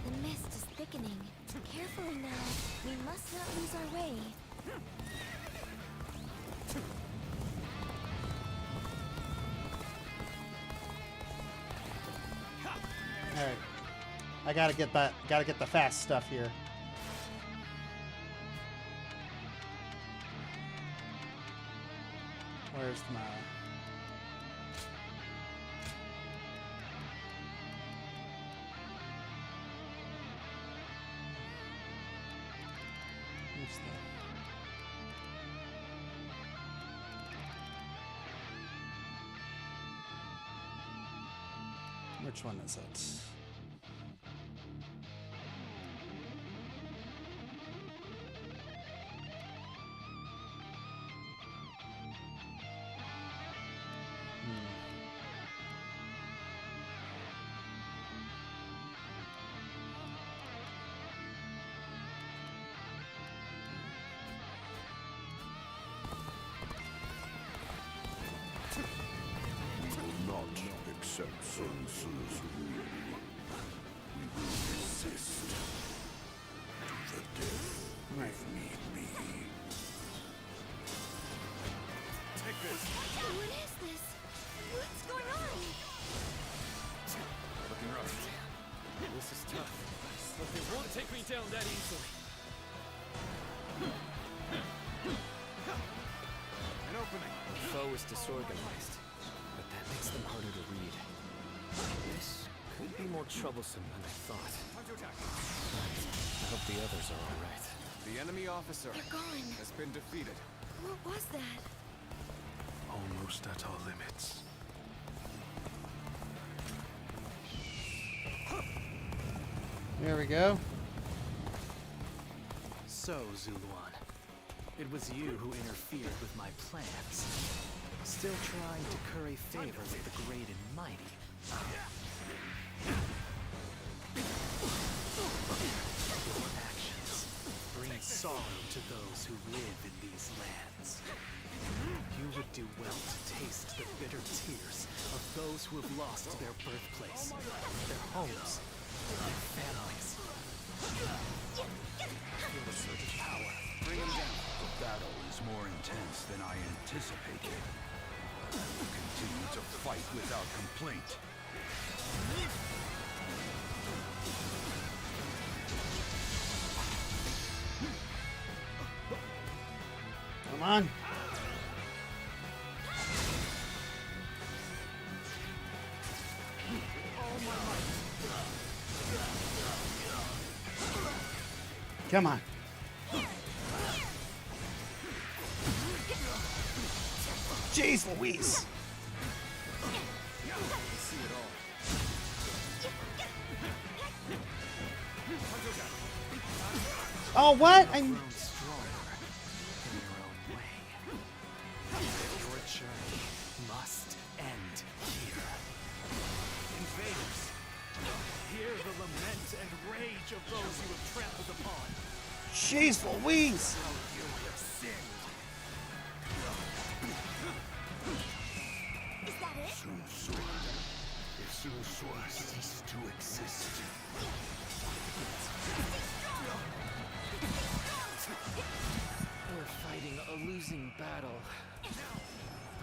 The mist is thickening. Carefully now. We must not lose our way. Alright. I gotta get the fast stuff here. Where's my... Where's the... Which one is it? accept Sun Tzu's rule, we will resist to the death if need be. Take this. What is this? What's going on? Looking rough. This is tough. But they won't take me down that easily. An opening. The foe is disorganized, but that makes them harder to read. This could be more troublesome than I thought. I hope the others are all right. The enemy officer They're gone. has been defeated. What was that? Almost at our limits. There we go. So, Zuluan, it was you who interfered with my plans. Still trying to curry favor with the great and mighty. Your actions bring sorrow to those who live in these lands. You would do well to taste the bitter tears of those who have lost their birthplace, their homes, their families. Feel the surge of power. Bring him down. The battle is more intense than I anticipated. You continue to fight without complaint. Come on. Come on. Jeez Louise. Oh, what? I'm... Grown stronger in your own way. Your journey must end here. Invaders, hear the lament and rage of those you have trampled upon. Jeez Louise. How you have sinned. Is that it? Sun If Sun ceases to exist. We're fighting a losing battle.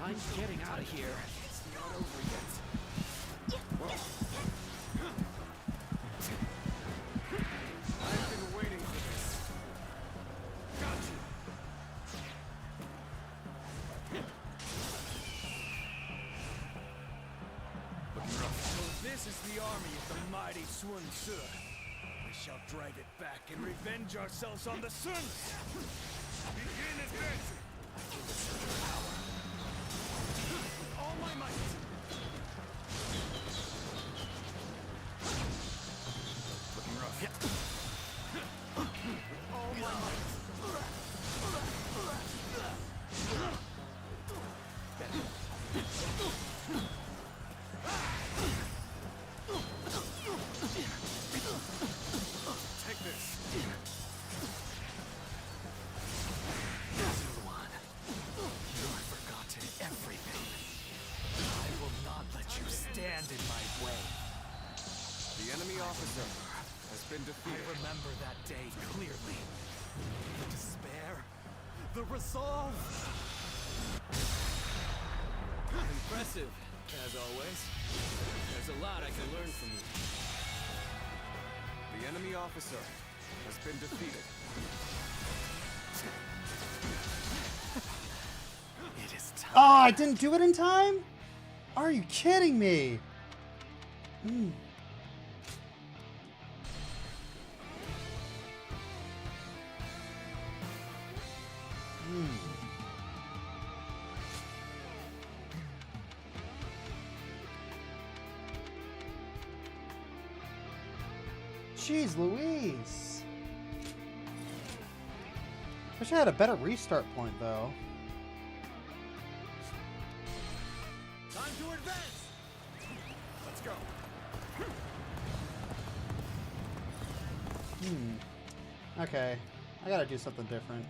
I'm getting out of here. It's not over yet. I've been waiting for this. Got you. Looking rough. So this is the army of the mighty Sun Tzu. We shall drive it back and revenge ourselves on the Sun. Begin advancing. With all my might. Looking rough. With all my might. Take this. Zuluan, you have forgotten everything. I will not let you stand in my way. The enemy officer has been I defeated. remember that day clearly. The despair, the resolve. Impressive, as always. There's a lot I can learn from you. The enemy officer has been defeated. It is time. Oh, I didn't do it in time? Are you kidding me? Mm. Jeez Louise. Wish I had a better restart point though. Time to advance. Let's go. Okay. I gotta do something different.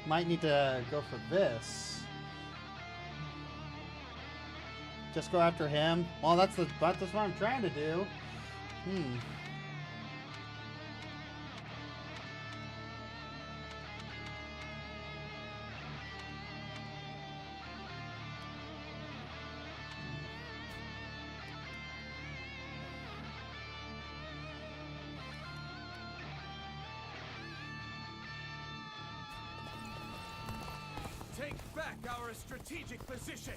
Might need to go for this. Just go after him. Well, that's what I'm trying to do. Take back our strategic position!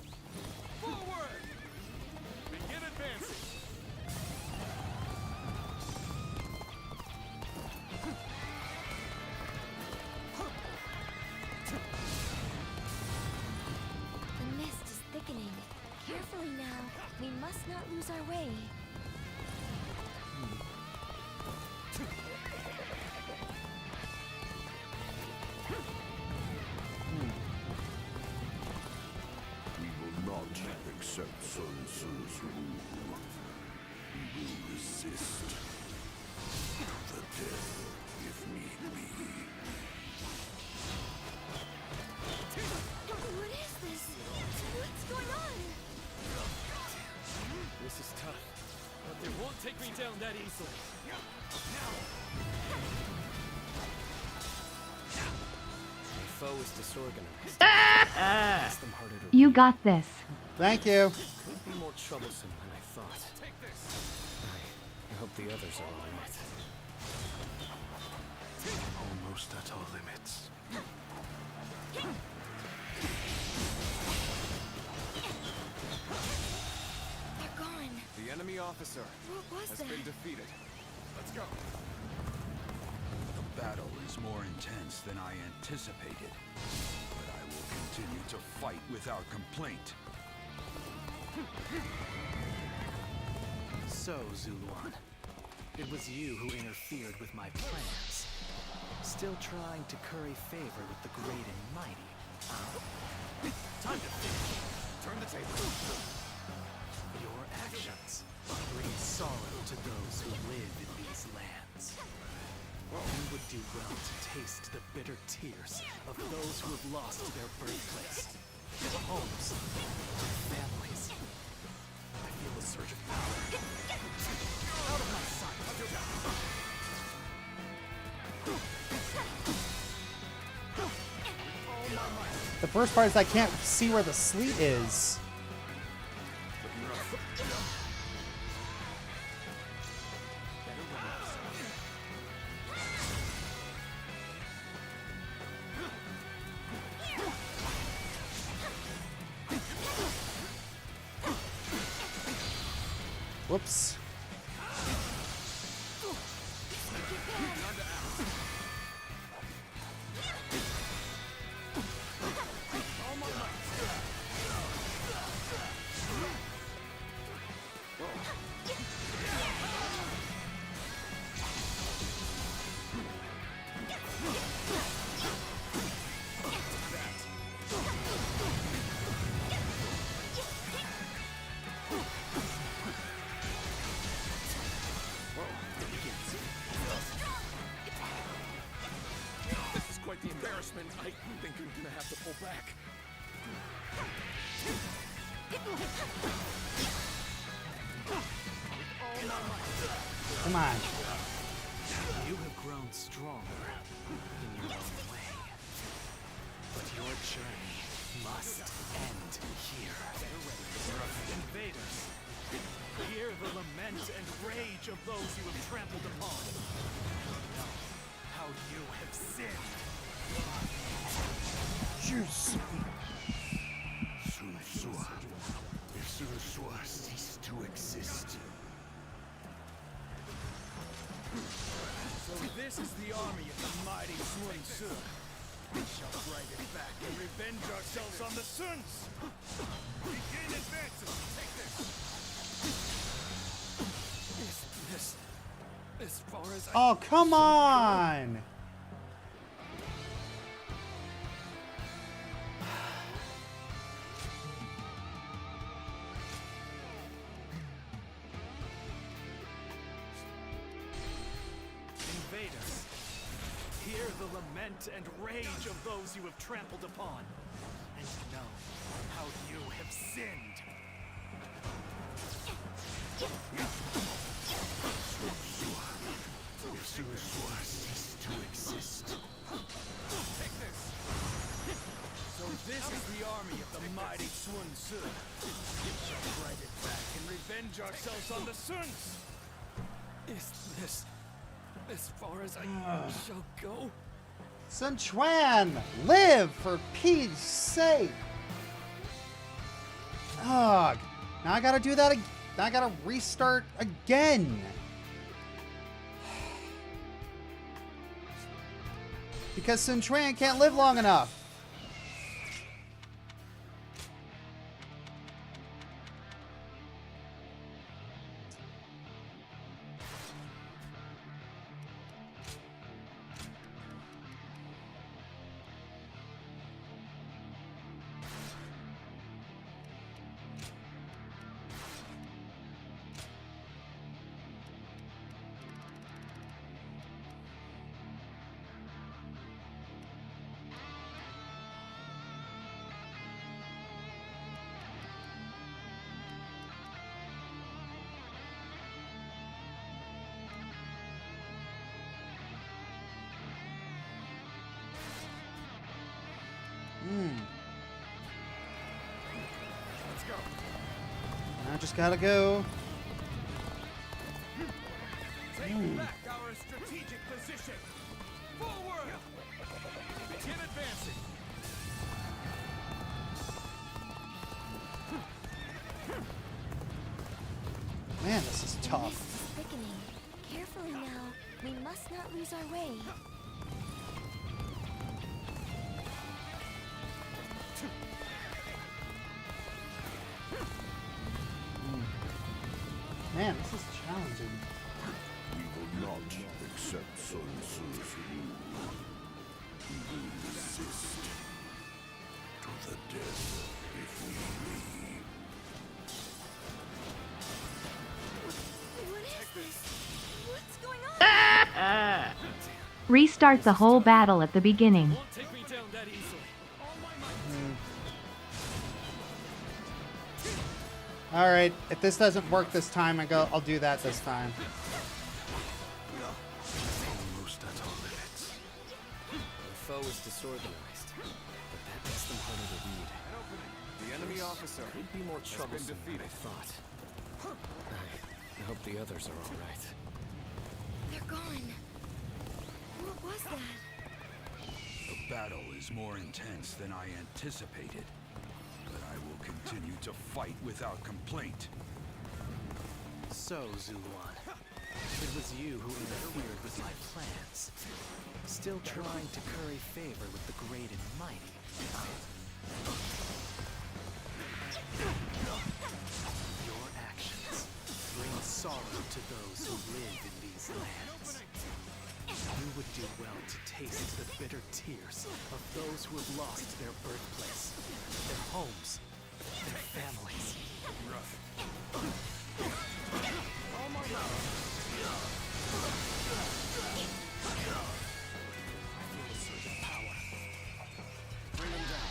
Forward! Begin advancing! The mist is thickening. Carefully now. We must not lose our way. Accept Sun Tzu's rule. We will resist the death if need be. What is this? What's going on? This is tough, but they won't take me down that easily. My foe is disorganized. Makes them harder to You got this. Thank you. Could be more troublesome than I thought. I hope the others are all right. Almost at our limits. They're gone. The enemy officer What was has that? been defeated. Let's go. The battle is more intense than I anticipated, but I will continue to fight without complaint. So, Zuluan, it was you who interfered with my plans. Still trying to curry favor with the great and mighty, huh? Time to finish. Turn the table. Your actions bring sorrow to those who live in these lands. You would do well to taste the bitter tears of those who have lost their birthplace, their homes, their families. I feel a surge of power. Out of my sight! The first part is I can't see where the sleet is. Whoops. This is quite the embarrassment. I think I'm gonna have to pull back. Come on. You have grown stronger in your own way. But your journey must end here. Invaders, hear the lament and rage of those you have trampled upon. Know how you have sinned. Juice. If Sunsua ceased to exist. So this is the army of the mighty Sun Tzu. We shall drive it back and revenge ourselves on the Suns. Begin advancing. Take this. Is this as far as I... Oh, come on! Invaders, hear Hear the lament and rage of those you have trampled upon, and know how you have sinned. Cease to exist. Take this! So this is the army of the mighty Sun Tzu. We shall fight it back and revenge ourselves on the Suns! Is this as far as I shall go? Sun Quan, live for peace sake. Ugh. Now I gotta do that again. Now I gotta restart again. Because Sun Quan can't live long enough. Let's go. I just gotta go. Take back our strategic position. Forward! Begin advancing. Man, this is The tough. mist is thickening. Carefully now. We must not lose our way. Man, this is challenging. We will not accept Sun Tzu's rule. We will resist to the death if we leave. What is this? What's going on? Restart the whole battle at the beginning. Won't take me down that easily. All right, if this doesn't work this time, I'll do that this time. Almost at our limits. The foe is disorganized, but that makes them harder to read. The enemy officer Would be more has been troublesome than I defeated. thought. I hope the others are all right. They're gone. What was that? The battle is more intense than I anticipated, but I will continue to fight without complaint. So, Zuluan, it was you who interfered with my plans. Still trying to curry favor with the great and mighty. Your actions bring sorrow to those who live in these lands. You would do well to taste the bitter tears of those who have lost their birthplace, their homes, their families. Bring him down.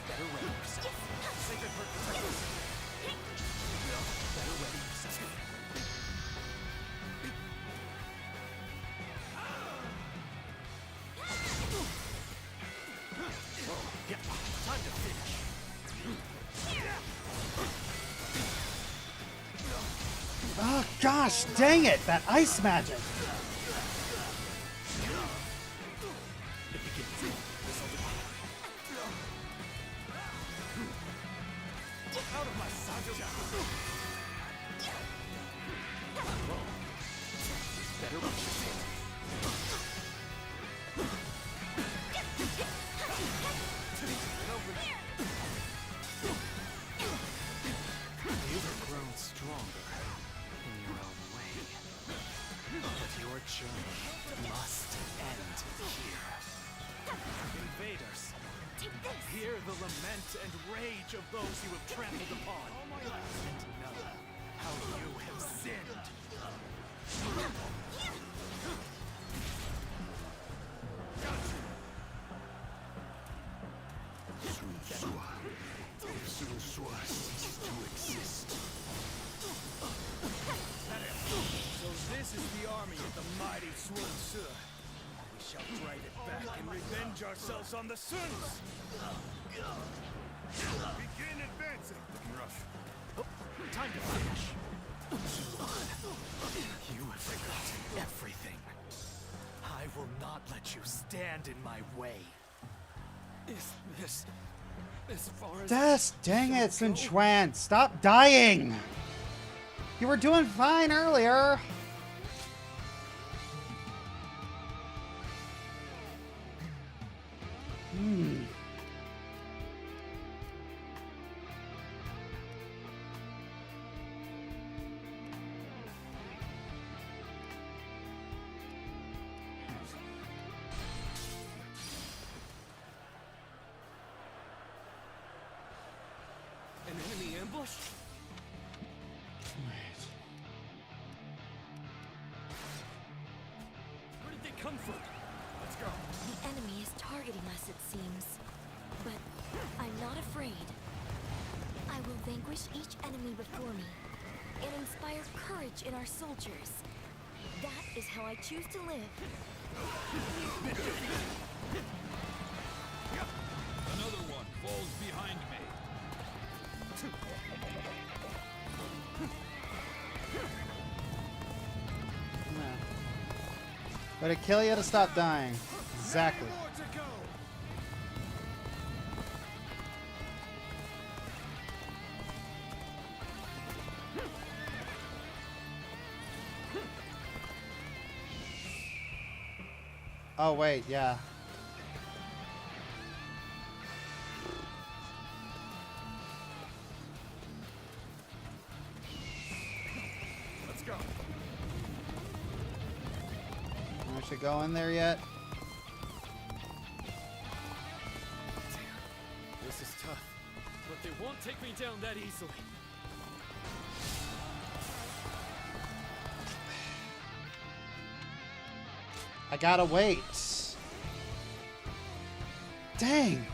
Better ready yourself. Sacred Bird protect us. Better ready yourself. Yeah, time to finish. Oh, gosh, dang it, that ice magic. It begins. This'll do. Out of my sight, better run. You have grown stronger in your own way, but your journey must end here. Invaders, hear the lament and rage of those you have trampled upon, and know how you have army of the mighty Swansea. We shall drive it back and revenge ourselves on the Suns. Begin advancing. Looking rough. Oh, time to finish. You have forgotten everything. I will not let you stand in my way. Is this as far as... Dang it, Sun Quan. Stop dying. You were doing fine earlier. An enemy ambush? Where did they come from? Let's go. The enemy is targeting us, it seems. But I'm not afraid. I will vanquish each enemy before me and inspire courage in our soldiers. That is how I choose to live. Another one falls behind me. But it kill you to stop dying. Exactly. Oh wait, yeah. Let's go. I should go in there yet. This is tough, but they won't take me down that easily. I gotta wait. Dang.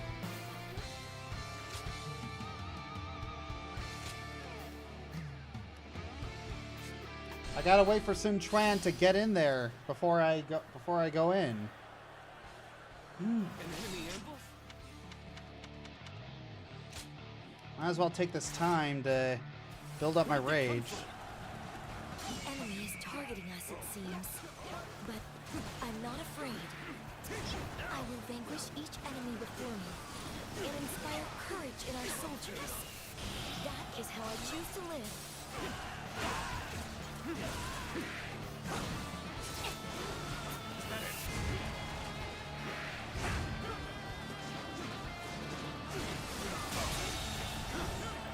I gotta wait for Sun Quan to get in there before I go in. An enemy ambush? Might as well take this time to build up my rage. The enemy is targeting us, it seems. But I'm not afraid. I will vanquish each enemy before me and inspire courage in our soldiers. That is how I choose to live.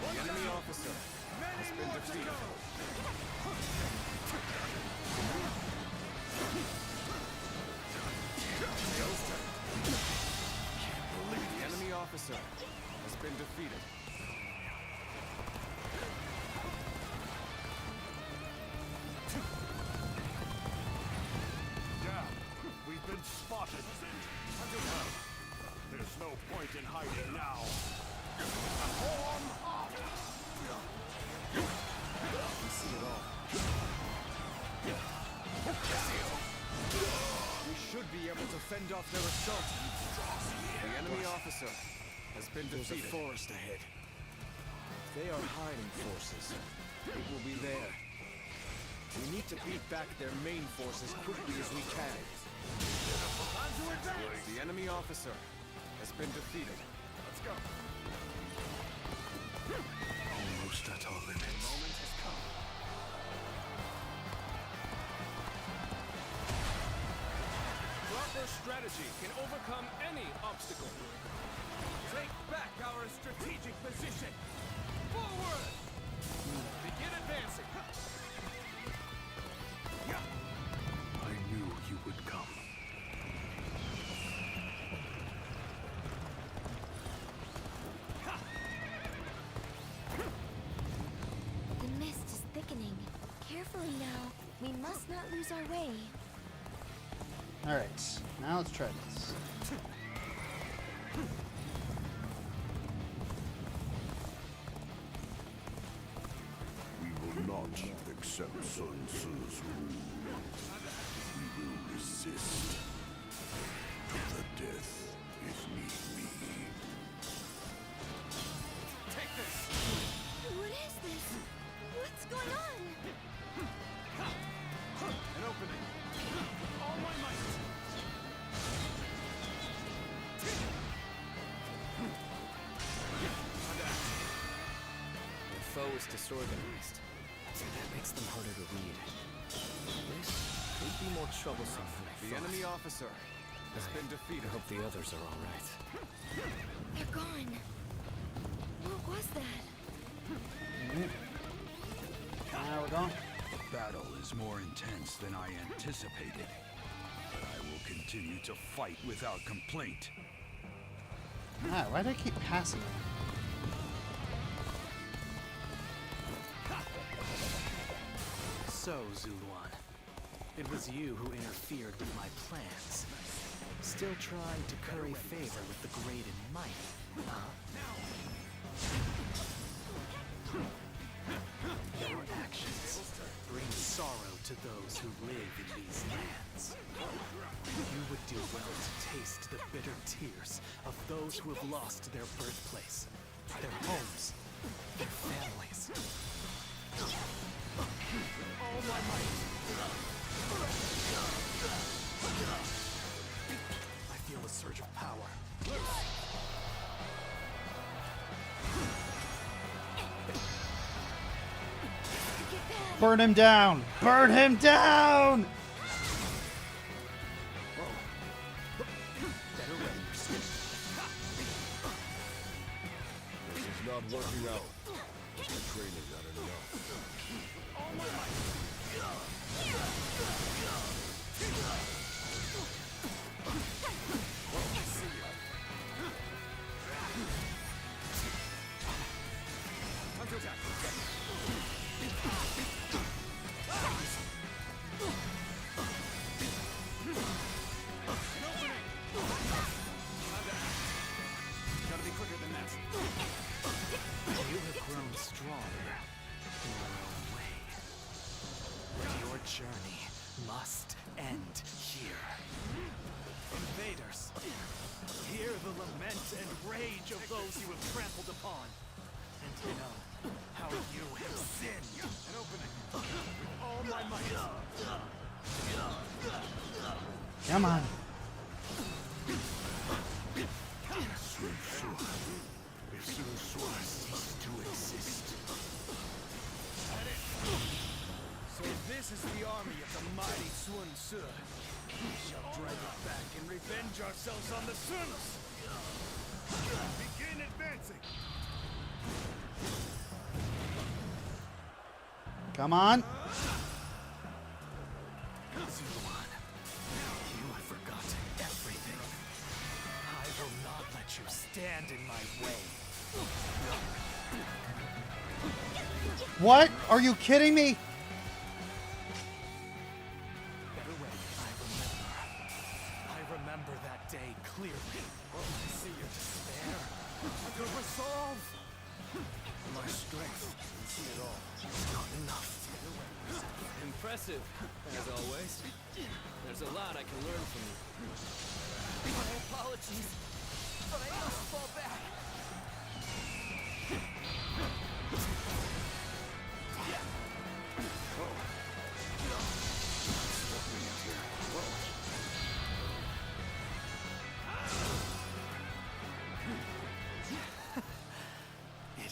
The enemy officer has been defeated. The enemy officer has been defeated. Yeah, we've been spotted. Well, there's no point in hiding now. Form up! I can see it all. We should be able to fend off their assault. The enemy officer has been There's a defeated. forest ahead. If they are hiding forces, it will be there. We need to beat back their main force as quickly as we can. The enemy officer has been defeated. Let's go. Almost at our limits. The moment has come. Proper strategy can overcome any obstacle. Take back our strategic position. Forward! Begin advancing. I knew you would come. The mist is thickening. Carefully now. We must not lose our way. Alright, now let's try this. We will not accept Sun Tzu's rule. We will resist to the death if need be. Take this! What is this? What's going on? An opening. All my might. The foe is disorganized, so that makes them harder to read. This could be more troublesome than I thought. The enemy officer has been defeated. I hope the others are all right. They're gone. What was that? We're going. The battle is more intense than I anticipated. But I will continue to fight without complaint. Ah, why do I keep passing it? So, Zuluan, it was you who interfered with my plans. Still trying to curry favor with the great and mighty, huh? Your actions bring sorrow to those who live in these lands. You would do well to taste the bitter tears of those who have lost their birthplace, their homes, their families. All my might. I feel a surge of power. Burn him down! Burn him down! This is not working out. The training not enough. Time to attack. Gotta be quicker than that. You have grown stronger in your own way. But your journey must end here. Invaders, hear the lament and rage of those you have trampled upon. And know how you have sinned. An opening with all my might. Come on. Cease to exist. So this is the army of the mighty Sun Tzu. We shall drive it back and revenge ourselves on the Suns. Begin advancing. Come on. Zuluan, you have forgotten everything. I will not let you stand in my way. What? Are you kidding me? I remember that day clearly. I see your despair, your resolve. My strength can see it all. Not enough. Impressive, as always. There's a lot I can learn from you. My apologies, but I must fall back.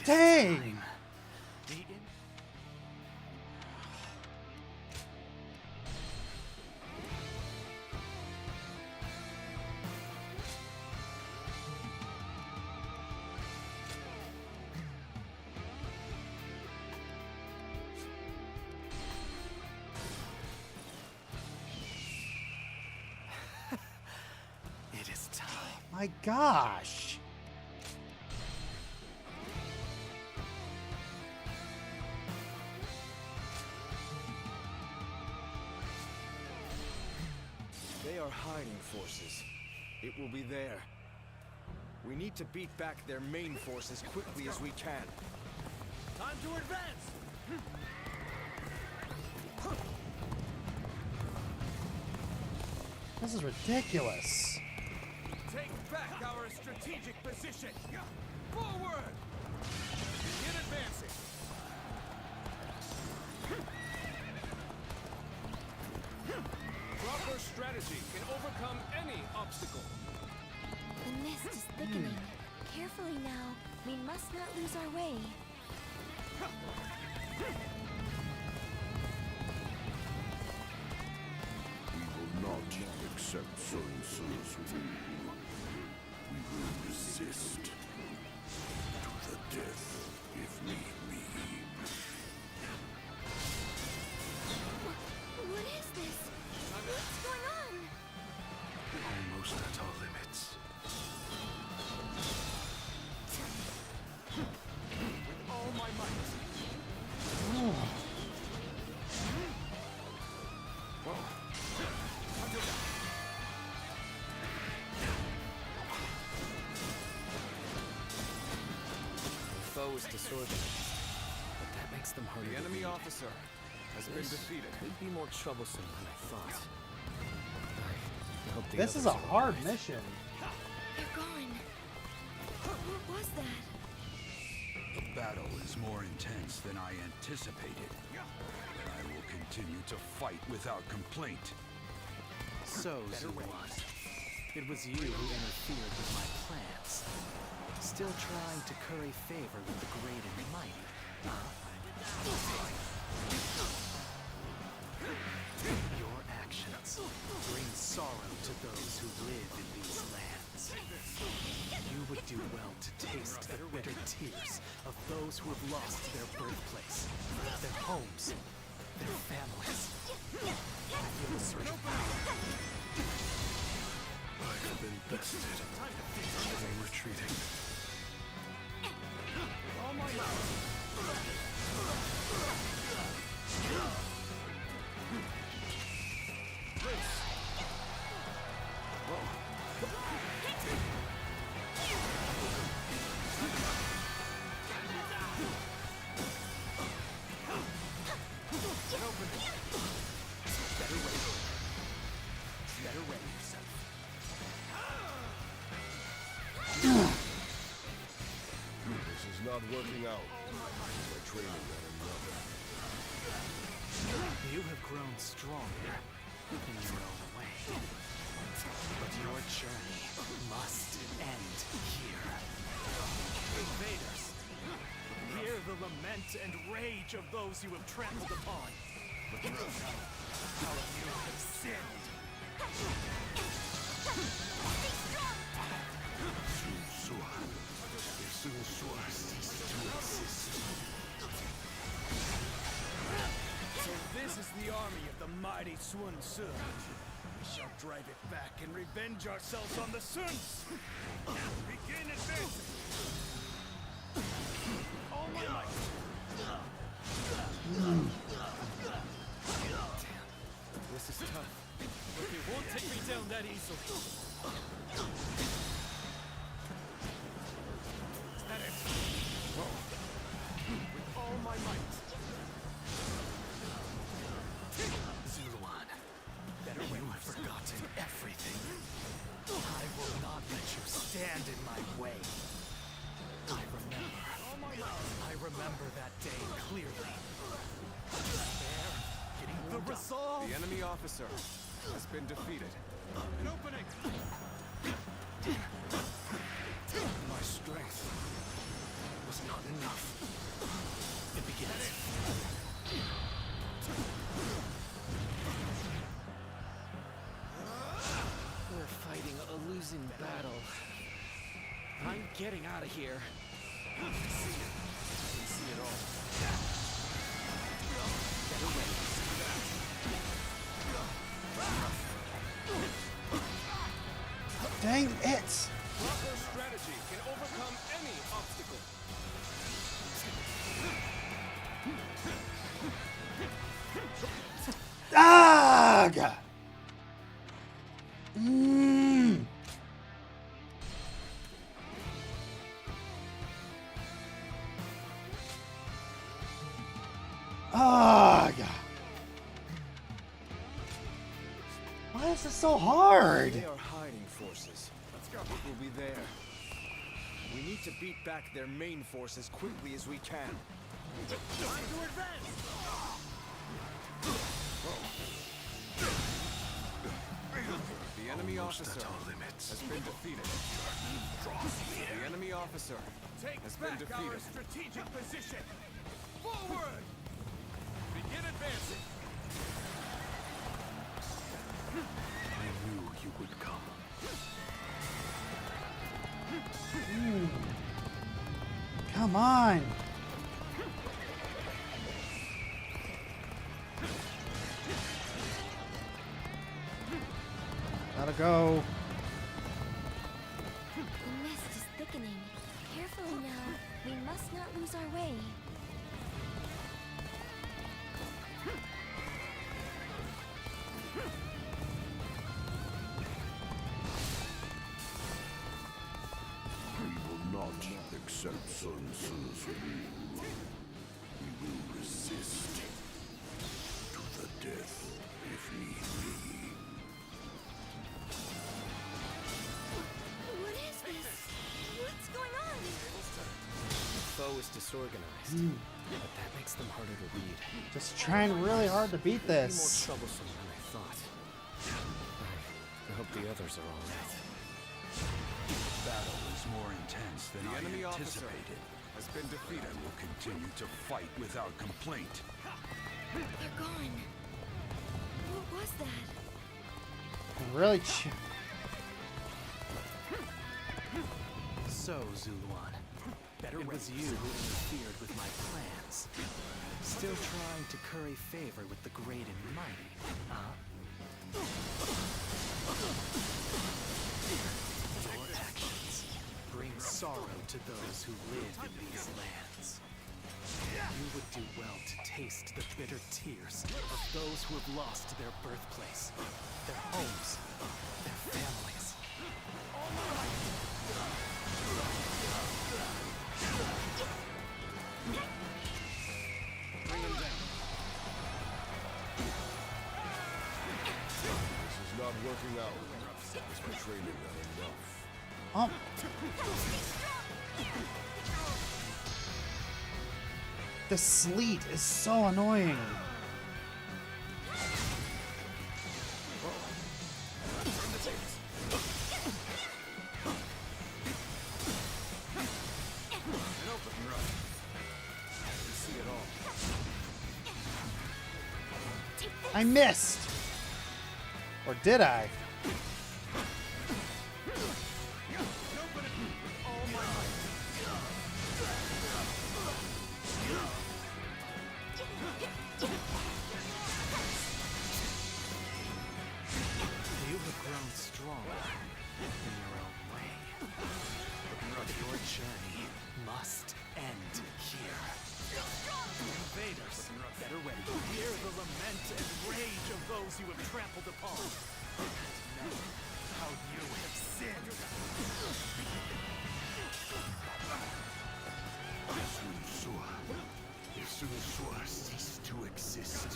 Dang! It is time. My gosh. They are hiding forces. It will be there. We need to beat back their main force as quickly as we can. Time to advance! This is ridiculous. Take back our strategic position. Forward. Begin advancing. Proper strategy can overcome any obstacle. The mist is thickening. Carefully now. We must not lose our way. We will not accept Sun Tzu's rule. We will resist to the death if need be. What is this? What's going on? Almost at our limits. With all my might. Foe is disorganized, but that makes them harder. The enemy officer has been This defeated. could be more troublesome than I thought. I hope the This is others a are hard alright. mission. They're gone. What was that? The battle is more intense than I anticipated. And I will continue to fight without complaint. So, Zuluan, it was you who interfered with my plans. Still trying to curry favor with the great and mighty, huh? Your actions bring sorrow to those who live in these lands. You would do well to taste the bitter tears of those who have lost their birthplace, their homes, their families. I feel a surge of power. I have been bested. I am retreating. All my might. This is not working out. We're training at another. You have grown stronger in your own way. But your journey must end here. Invaders, hear the lament and rage of those you have trampled upon. But know how you have sinned. So this is the army of the mighty Sun Tzu. We shall drive it back and revenge ourselves on the Suns. Begin advancing. All my might. This is tough. But they won't take me down that easily. Is that it? With all my might. Zuluan, you have forgotten everything. I will not let you stand in my way. I remember that day clearly. There, getting the resolve. The enemy officer has been defeated. An opening! My strength was not enough. It begins. We're fighting a losing battle. I'm getting out of here. I can see it all. Get away. Dang it! Proper strategy can overcome any obstacle. Ah! God. Mm. Ah! God. Why Why is this so hard? They are hiding forces. Let's go. It will be there. We need to beat back their main force as quickly as we can. Time to advance! The enemy officer has been defeated. The enemy officer has been defeated. Our strategic position. Forward! Begin advancing. I knew you would come. Come on. Gotta go. The mist is thickening. Carefully now. We must not lose our way. We will not accept Sun Tzu's rule. We will resist to the death if need be. What is this? What's going on? The foe is disorganized, but that makes them harder to read. Just trying really hard to beat More this. troublesome than I thought. I hope the others are all right. Battle is more intense than The I enemy officer anticipated. has been defeated. I will continue to fight without complaint. They're gone. What was that? Really So, Zuluan, it was you who interfered with my plans. Still trying to curry favor with the great and mighty, huh? Your actions bring sorrow to those who live in these lands. You would do well to taste the bitter tears of those who have lost their birthplace, their homes, their families. Bring him down. This is not working out. Is my training not enough? The sleet is so annoying. I missed. Or did I? You have grown stronger in your own way. But your journey must end here. Invaders, better ready to hear the lament and rage of those you have trampled upon. And know how you have sinned. If Sun Tzu ceased to exist.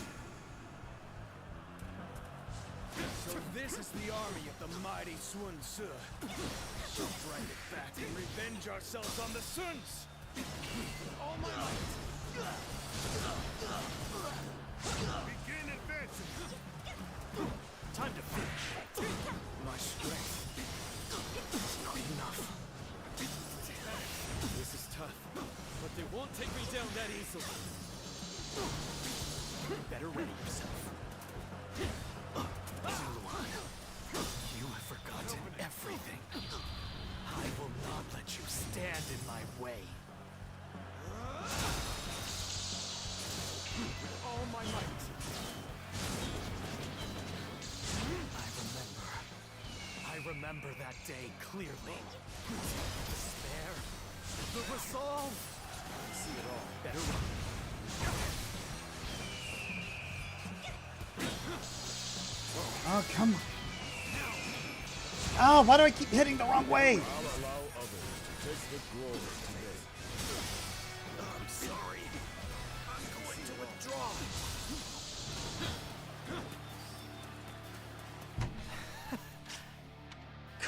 So this is the army of the mighty Sun Tzu. We'll drive it back and revenge ourselves on the Suns. With all my might. Begin advancing. Time to finish. My strength is not enough. This is tough, but they won't take me down that easily. Better ready yourself. Zuluan, you have forgotten everything. I will not let you stand in my way. With all my might. I remember that day clearly. Despair, the resolve. I see it all. Better run. Oh, come on. Oh, why do I keep hitting the wrong way? I'll allow others to take the glory today. I'm sorry. I'm going to withdraw.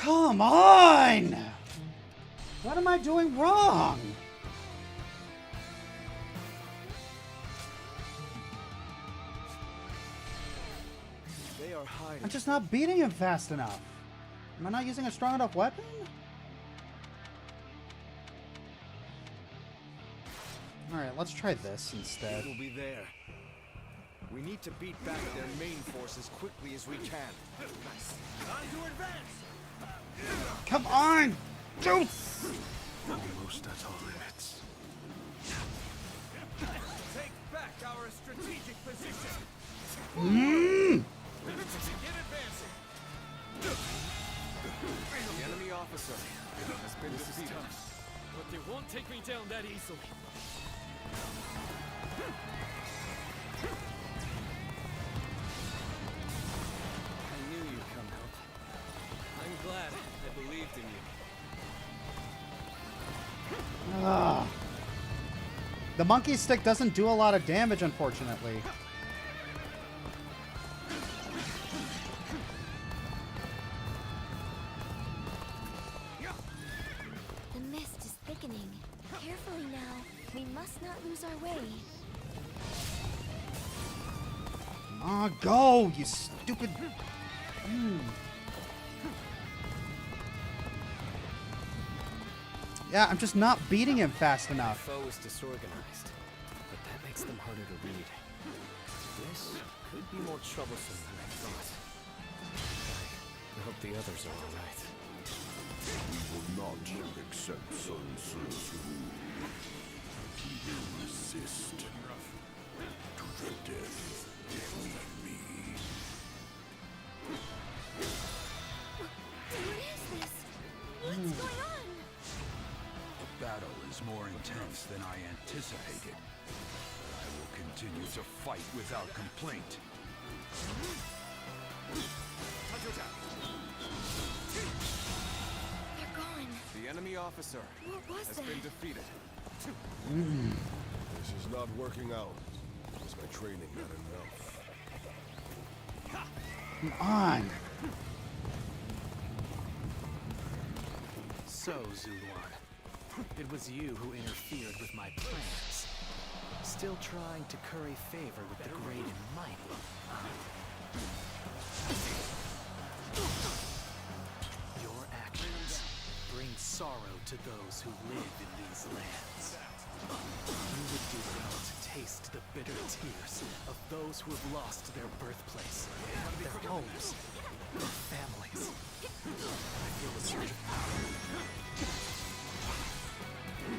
Come on! What am I doing wrong? They are hiding. I'm just not beating him fast enough. Am I not using a strong enough weapon? Alright, let's try this instead. It'll be there. We need to beat back their main force as quickly as we can. Time to advance! Come on! Juice! Almost at our limits. Take back our strategic position! Get advancing! The enemy officer has been defeated. But they won't take me down that easily. I knew you'd come help. I'm glad I believed in you. Ugh. The monkey stick doesn't do a lot of damage, unfortunately. The mist is thickening. Carefully now. We must not lose our way. Ah, go, you stupid. Yeah, I'm just not beating him fast enough. The foe is disorganized, but that makes them harder to read. This could be more troublesome than I thought. I hope the others are all right. We will not accept Sun Tzu's rule. We will resist to the death if need be. What is this? What's going on? The battle is more intense than I anticipated. I will continue to fight without complaint. They're gone. The enemy officer What was has that? been defeated. This is not working out. Is my training not enough? Come on. So, Zuluan, it was you who interfered with my plans. Still trying to curry favor with the great and mighty. Your actions bring sorrow to those who live in these lands. You would do well to taste the bitter tears of those who have lost their birthplace, their homes, their families. I feel the surge of power.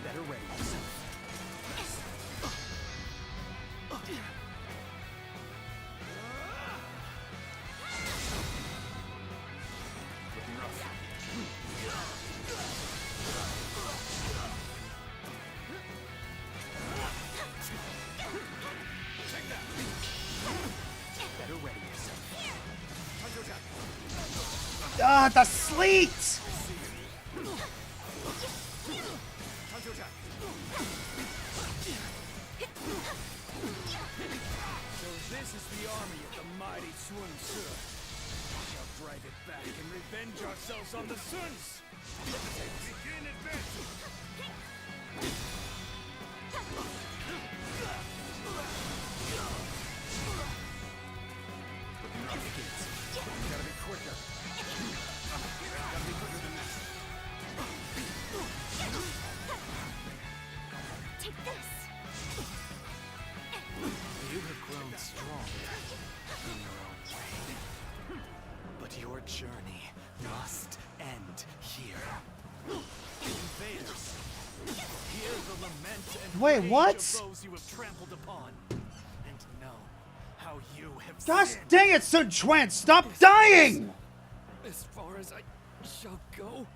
Better ready yourself. Better ready yourself. Ah, the sleet! So this is the army of the mighty Sun Tzu. We shall drive it back and revenge ourselves on the Suns. Begin advancing. We gotta be quicker. Gotta be quicker than that. Take this. You have grown stronger in your own way. But your journey must end here. Invaders, hear the lament and Wait, rage what? of those you have trampled upon, and know how you have Gosh sinned. dang it, Sun Quan! Stop dying! As far as I shall go.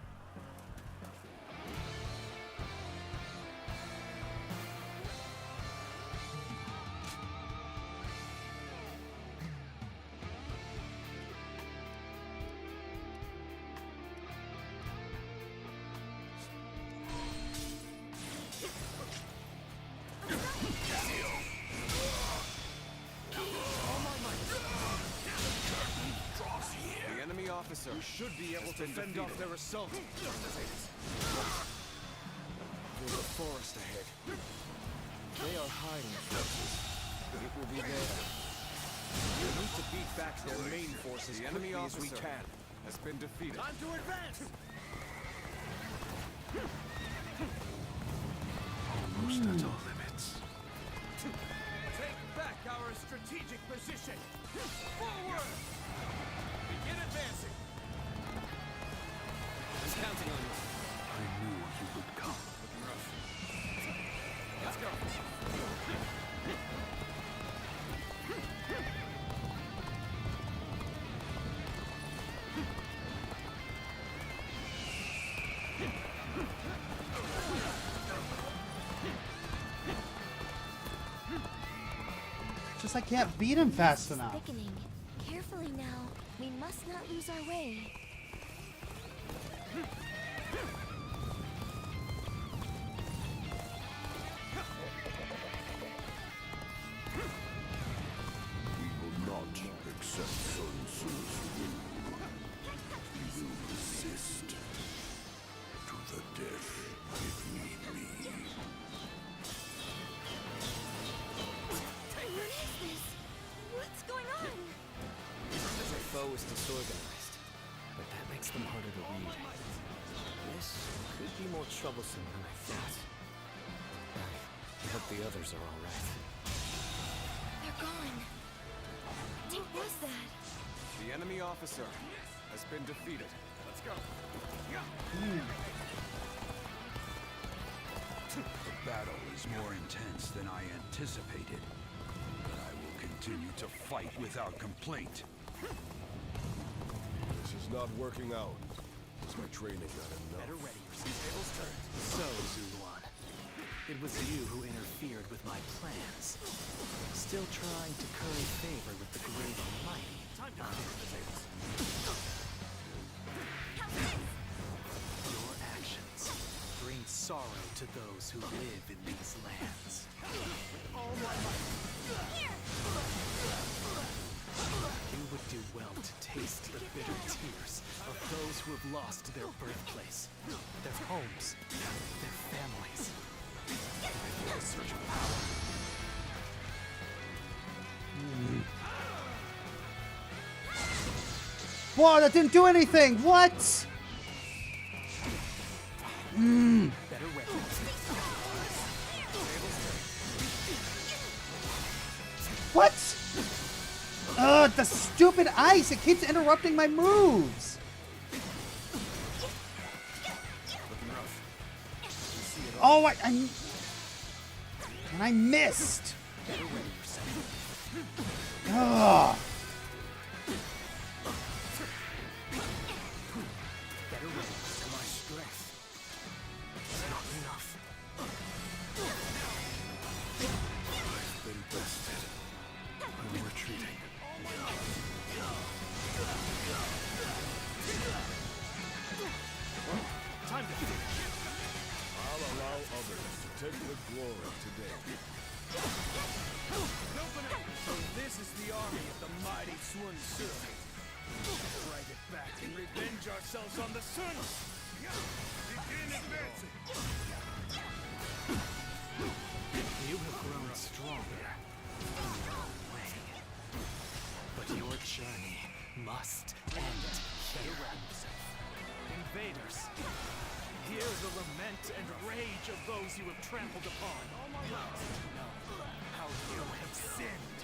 The enemy officer officer should be able to fend off their assault. There's a forest ahead. They are hiding forces. It will be there. We need to beat back their main forces The enemy quickly as we officer can. has been defeated. Time to advance! Almost at all limits. Take back our strategic position! Forward! Begin advancing! I was counting on you. I knew you would come. Let's go. Just I can't beat him fast enough. Thickening. Carefully now. We must not lose our way. We will not accept Sun Tzu's rule. We will resist to the death if need be. What is this? What's going on? The foe is disorganized, but that makes them harder to read. This could be more troublesome than I thought. I hope the others are all right. They're gone. What was that? The enemy officer has been defeated. Let's go. The battle is more intense than I anticipated, but I will continue to fight without complaint. This is not working out. Is my training not enough? Better ready yourself. Tables turned. So, Zuluan, it was you who interfered with my plans. Still trying to curry favor with the great almighty. Time to clear the tables. Your actions bring sorrow to those who live in these lands. All my might. You would do well to taste the bitter tears of those who have lost their birthplace, their homes, their families. For a search of power. Whoa, that didn't do anything! What? Better ready. What? Ugh, the stupid ice! It keeps interrupting my moves! Oh, and I missed! Ugh. Better ready to my strength. It's not enough. I've been bested. I'm retreating. Time to finish. I'll allow others to take the glory today. So this is the army of the mighty Sun Tzu. Drag it back and revenge ourselves on the Sun. Begin advancing. You have grown stronger in your own way. But your journey must end here. Invaders, hear the lament and rage of those you have trampled upon. Know how you have sinned.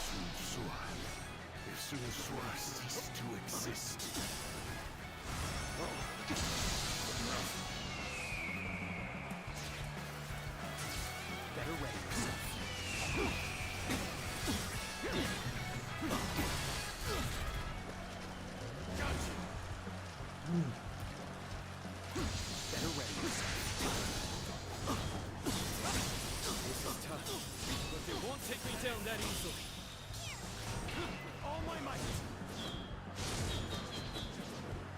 Sun Tzu. If Sun Tzu ceased to exist. Better ready yourself. Better ready yourself. This is tough, but they won't take me down that easily. All my might.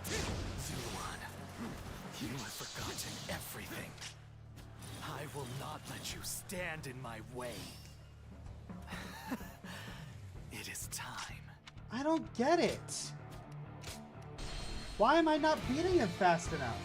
Zuluan, you have forgotten everything. I will not let you stand in my way. time. I don't get it. Why am I not beating him fast enough?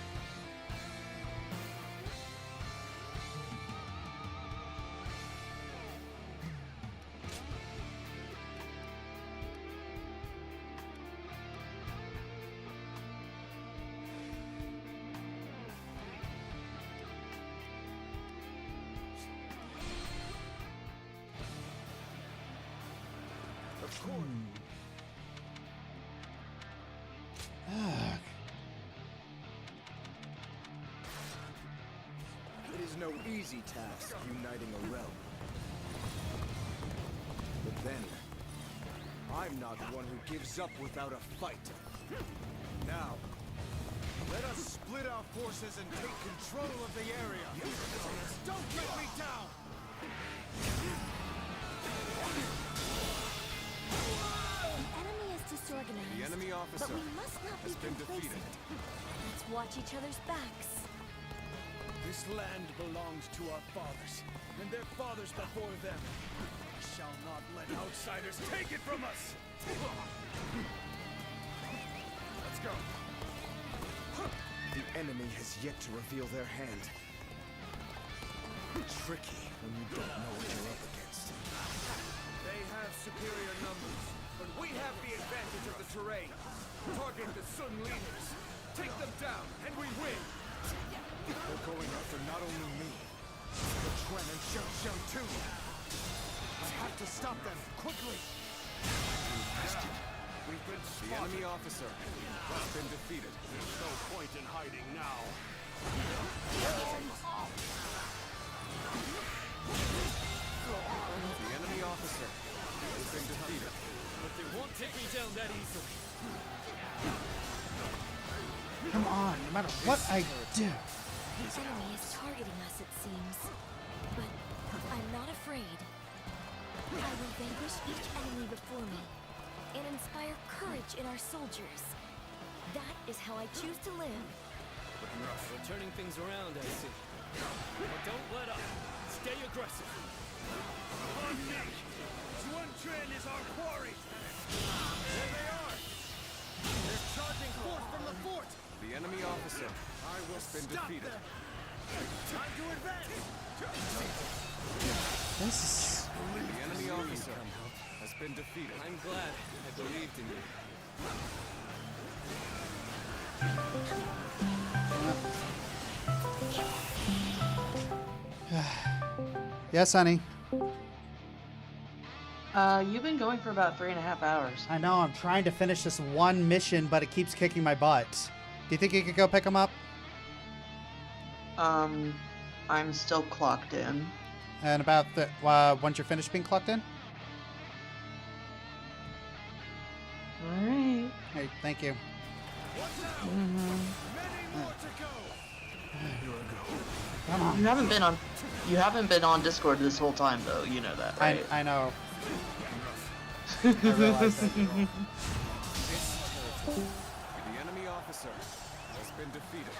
Of course. It is no easy task uniting a realm. But then, I'm not one who gives up without a fight. Now, let us split our forces and take control of the area. Don't let me down! The enemy is disorganized. The enemy officer but we must not be has been complacent. defeated. Let's watch each other's backs. This land belonged to our fathers, and their fathers before them. We shall not let outsiders take it from us! Let's go. The enemy has yet to reveal their hand. Tricky when you don't know what you're up against. They have superior numbers, but we have the advantage of the terrain. Target the Sun leaders. Take them down, and we win! They're going after not only me, but Twen and Xiao too. I have to stop them, quickly! We've been spotted. The enemy officer has been defeated. There's no point in hiding now. The enemy officer has been defeated. But they won't take me down that easily. Come on, no matter what I do. The enemy is targeting us, it seems. But I'm not afraid. I will vanquish each enemy before me and inspire courage in our soldiers. That is how I choose to live. Looking rough. We're turning things around, I see. But don't let up. Stay aggressive. On me! Xuan Tren is our quarry! There they are! They're charging forth from the fort! The enemy officer has been defeated. Time to advance! This is... The enemy officer has been defeated. I'm glad I believed in you. Yes, honey. You've been going for about 3.5 hours. I know, I'm trying to finish this one mission, but it keeps kicking my butt. Do you think you could go pick him up? I'm still clocked in. And about the once you're finished being clocked in? Alright. Hey, thank you. Come on. You haven't been on Discord this whole time though, you know that, right? I know. I realize that. The enemy officer has been defeated.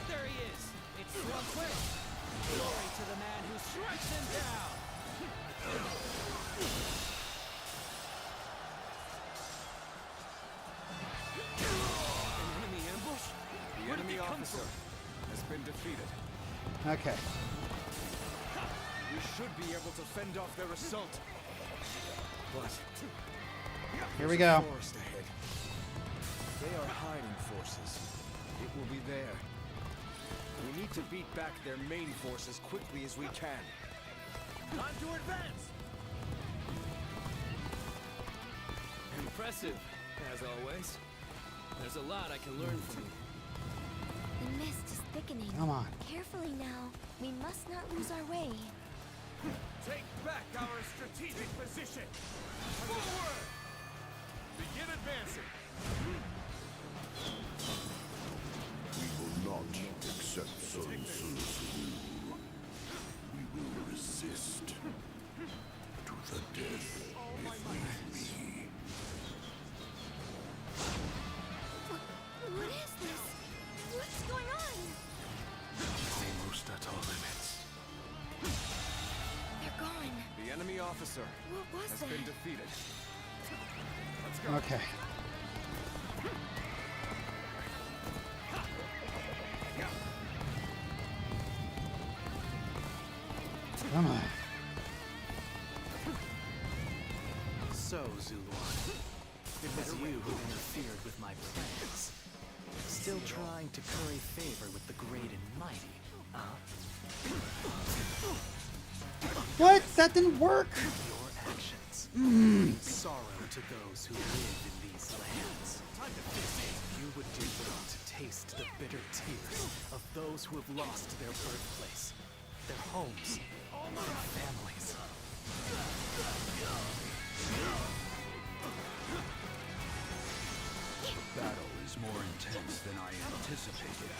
There he is. It's Xuan Tren. Glory to the man who strikes him down. An enemy ambush? The enemy officer has been defeated. Okay. We should be able to fend off their assault. But Here we go. forest ahead. They are hiding forces. It will be there. We need to beat back their main force as quickly as we can. Time to advance! Impressive, as always. There's a lot I can learn from you. The mist is thickening. Come on. Carefully now. We must not lose our way. Take back our strategic position! Forward! Begin advancing! We will not accept Sun Tzu's rule. We will resist to the death if need be. officer What was has that? been defeated. Let's go. Okay. Come on. So, Zuluan, it was you who interfered with my plans. Still trying to curry favor with the great and mighty, huh? What? That didn't work. Your actions bring sorrow to those who live in these lands. You would do well to taste the bitter tears of those who have lost their birthplace, their homes, their families. The battle is more intense than I anticipated,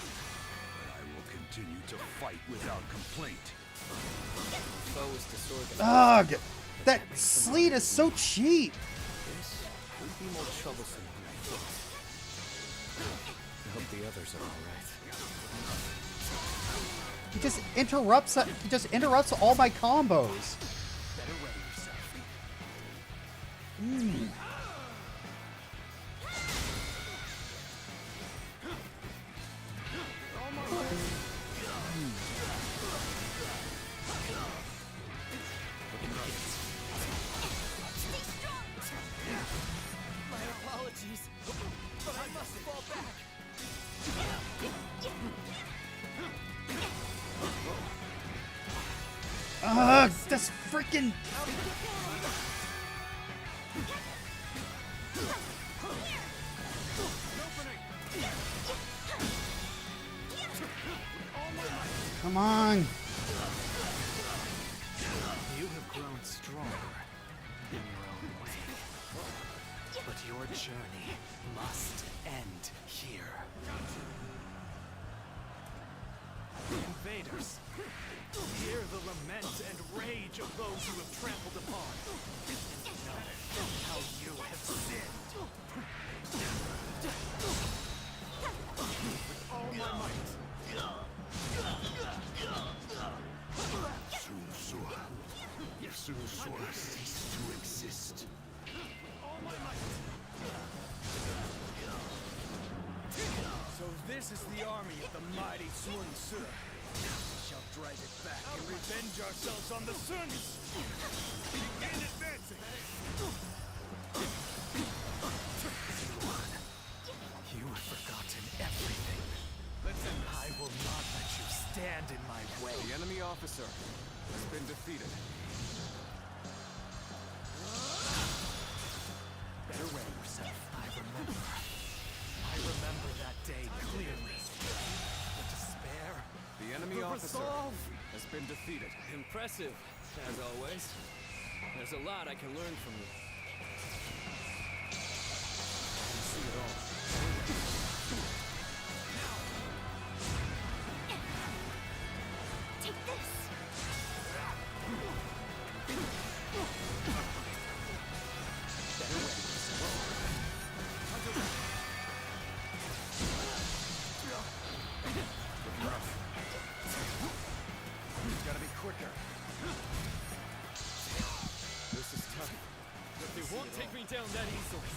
but I will continue to fight without complaint. Foe is disorganized. Ugh! That sleet is so cheap! This would be more troublesome than I thought. I hope the others are alright. He just interrupts all my combos. Better ready yourself. My apologies, but I must fall back. Ugh, this freaking... Come on. You have grown stronger in your own way. But your journey must end here. Invaders, hear the lament and rage of those who have trampled upon. And know how you have sinned. With all my might. Susur cease to exist. All my might. So this is the army of the mighty Sun Tzu. We shall drive it back and revenge ourselves on the Suns. Begin advancing. You have forgotten everything. I will not let you stand in my way. The enemy officer has been defeated. Better wear yourself. I remember that day clearly. The despair. The enemy officer has been defeated. Impressive, as always. There's a lot I can learn from you. I see it all. Take this! Gotta be quicker. This is tough, but they won't take me down that easily.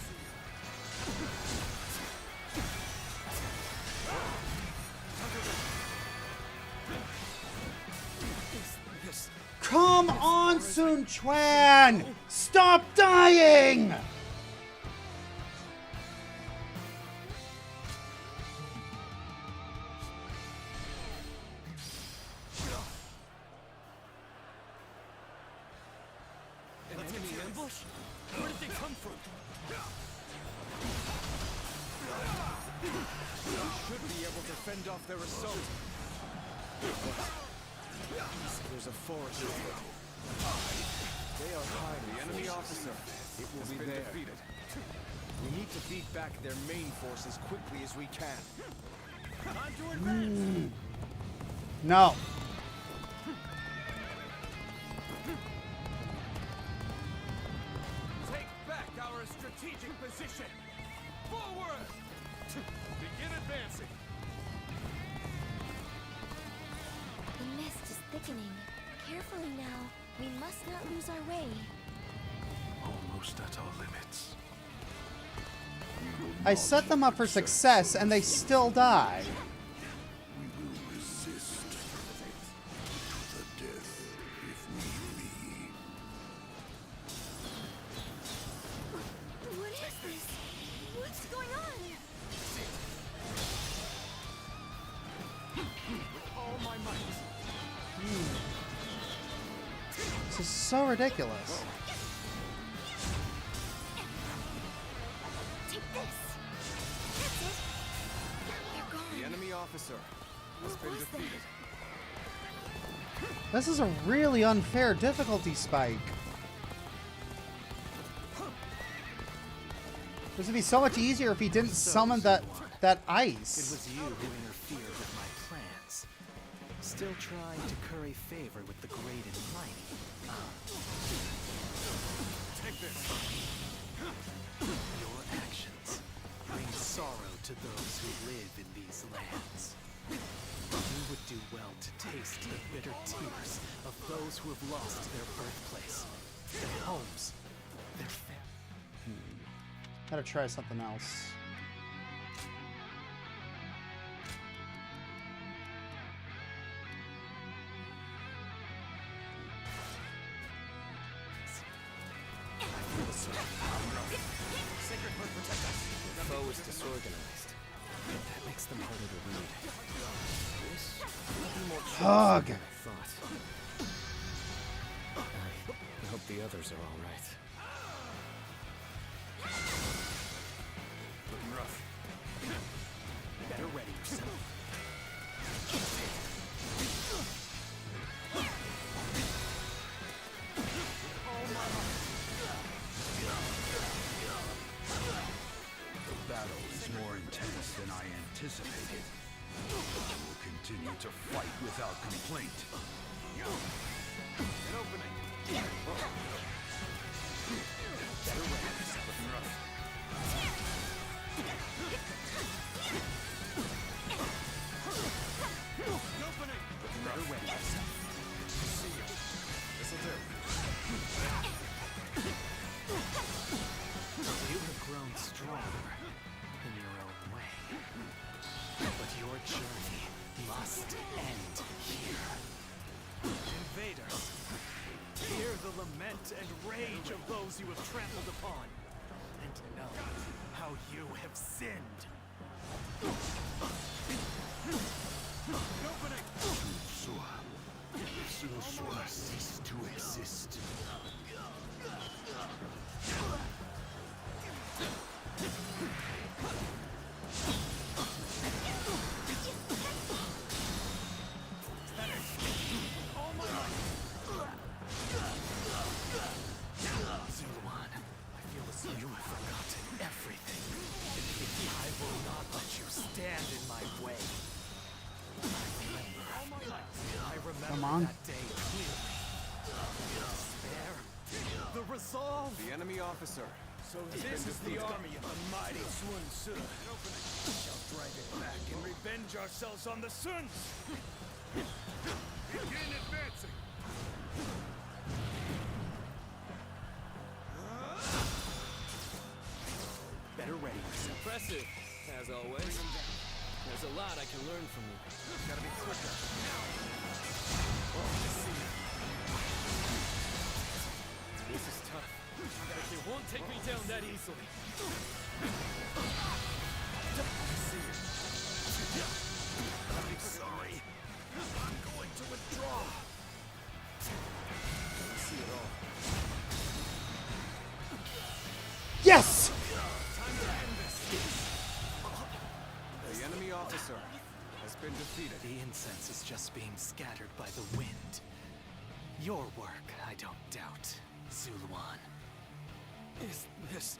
Come on, Sun Quan! Stop dying! An enemy ambush? Where did they come from? We should be able to fend off their assault. There's a forest. They are hiding. The enemy officer It will has be been there. defeated. We need to beat back their main force as quickly as we can. Time to advance! No. Take back our strategic position! Forward! Begin advancing! The mist is thickening. Carefully now. We must not lose our way. almost at our limits. I set them up for success, and they still die. We will resist to the death if need be. What is this? What's going on? With all my might. This is so ridiculous. Take this. That's it. They're gone. The enemy officer has been defeated. This is a really unfair difficulty spike. This would be so much easier if he didn't summon that ice. It was you who interfered with my plans. Still trying to curry favor with the great and mighty. Take this. Your actions bring sorrow to those who live in these lands. You would do well to taste the bitter tears of those who have lost their birthplace, their homes, their families. Gotta try something else. Sacred Hood, protect us. The foe is disorganized. That makes them harder to read. This might be more Hug. than I thought. I hope the others are all right. Looking rough. Better ready yourself. The battle is more intense than I anticipated. I will continue to fight without complaint. An opening. Better ready yourself. Looking rough. An opening. Better ready yourself. See you. This'll do. You have grown stronger in your own way. But your journey must end here. Invaders, hear the lament and rage of those you have trampled upon, and know how you have sinned. Opening! Susua cease to exist. Zuluan, I feel as though you have forgotten everything. I will not let you stand in my way. I remember that day clearly. Despair, the resolve. The enemy officer. So this is the army of the mighty Sun Tzu. We shall drag it back and revenge ourselves on the Suns. Begin advancing. Better ready yourself. Impressive, as always. There's a lot I can learn from you. Gotta be quicker. This is tough. But they won't take me down that easily. I'm sorry. I'm going to withdraw. See it all. Yes! Time to end this. The enemy officer has been defeated. The incense is just being scattered by the wind. Your work, I don't doubt, Zuluan. Is this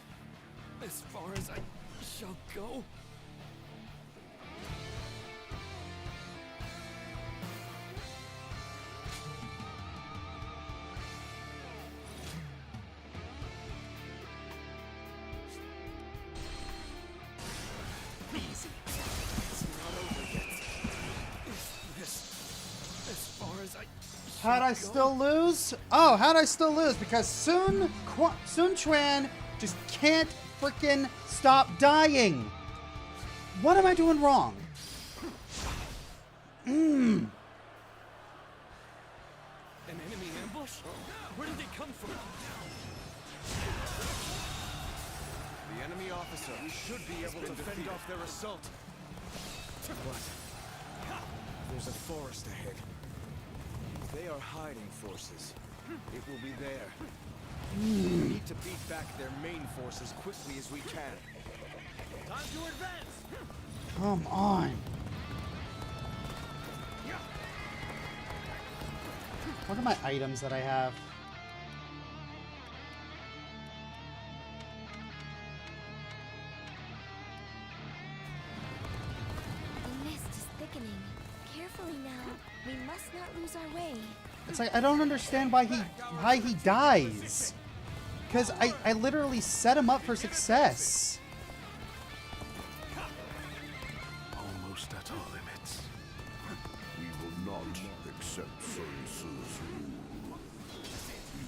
as far as I shall go? Easy. It's not over yet. Is this as far as I How'd I still lose? Oh, how'd I still lose? Because Sun Quan just can't freaking stop dying. What am I doing wrong? An enemy ambush? Where did they come from? The enemy officer. We should be able to fend off their assault. What? There's a forest ahead. They are hiding forces. It will be there. We need to beat back their main force as quickly as we can. Time to advance! Come on. What are my items that I have? The mist is thickening. Carefully now. We must not lose our way. It's like I don't understand why he dies. Because I literally set him up for success. Almost at our limits. We will not accept Sun Tzu's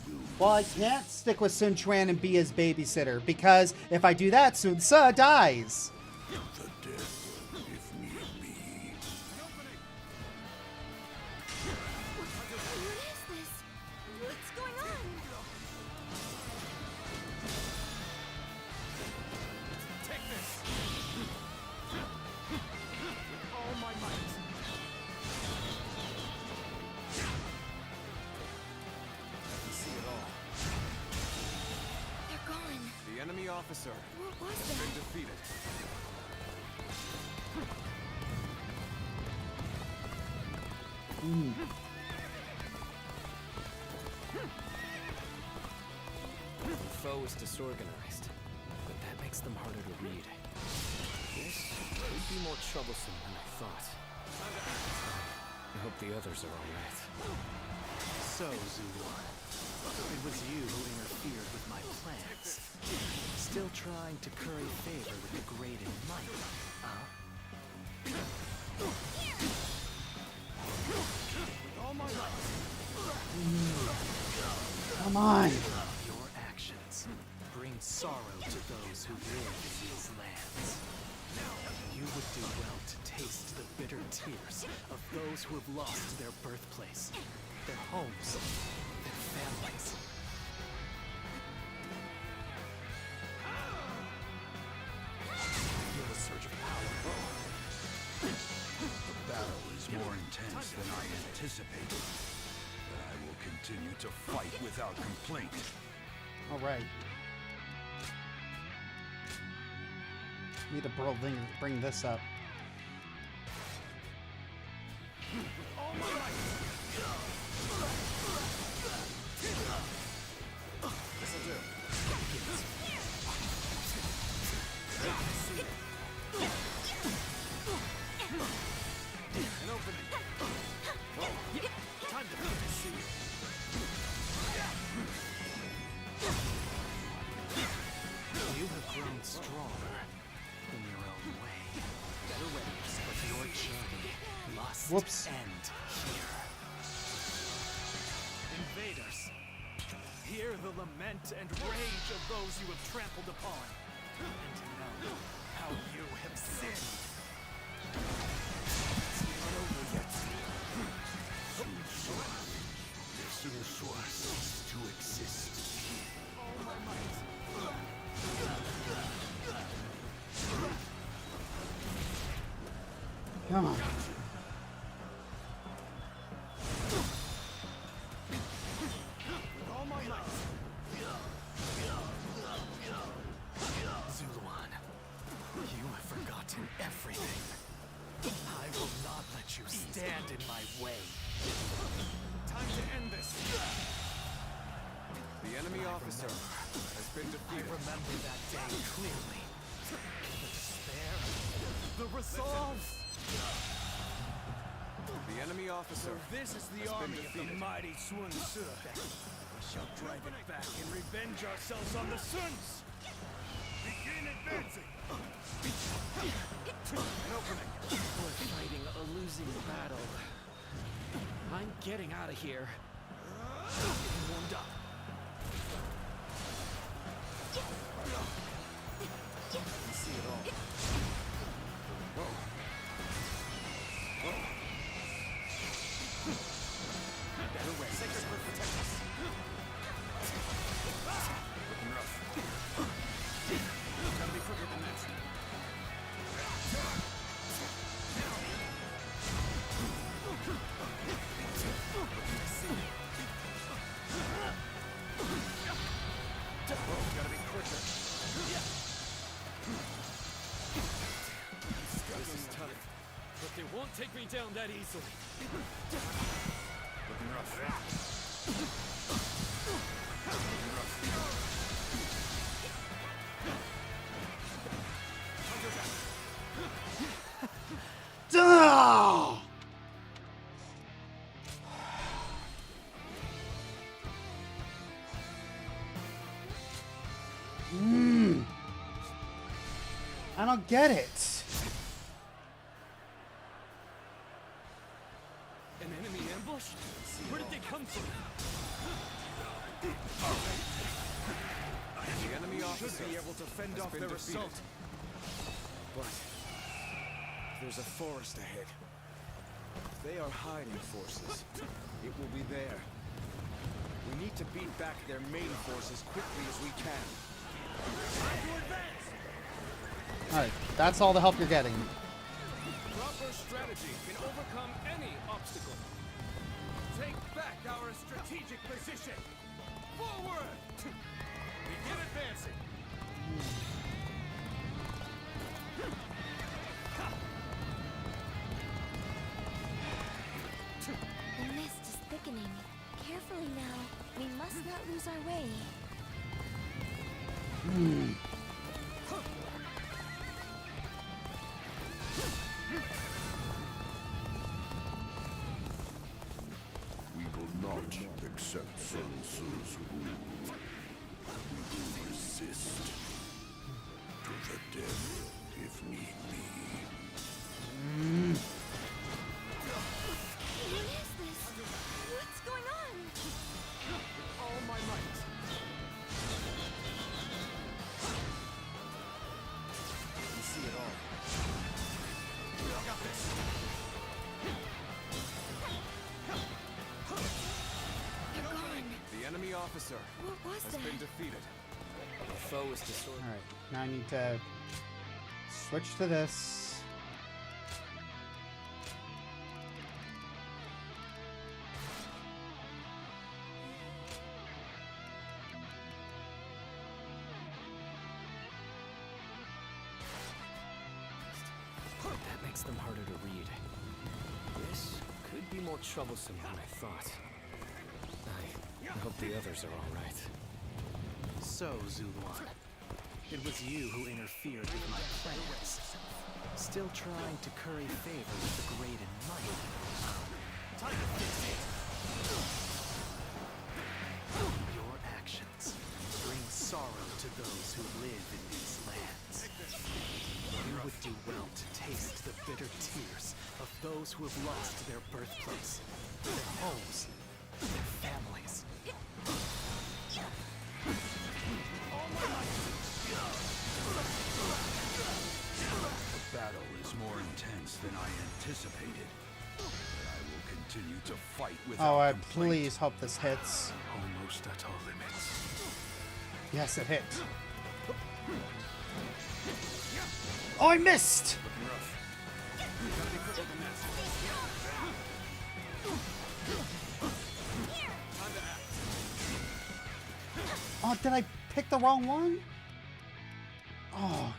rule. Well, I can't stick with Sun Quan and be his babysitter, because if I do that, Sun Tzu dies. The death, if need be. What is this? What's going on? Take this! All my might. I can see it all. They're gone. The enemy officer What was has that? been defeated. The foe is disorganized, but that makes them harder to read. This could be more troublesome than I thought. I hope the others are alright. So, Zuluan, it was you who interfered with my plans. Still trying to curry favor with the great and mighty, huh? All my might. Come on. Your actions bring sorrow to those who live in these lands. You would do well to taste the bitter tears of those who have lost their birthplace, their homes, their families. Feel a surge of power. The battle is more intense than I anticipated. But I will continue to fight without complaint. All right. Need to bring this up. All my might. This'll do. An opening. Time to see you. You have grown stronger in your own way. Better ways, but your journey must end here. Invaders, hear the lament and rage of those you have trampled upon, and know how you have sinned. It's not over yet. Sun Tzu ceased to exist. All my might. Come on. All my might. Zuluan, you have forgotten everything. I will not let you stand in my way. Time to end this. The enemy officer has been I defeated. remember that day clearly. The despair, the resolve. The enemy officer This is the has been army of the defeated. mighty Sun Tzu. We shall drive it back and revenge ourselves on the Suns. Begin advancing. An opening. We're fighting a losing battle. I'm getting out of here. Getting warmed up. You see it all. Whoa. Whoa. Better way. Sacred Bird protect us. Looking rough. Gotta be quicker than this. Gotta be quicker. This is tough, but they won't take me down that easily. Looking rough. Looking rough. Duh! I don't get it. An enemy ambush? Where did they come from? The enemy officer should be able to fend off their assault. But there's a forest ahead. They are hiding forces. It will be there. We need to beat back their main force as quickly as we can. Alright, that's all the help you're getting. Proper strategy can overcome any obstacle. Take back our strategic position. Forward! Begin advancing. The mist is thickening. Carefully now. We must not lose our way. We will not accept Sun Tzu's rule. We will resist to the death if need be. What is this? What's going on? All my might. You see it all. Got this. They're gone. The enemy officer What was has that? been defeated. The foe is disordered. Alright, now I need to switch to this. That makes them harder to read. This could be more troublesome than I thought. I hope the others are all right. So, Zuluan, it was you who interfered with my plans. Still trying to curry favor with the great and mighty. Time to fix it. Your actions bring sorrow to those who live in these lands. You would do well to taste the bitter tears of those who have lost their birthplace, their homes, their families. The battle is more intense than I anticipated. But I will continue to fight without Oh, I complaint. please hope this hits. Almost at our limits. Yes, it hit. Oh, I missed! Looking rough. Gotta be quicker than this. Time to act. Oh, did I pick the wrong one? Oh.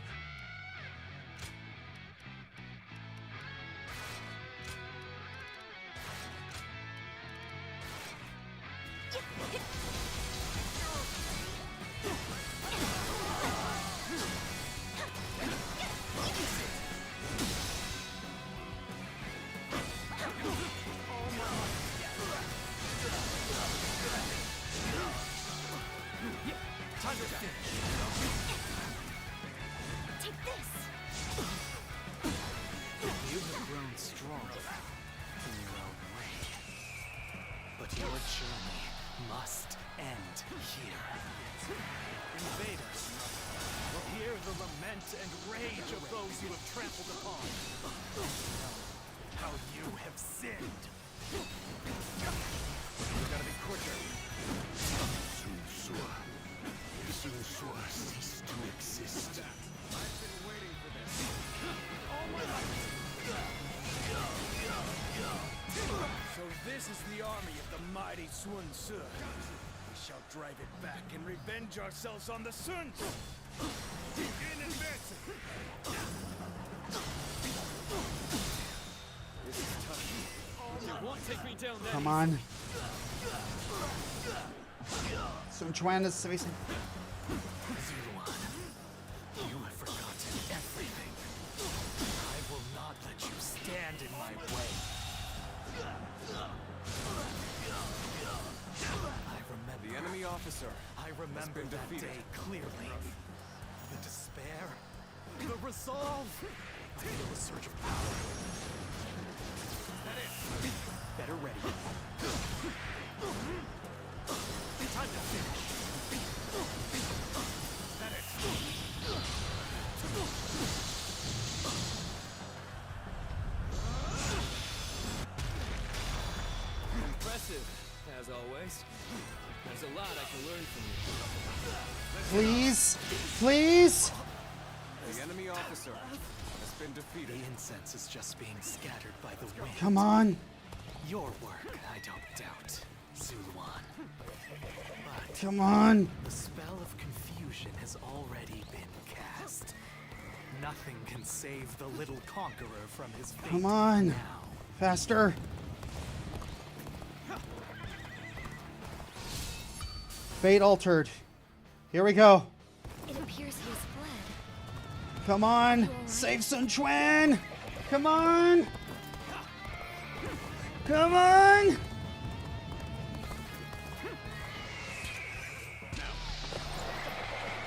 Time to finish. Take this. You have grown stronger in your own way. But your journey must end here. Invaders will hear the lament and rage of those you have trampled upon. How you have sinned. You gotta be quicker. Sunsua cease to exist. I've been waiting for this. All my life. So this is the army of the mighty Sun Tzu. We shall drive it back and revenge ourselves on the Sun. Begin advancing. This is tough. You won't take me down that Come on. Sun Quan is facing. Zuluan, you have forgotten everything. I will not let you stand in my way. I remember. The enemy officer. I remember been that defeated. day clearly. The despair, the resolve. I feel a surge of power. Better ready. Time to finish. That it. Impressive, as always. There's a lot I can learn from you. Please, please. The enemy officer has been defeated. The incense is just being scattered by the wind. Come on. Your work, I don't doubt, Zuluan. But Come on. the spell of confusion has already been cast. Nothing can save the little conqueror from his fate. Come on. Now. Faster. Fate altered. Here we go. It appears he has fled. Come on. Save Sun Quan. Come on. Come on.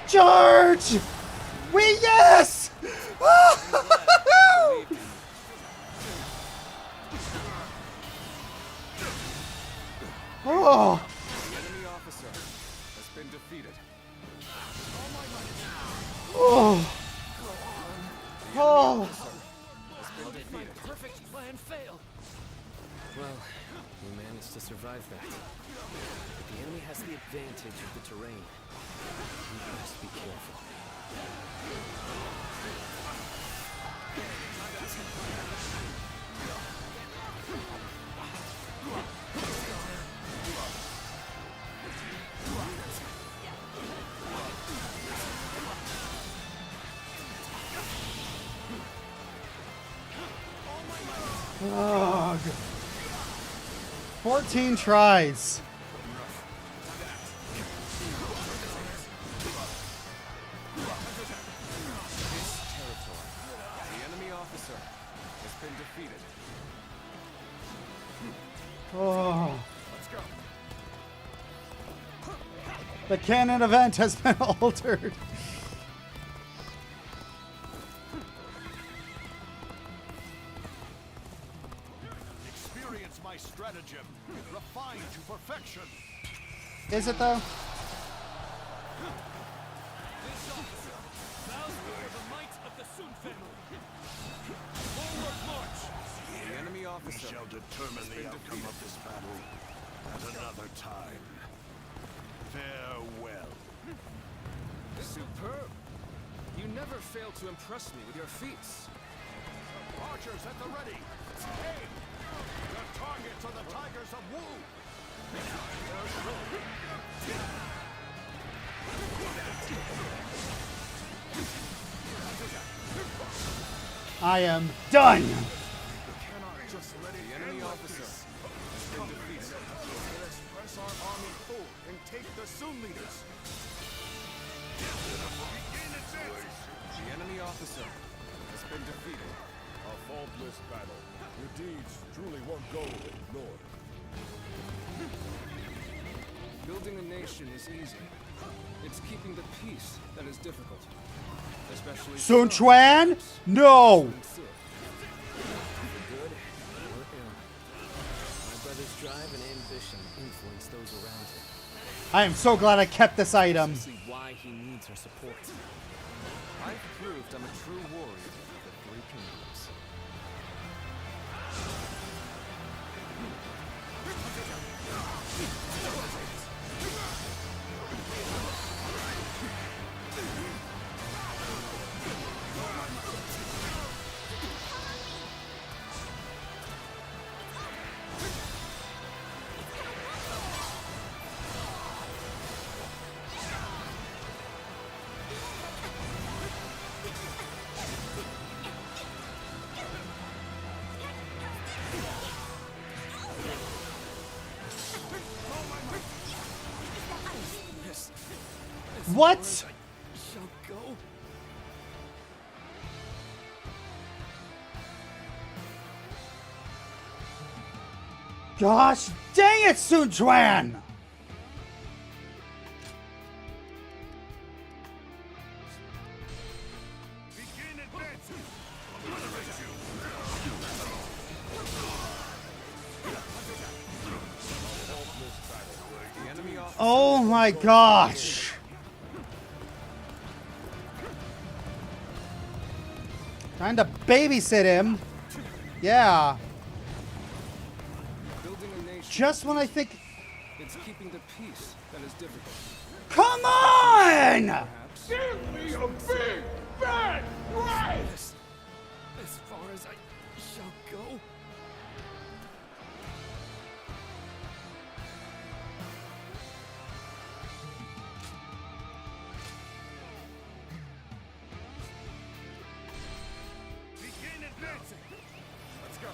Charge! We yes! Oh! The enemy officer has been defeated. Oh! Oh! How did my perfect plan fail? Well, we managed to survive that. But the enemy has the advantage of the terrain. You must be careful. Ugh. 14 tries. Oh. The canon event has been altered. Experience my stratagem, refined to perfection. Is it though? This officer bows before the might of the Sun family. Forward march! The enemy officer. We shall determine the outcome of this battle at another time. Farewell. Superb. You never fail to impress me with your feats. Archers at the ready. Aim! The targets are the Tigers of Wu. I am done. Just let it The enemy officer has been defeated. Let us press our army forward and take the Sun leaders. The enemy officer has been defeated. A faultless battle. Your deeds truly won't go ignored. Building a nation is easy. It's keeping the peace that is difficult. Especially Sun Quan? No! For good or ill. My brother's drive and ambition influence those around him. I am so glad I kept this item. See why he needs our support. I've proved I'm a true warrior of the Three Kingdoms. What? Shall go. Gosh dang it, Sun Quan! Oh my gosh! Trying to babysit him. Yeah. Just when I think... It's keeping the peace that is difficult. Come on! Give me a big fat right! As far as I shall go. Begin advancing. Let's go.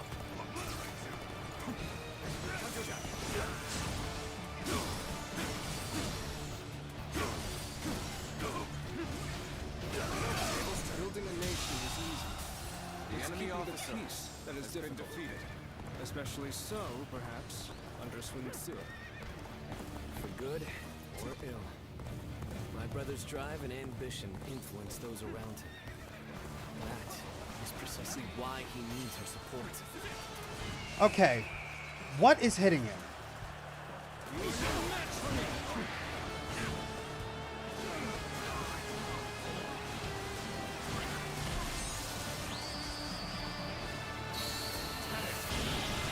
Building a nation is easy. The enemy officer peace that has been defeated. Especially so, perhaps, under Sun Tzu. For good or ill. My brother's drive and ambition influence those around him. That is precisely why he needs our support. Okay. What is hitting him?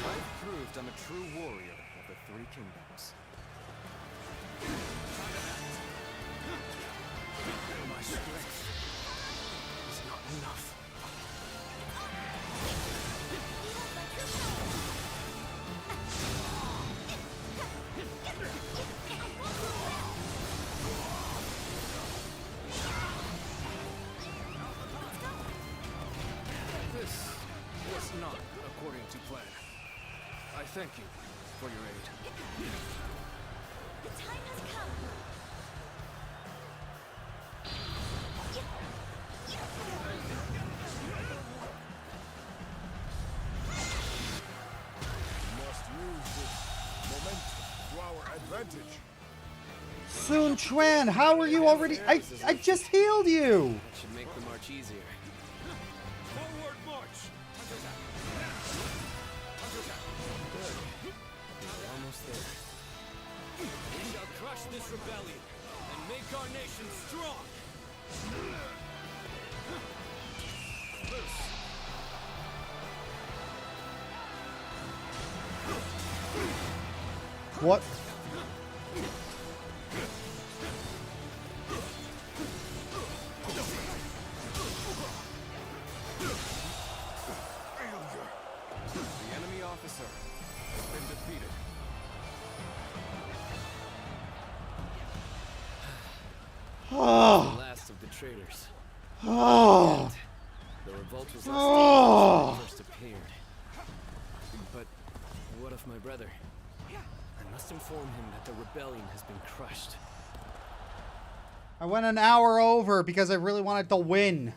I've proved I'm a true warrior of the Three Kingdoms. My strength is not enough. This was not according to plan. I thank you for your aid. The time has come. Must use this momentum to our advantage. Sun Quan, how are you already? I just healed you. That should make the march easier. Forward march. Good. We're almost there. We shall crush this rebellion and make our nation strong. What? The enemy officer has been defeated. Oh. The last of the traitors. Oh. The revolt was Oh. when it first appeared. But what of my brother? I must inform him that the rebellion has been crushed. I went an hour over because I really wanted to win.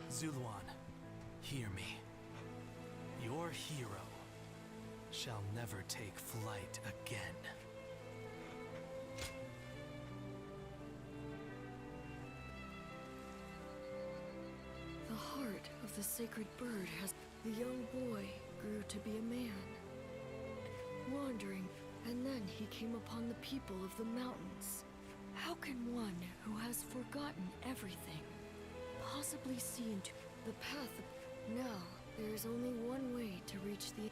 Zuluan, hear me. Your hero shall never take flight again. The heart of the sacred bird has... The young boy grew to be a man. wandering, and then he came upon the people of the mountains. How can one who has forgotten everything possibly see into the path of... Now, there is only one way to reach the...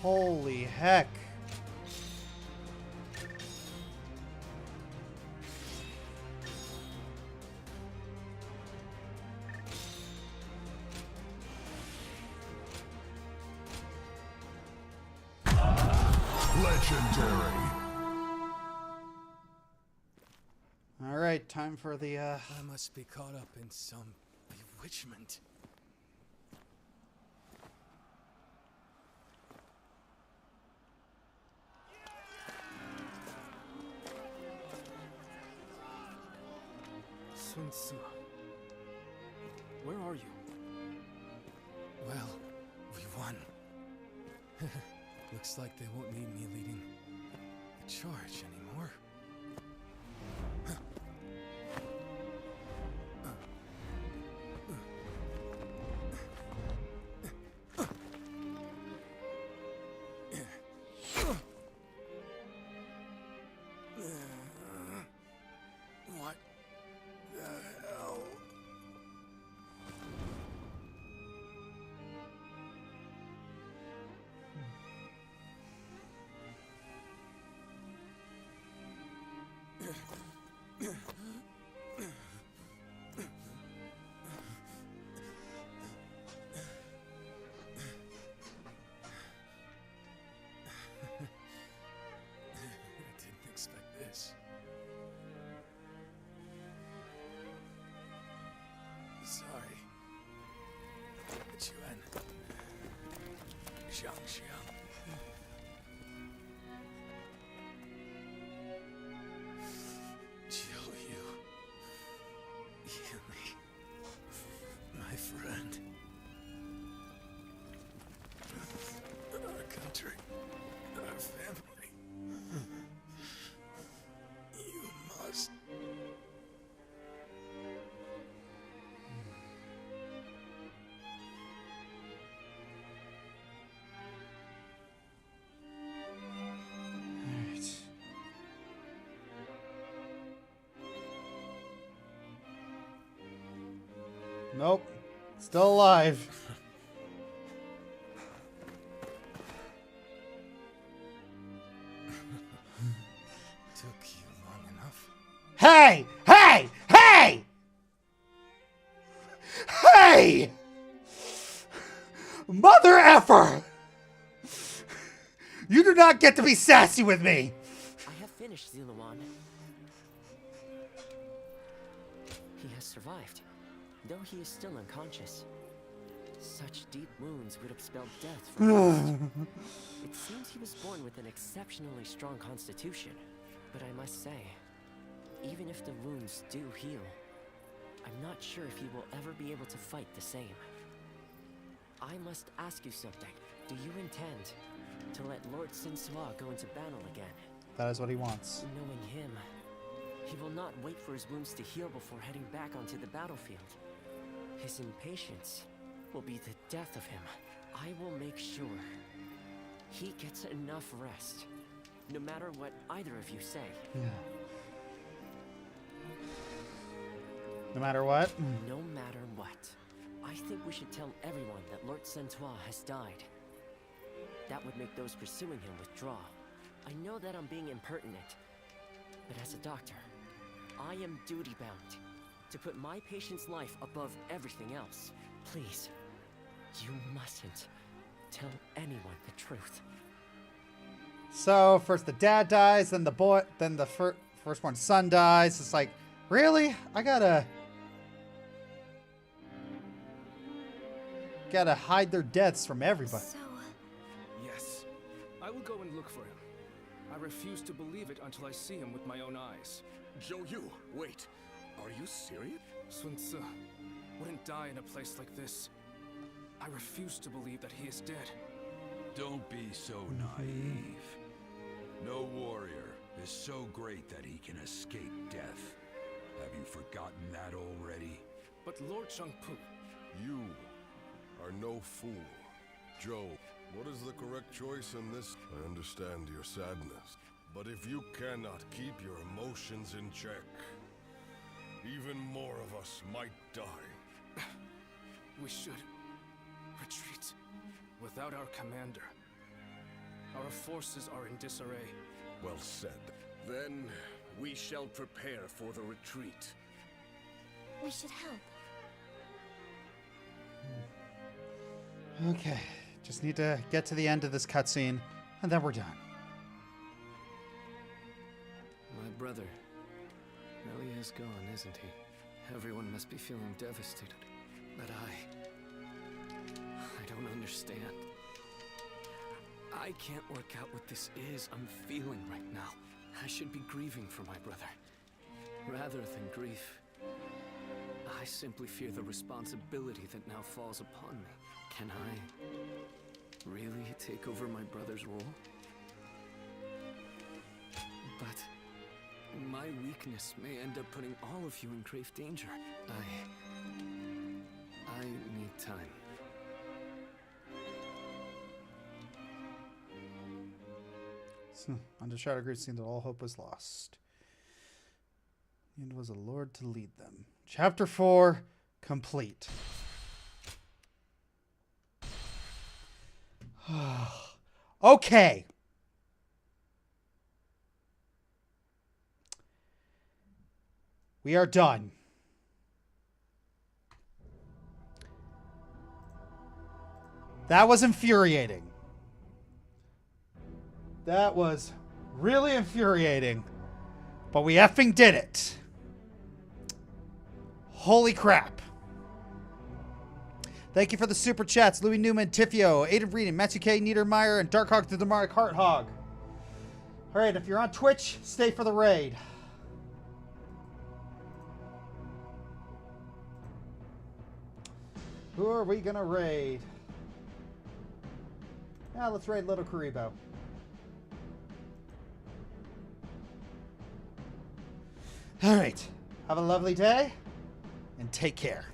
Holy heck. Legendary. All right, time for the I must be caught up in some bewitchment. Sun Tzu, where are you? Well, we won. Looks like they won't need me leading the charge anymore. What the hell? I didn't expect this. Sorry. Chuan. Xiang. Jiu Yu. Yumi. My friend. Our country. Our family. You must. Nope. Still alive. Took you long enough. Hey! Hey! Hey! Hey! Mother effer! You do not get to be sassy with me! I have finished Ziluan. He has survived, though he is still unconscious. Such deep wounds would have spelled death for most. It seems he was born with an exceptionally strong constitution. But I must say, even if the wounds do heal, I'm not sure if he will ever be able to fight the same. I must ask you something. Do you intend to let Lord Sinsua go into battle again? That is what he wants. Knowing him, he will not wait for his wounds to heal before heading back onto the battlefield. His impatience will be the death of him. I will make sure he gets enough rest, no matter what either of you say. Yeah. No matter what? No matter what. I think we should tell everyone that Lord Sentua has died. That would make those pursuing him withdraw. I know that I'm being impertinent, but as a doctor, I am duty-bound to put my patient's life above everything else. Please, you mustn't tell anyone the truth. So, first the dad dies, then the boy, then the firstborn son dies. It's like, really? I gotta hide their deaths from everybody. Yes. I will go and look for him. I refuse to believe it until I see him with my own eyes. Zhou Yu, wait. Are you serious? Sun Tzu wouldn't die in a place like this. I refuse to believe that he is dead. Don't be so naive. No warrior is so great that he can escape death. Have you forgotten that already? But Lord Chengpu... You are no fool. Joe, what is the correct choice in this? I understand your sadness, but if you cannot keep your emotions in check, even more of us might die. We should retreat without our commander. Our forces are in disarray. Well said. Then we shall prepare for the retreat. We should help. Okay, just need to get to the end of this cutscene, and then we're done. My brother really is gone, isn't he? Everyone must be feeling devastated. But I don't understand. I can't work out what this is I'm feeling right now. I should be grieving for my brother. Rather than grief, I simply fear the responsibility that now falls upon me. Can I really take over my brother's role? But my weakness may end up putting all of you in grave danger. I need time. Under Shadow Group seemed that all hope was lost. And was a lord to lead them. Chapter 4 complete. Okay. We are done. That was infuriating. That was really infuriating. But we effing did it. Holy crap. Thank you for the super chats. Louis Newman, Tifio, Aiden Reading, Matthew K, Niedermeyer, and Darkhawk the Demaric Hearthog. Alright, if you're on Twitch, stay for the raid. Who are we gonna raid? Yeah, let's raid Little Karibo. Alright. Have a lovely day, and take care.